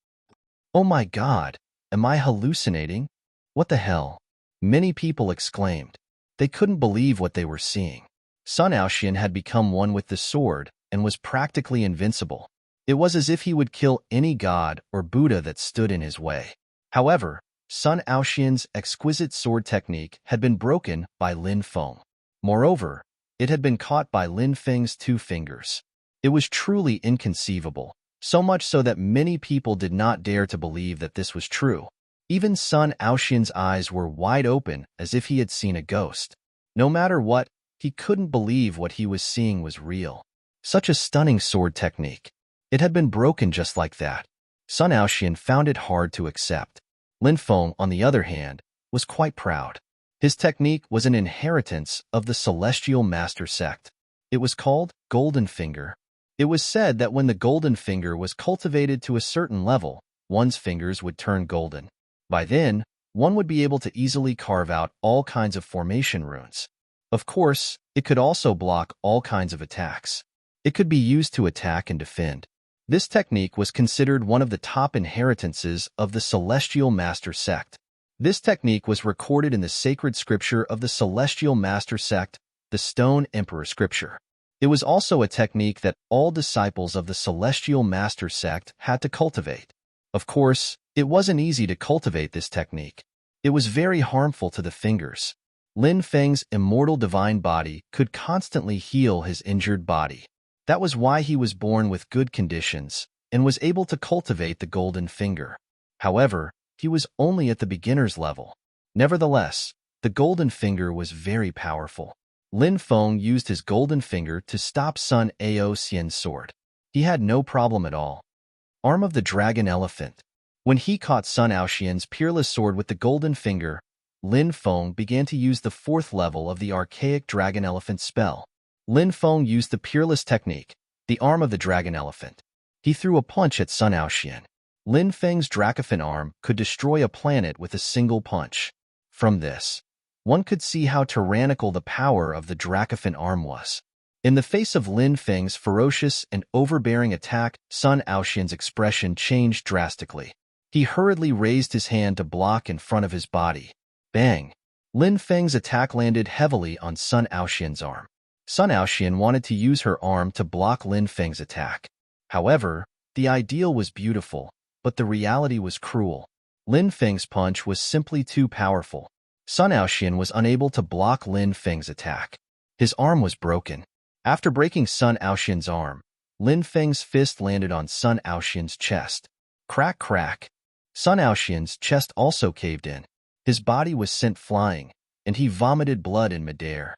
Speaker 1: Oh my God! Am I hallucinating? What the hell? Many people exclaimed. They couldn't believe what they were seeing. Sun Aoxian had become one with the sword and was practically invincible. It was as if he would kill any god or Buddha that stood in his way. However, Sun Aoxian's exquisite sword technique had been broken by Lin Feng. Moreover, it had been caught by Lin Feng's two fingers. It was truly inconceivable, so much so that many people did not dare to believe that this was true. Even Sun Aoxian's eyes were wide open as if he had seen a ghost. No matter what, he couldn't believe what he was seeing was real. Such a stunning sword technique. It had been broken just like that. Sun Aoxian found it hard to accept. Lin Feng, on the other hand, was quite proud. His technique was an inheritance of the Celestial Master sect. It was called Golden Finger. It was said that when the Golden Finger was cultivated to a certain level, one's fingers would turn golden. By then, one would be able to easily carve out all kinds of formation runes. Of course, it could also block all kinds of attacks. It could be used to attack and defend. This technique was considered one of the top inheritances of the Celestial Master sect. This technique was recorded in the sacred scripture of the Celestial Master sect, the Stone Emperor Scripture. It was also a technique that all disciples of the Celestial Master sect had to cultivate. Of course, it wasn't easy to cultivate this technique. It was very harmful to the fingers. Lin Feng's immortal divine body could constantly heal his injured body. That was why he was born with good conditions and was able to cultivate the Golden Finger. However, he was only at the beginner's level. Nevertheless, the Golden Finger was very powerful. Lin Feng used his Golden Finger to stop Sun Aoxian's sword. He had no problem at all. Arm of the Dragon Elephant. When he caught Sun Aoxian's peerless sword with the Golden Finger, Lin Feng began to use the fourth level of the archaic Dragon Elephant spell. Lin Feng used the peerless technique, the arm of the Dragon Elephant. He threw a punch at Sun Aoxian. Lin Feng's Dracophant arm could destroy a planet with a single punch. From this, one could see how tyrannical the power of the Dracophant arm was. In the face of Lin Feng's ferocious and overbearing attack, Sun Aoxian's expression changed drastically. He hurriedly raised his hand to block in front of his body. Bang! Lin Feng's attack landed heavily on Sun Aoxian's arm. Sun Aoxian wanted to use her arm to block Lin Feng's attack. However, the ideal was beautiful, but the reality was cruel. Lin Feng's punch was simply too powerful. Sun Aoxian was unable to block Lin Feng's attack. His arm was broken. After breaking Sun Aoxian's arm, Lin Feng's fist landed on Sun Aoxian's chest. Crack, crack. Sun Aoxian's chest also caved in. His body was sent flying, and he vomited blood in midair.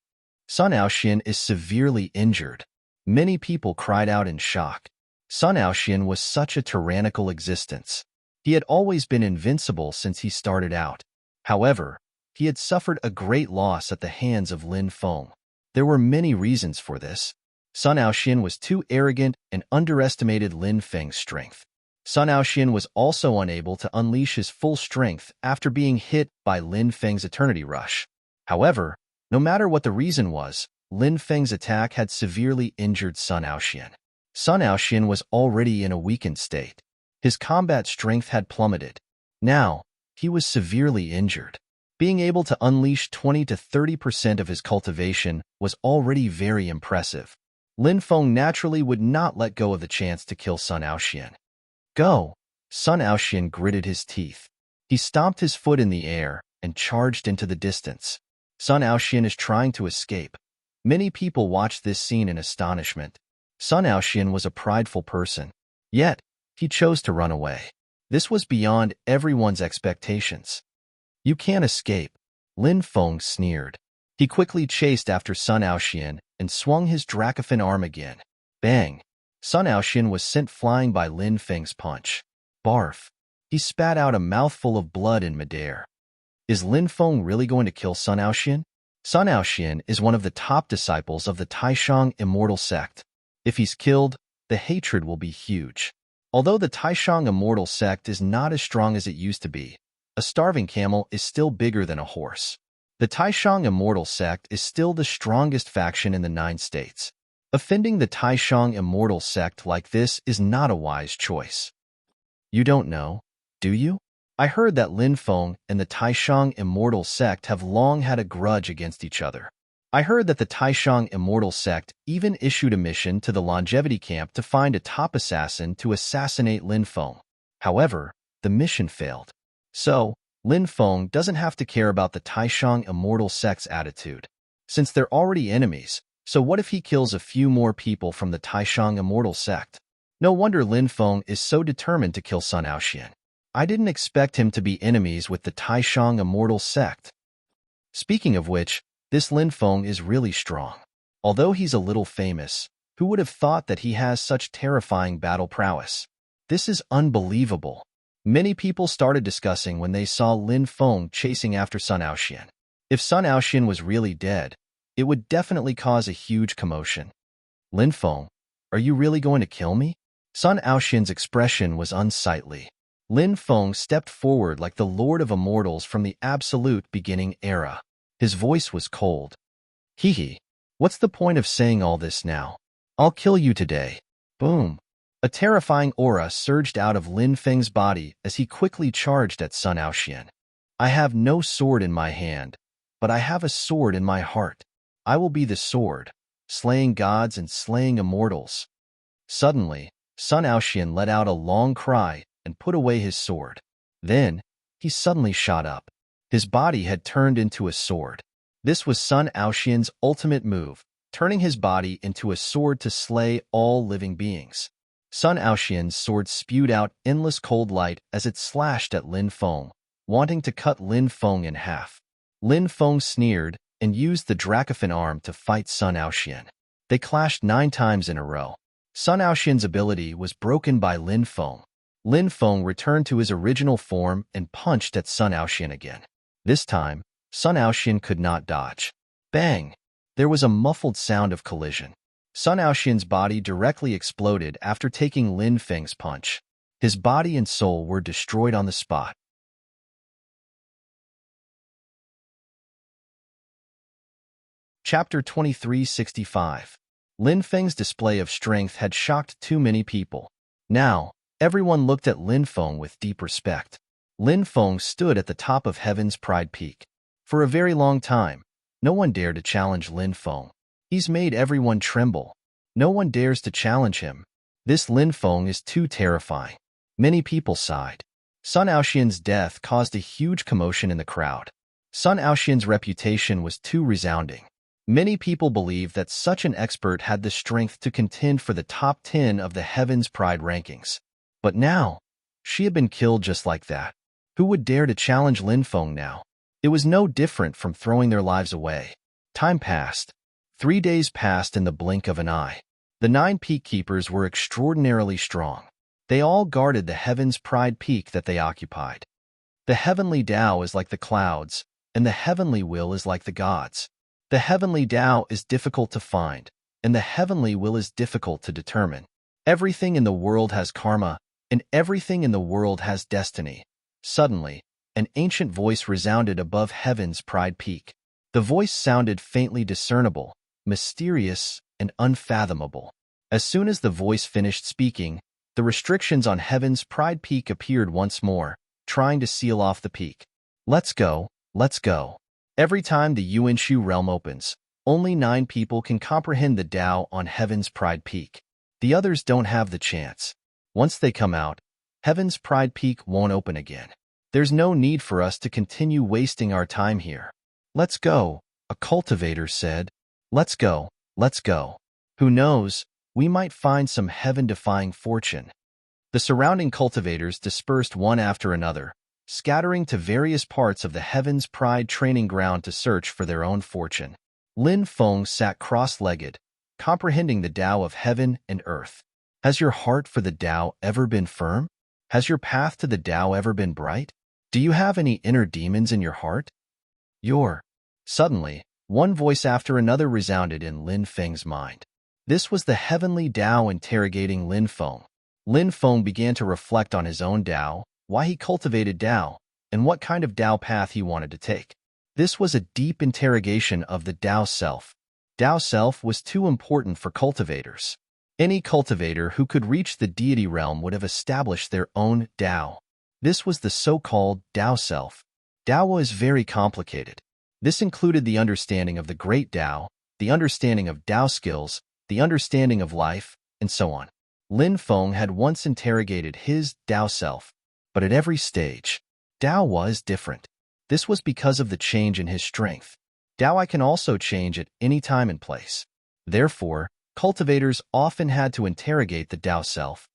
Speaker 1: Sun Aoxian is severely injured. Many people cried out in shock. Sun Aoxian was such a tyrannical existence. He had always been invincible since he started out. However, he had suffered a great loss at the hands of Lin Feng. There were many reasons for this. Sun Aoxian was too arrogant and underestimated Lin Feng's strength. Sun Aoxian was also unable to unleash his full strength after being hit by Lin Feng's Eternity Rush. However, no matter what the reason was, Lin Feng's attack had severely injured Sun Aoxian. Sun Aoxian was already in a weakened state. His combat strength had plummeted. Now, he was severely injured. Being able to unleash 20 to 30% of his cultivation was already very impressive. Lin Feng naturally would not let go of the chance to kill Sun Aoxian. Go! Sun Aoxian gritted his teeth. He stomped his foot in the air and charged into the distance. Sun Aoxian is trying to escape. Many people watched this scene in astonishment. Sun Aoxian was a prideful person. Yet, he chose to run away. This was beyond everyone's expectations. You can't escape, Lin Feng sneered. He quickly chased after Sun Aoxian and swung his Dracophant arm again. Bang! Sun Aoxian was sent flying by Lin Feng's punch. Barf! He spat out a mouthful of blood in midair. Is Lin Feng really going to kill Sun Aoxian? Sun Aoxian is one of the top disciples of the Taishang Immortal Sect. If he's killed, the hatred will be huge. Although the Taishang immortal sect is not as strong as it used to be, a starving camel is still bigger than a horse. The Taishang immortal sect is still the strongest faction in the 9 states. Offending the Taishang immortal sect like this is not a wise choice. You don't know, do you? I heard that Lin Feng and the Taishang immortal sect have long had a grudge against each other. I heard that the Taishang immortal sect even issued a mission to the longevity camp to find a top assassin to assassinate Lin Feng. However, the mission failed. So, Lin Feng doesn't have to care about the Taishang immortal sect's attitude. Since they're already enemies, so what if he kills a few more people from the Taishang immortal sect? No wonder Lin Feng is so determined to kill Sun Aoxian. I didn't expect him to be enemies with the Taishang immortal sect. Speaking of which, this Lin Feng is really strong. Although he's a little famous, who would have thought that he has such terrifying battle prowess? This is unbelievable. Many people started discussing when they saw Lin Feng chasing after Sun Aoxian. If Sun Aoxian was really dead, it would definitely cause a huge commotion. Lin Feng, are you really going to kill me? Sun Aoxian's expression was unsightly. Lin Feng stepped forward like the Lord of Immortals from the absolute beginning era. His voice was cold. Hee, what's the point of saying all this now? I'll kill you today. Boom. A terrifying aura surged out of Lin Feng's body as he quickly charged at Sun Aoxian. I have no sword in my hand, but I have a sword in my heart. I will be the sword, slaying gods and slaying immortals. Suddenly, Sun Aoxian let out a long cry and put away his sword. Then, he suddenly shot up. His body had turned into a sword. This was Sun Aoxian's ultimate move, turning his body into a sword to slay all living beings. Sun Aoxian's sword spewed out endless cold light as it slashed at Lin Feng, wanting to cut Lin Feng in half. Lin Feng sneered and used the Dracophon arm to fight Sun Aoxian. They clashed 9 times in a row. Sun Aoxian's ability was broken by Lin Feng. Lin Feng returned to his original form and punched at Sun Aoxian again. This time, Sun Aoxian could not dodge. Bang! There was a muffled sound of collision. Sun Aoxian's body directly exploded after taking Lin Feng's punch. His body and soul were destroyed on the spot. Chapter 2365. Lin Feng's display of strength had shocked too many people. Now, everyone looked at Lin Feng with deep respect. Lin Feng stood at the top of Heaven's Pride Peak. For a very long time, no one dared to challenge Lin Feng. He's made everyone tremble. No one dares to challenge him. This Lin Feng is too terrifying. Many people sighed. Sun Aoxian's death caused a huge commotion in the crowd. Sun Aoxian's reputation was too resounding. Many people believed that such an expert had the strength to contend for the top 10 of the Heaven's Pride rankings. But now, she had been killed just like that. Who would dare to challenge Lin Feng now? It was no different from throwing their lives away. Time passed. 3 days passed in the blink of an eye. The 9 peak keepers were extraordinarily strong. They all guarded the Heaven's Pride Peak that they occupied. The heavenly Tao is like the clouds, and the heavenly will is like the gods. The heavenly Tao is difficult to find, and the heavenly will is difficult to determine. Everything in the world has karma, and everything in the world has destiny. Suddenly, an ancient voice resounded above Heaven's Pride Peak. The voice sounded faintly discernible, mysterious, and unfathomable. As soon as the voice finished speaking, the restrictions on Heaven's Pride Peak appeared once more, trying to seal off the peak. Let's go, let's go. Every time the Yuanshu realm opens, only 9 people can comprehend the Tao on Heaven's Pride Peak. The others don't have the chance. Once they come out, Heaven's Pride Peak won't open again. There's no need for us to continue wasting our time here. Let's go, a cultivator said. Let's go, let's go. Who knows, we might find some heaven-defying fortune. The surrounding cultivators dispersed one after another, scattering to various parts of the Heaven's Pride training ground to search for their own fortune. Lin Feng sat cross-legged, comprehending the Tao of heaven and earth. Has your heart for the Tao ever been firm? Has your path to the Tao ever been bright? Do you have any inner demons in your heart? Suddenly, one voice after another resounded in Lin Feng's mind. This was the heavenly Tao interrogating Lin Feng. Lin Feng began to reflect on his own Tao, why he cultivated Tao, and what kind of Tao path he wanted to take. This was a deep interrogation of the Tao self. Tao self was too important for cultivators. Any cultivator who could reach the deity realm would have established their own Tao. This was the so-called Tao self. Tao was very complicated. This included the understanding of the great Tao, the understanding of Tao skills, the understanding of life, and so on. Lin Feng had once interrogated his Tao self, but at every stage, Tao was different. This was because of the change in his strength. Tao can also change at any time and place. Therefore, cultivators often had to interrogate the Tao self.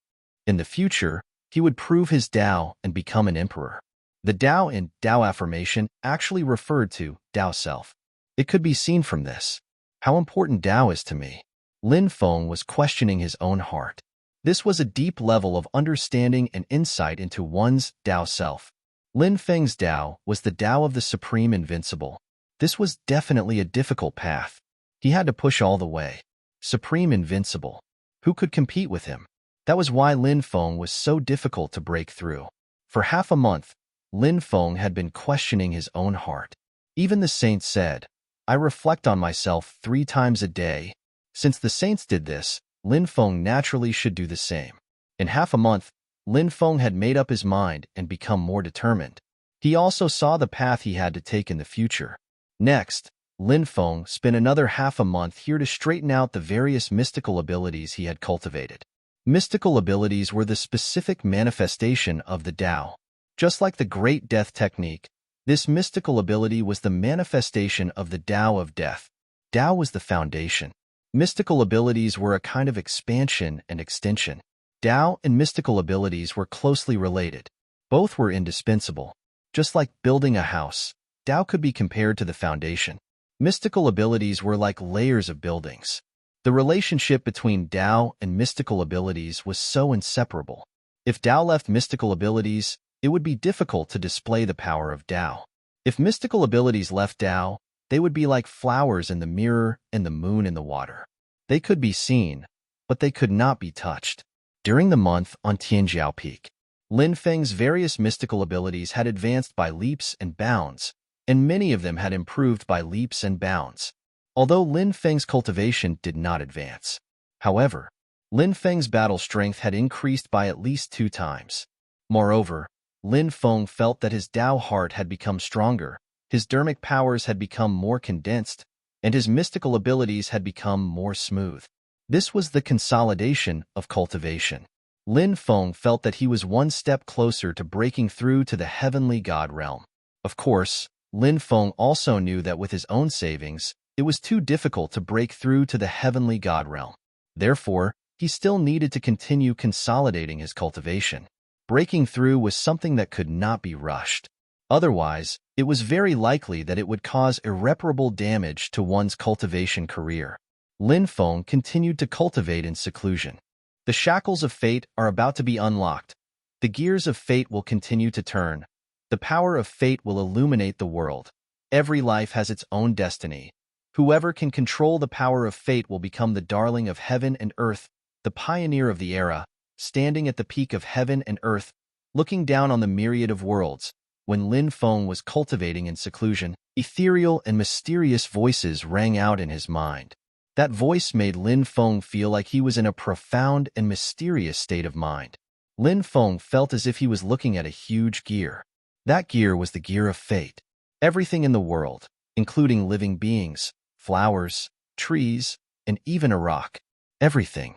Speaker 1: In the future, he would prove his Tao and become an emperor. The Tao in Tao affirmation actually referred to Tao self. It could be seen from this. How important Tao is to me. Lin Feng was questioning his own heart. This was a deep level of understanding and insight into one's Tao self. Lin Feng's Tao was the Tao of the Supreme Invincible. This was definitely a difficult path. He had to push all the way. Supreme Invincible. Who could compete with him? That was why Lin Feng was so difficult to break through. For half a month, Lin Feng had been questioning his own heart. Even the saints said, "I reflect on myself 3 times a day." Since the saints did this, Lin Feng naturally should do the same. In half a month, Lin Feng had made up his mind and become more determined. He also saw the path he had to take in the future. Next, Lin Feng spent another half a month here to straighten out the various mystical abilities he had cultivated. Mystical abilities were the specific manifestation of the Tao. Just like the Great Death technique, this mystical ability was the manifestation of the Tao of death. Tao was the foundation. Mystical abilities were a kind of expansion and extension. Tao and mystical abilities were closely related. Both were indispensable. Just like building a house, Tao could be compared to the foundation. Mystical abilities were like layers of buildings. The relationship between Tao and mystical abilities was so inseparable. If Tao left mystical abilities, it would be difficult to display the power of Tao. If mystical abilities left Tao, they would be like flowers in the mirror and the moon in the water. They could be seen, but they could not be touched. During the month on Tianjiao Peak, Lin Feng's various mystical abilities had advanced by leaps and bounds, and many of them had improved by leaps and bounds. Although Lin Feng's cultivation did not advance. However, Lin Feng's battle strength had increased by at least 2 times. Moreover, Lin Feng felt that his Tao heart had become stronger, his dermic powers had become more condensed, and his mystical abilities had become more smooth. This was the consolidation of cultivation. Lin Feng felt that he was one step closer to breaking through to the heavenly God realm. Of course, Lin Feng also knew that with his own savings, it was too difficult to break through to the heavenly God realm. Therefore, he still needed to continue consolidating his cultivation. Breaking through was something that could not be rushed. Otherwise, it was very likely that it would cause irreparable damage to one's cultivation career. Lin Feng continued to cultivate in seclusion. The shackles of fate are about to be unlocked. The gears of fate will continue to turn. The power of fate will illuminate the world. Every life has its own destiny. Whoever can control the power of fate will become the darling of heaven and earth, the pioneer of the era, standing at the peak of heaven and earth, looking down on the myriad of worlds. When Lin Feng was cultivating in seclusion, ethereal and mysterious voices rang out in his mind. That voice made Lin Feng feel like he was in a profound and mysterious state of mind. Lin Feng felt as if he was looking at a huge gear. That gear was the gear of fate. Everything in the world, including living beings, flowers, trees, and even a rock. Everything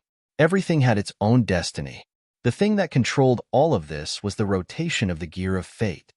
Speaker 1: had its own destiny. The thing that controlled all of this was the rotation of the gear of fate.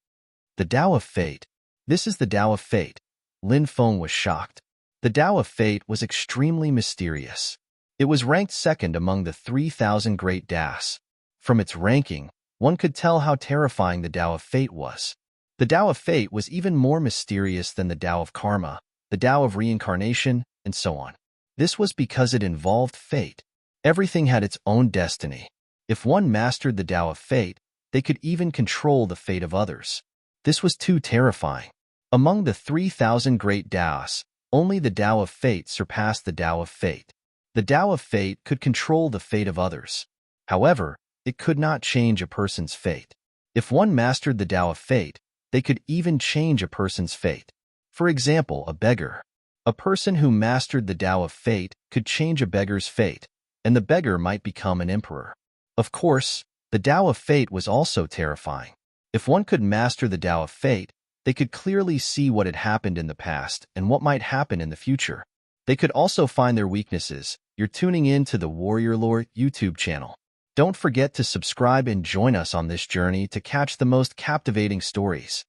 Speaker 1: The Tao of Fate. This is the Tao of Fate. Lin Feng was shocked. The Tao of Fate was extremely mysterious. It was ranked second among the 3,000 great Taos. From its ranking, one could tell how terrifying the Tao of Fate was. The Tao of Fate was even more mysterious than the Tao of Karma, the Tao of Reincarnation, and so on. This was because it involved fate. Everything had its own destiny. If one mastered the Tao of Fate, they could even control the fate of others. This was too terrifying. Among the 3,000 great Taos, only the Tao of Fate surpassed the Tao of Fate. The Tao of Fate could control the fate of others. However, it could not change a person's fate. If one mastered the Tao of Fate, they could even change a person's fate. For example, a beggar. A person who mastered the Tao of Fate could change a beggar's fate, and the beggar might become an emperor. Of course, the Tao of Fate was also terrifying. If one could master the Tao of Fate, they could clearly see what had happened in the past and what might happen in the future. They could also find their weaknesses. You're tuning in to the Warrior Lore YouTube channel. Don't forget to subscribe and join us on this journey to catch the most captivating stories.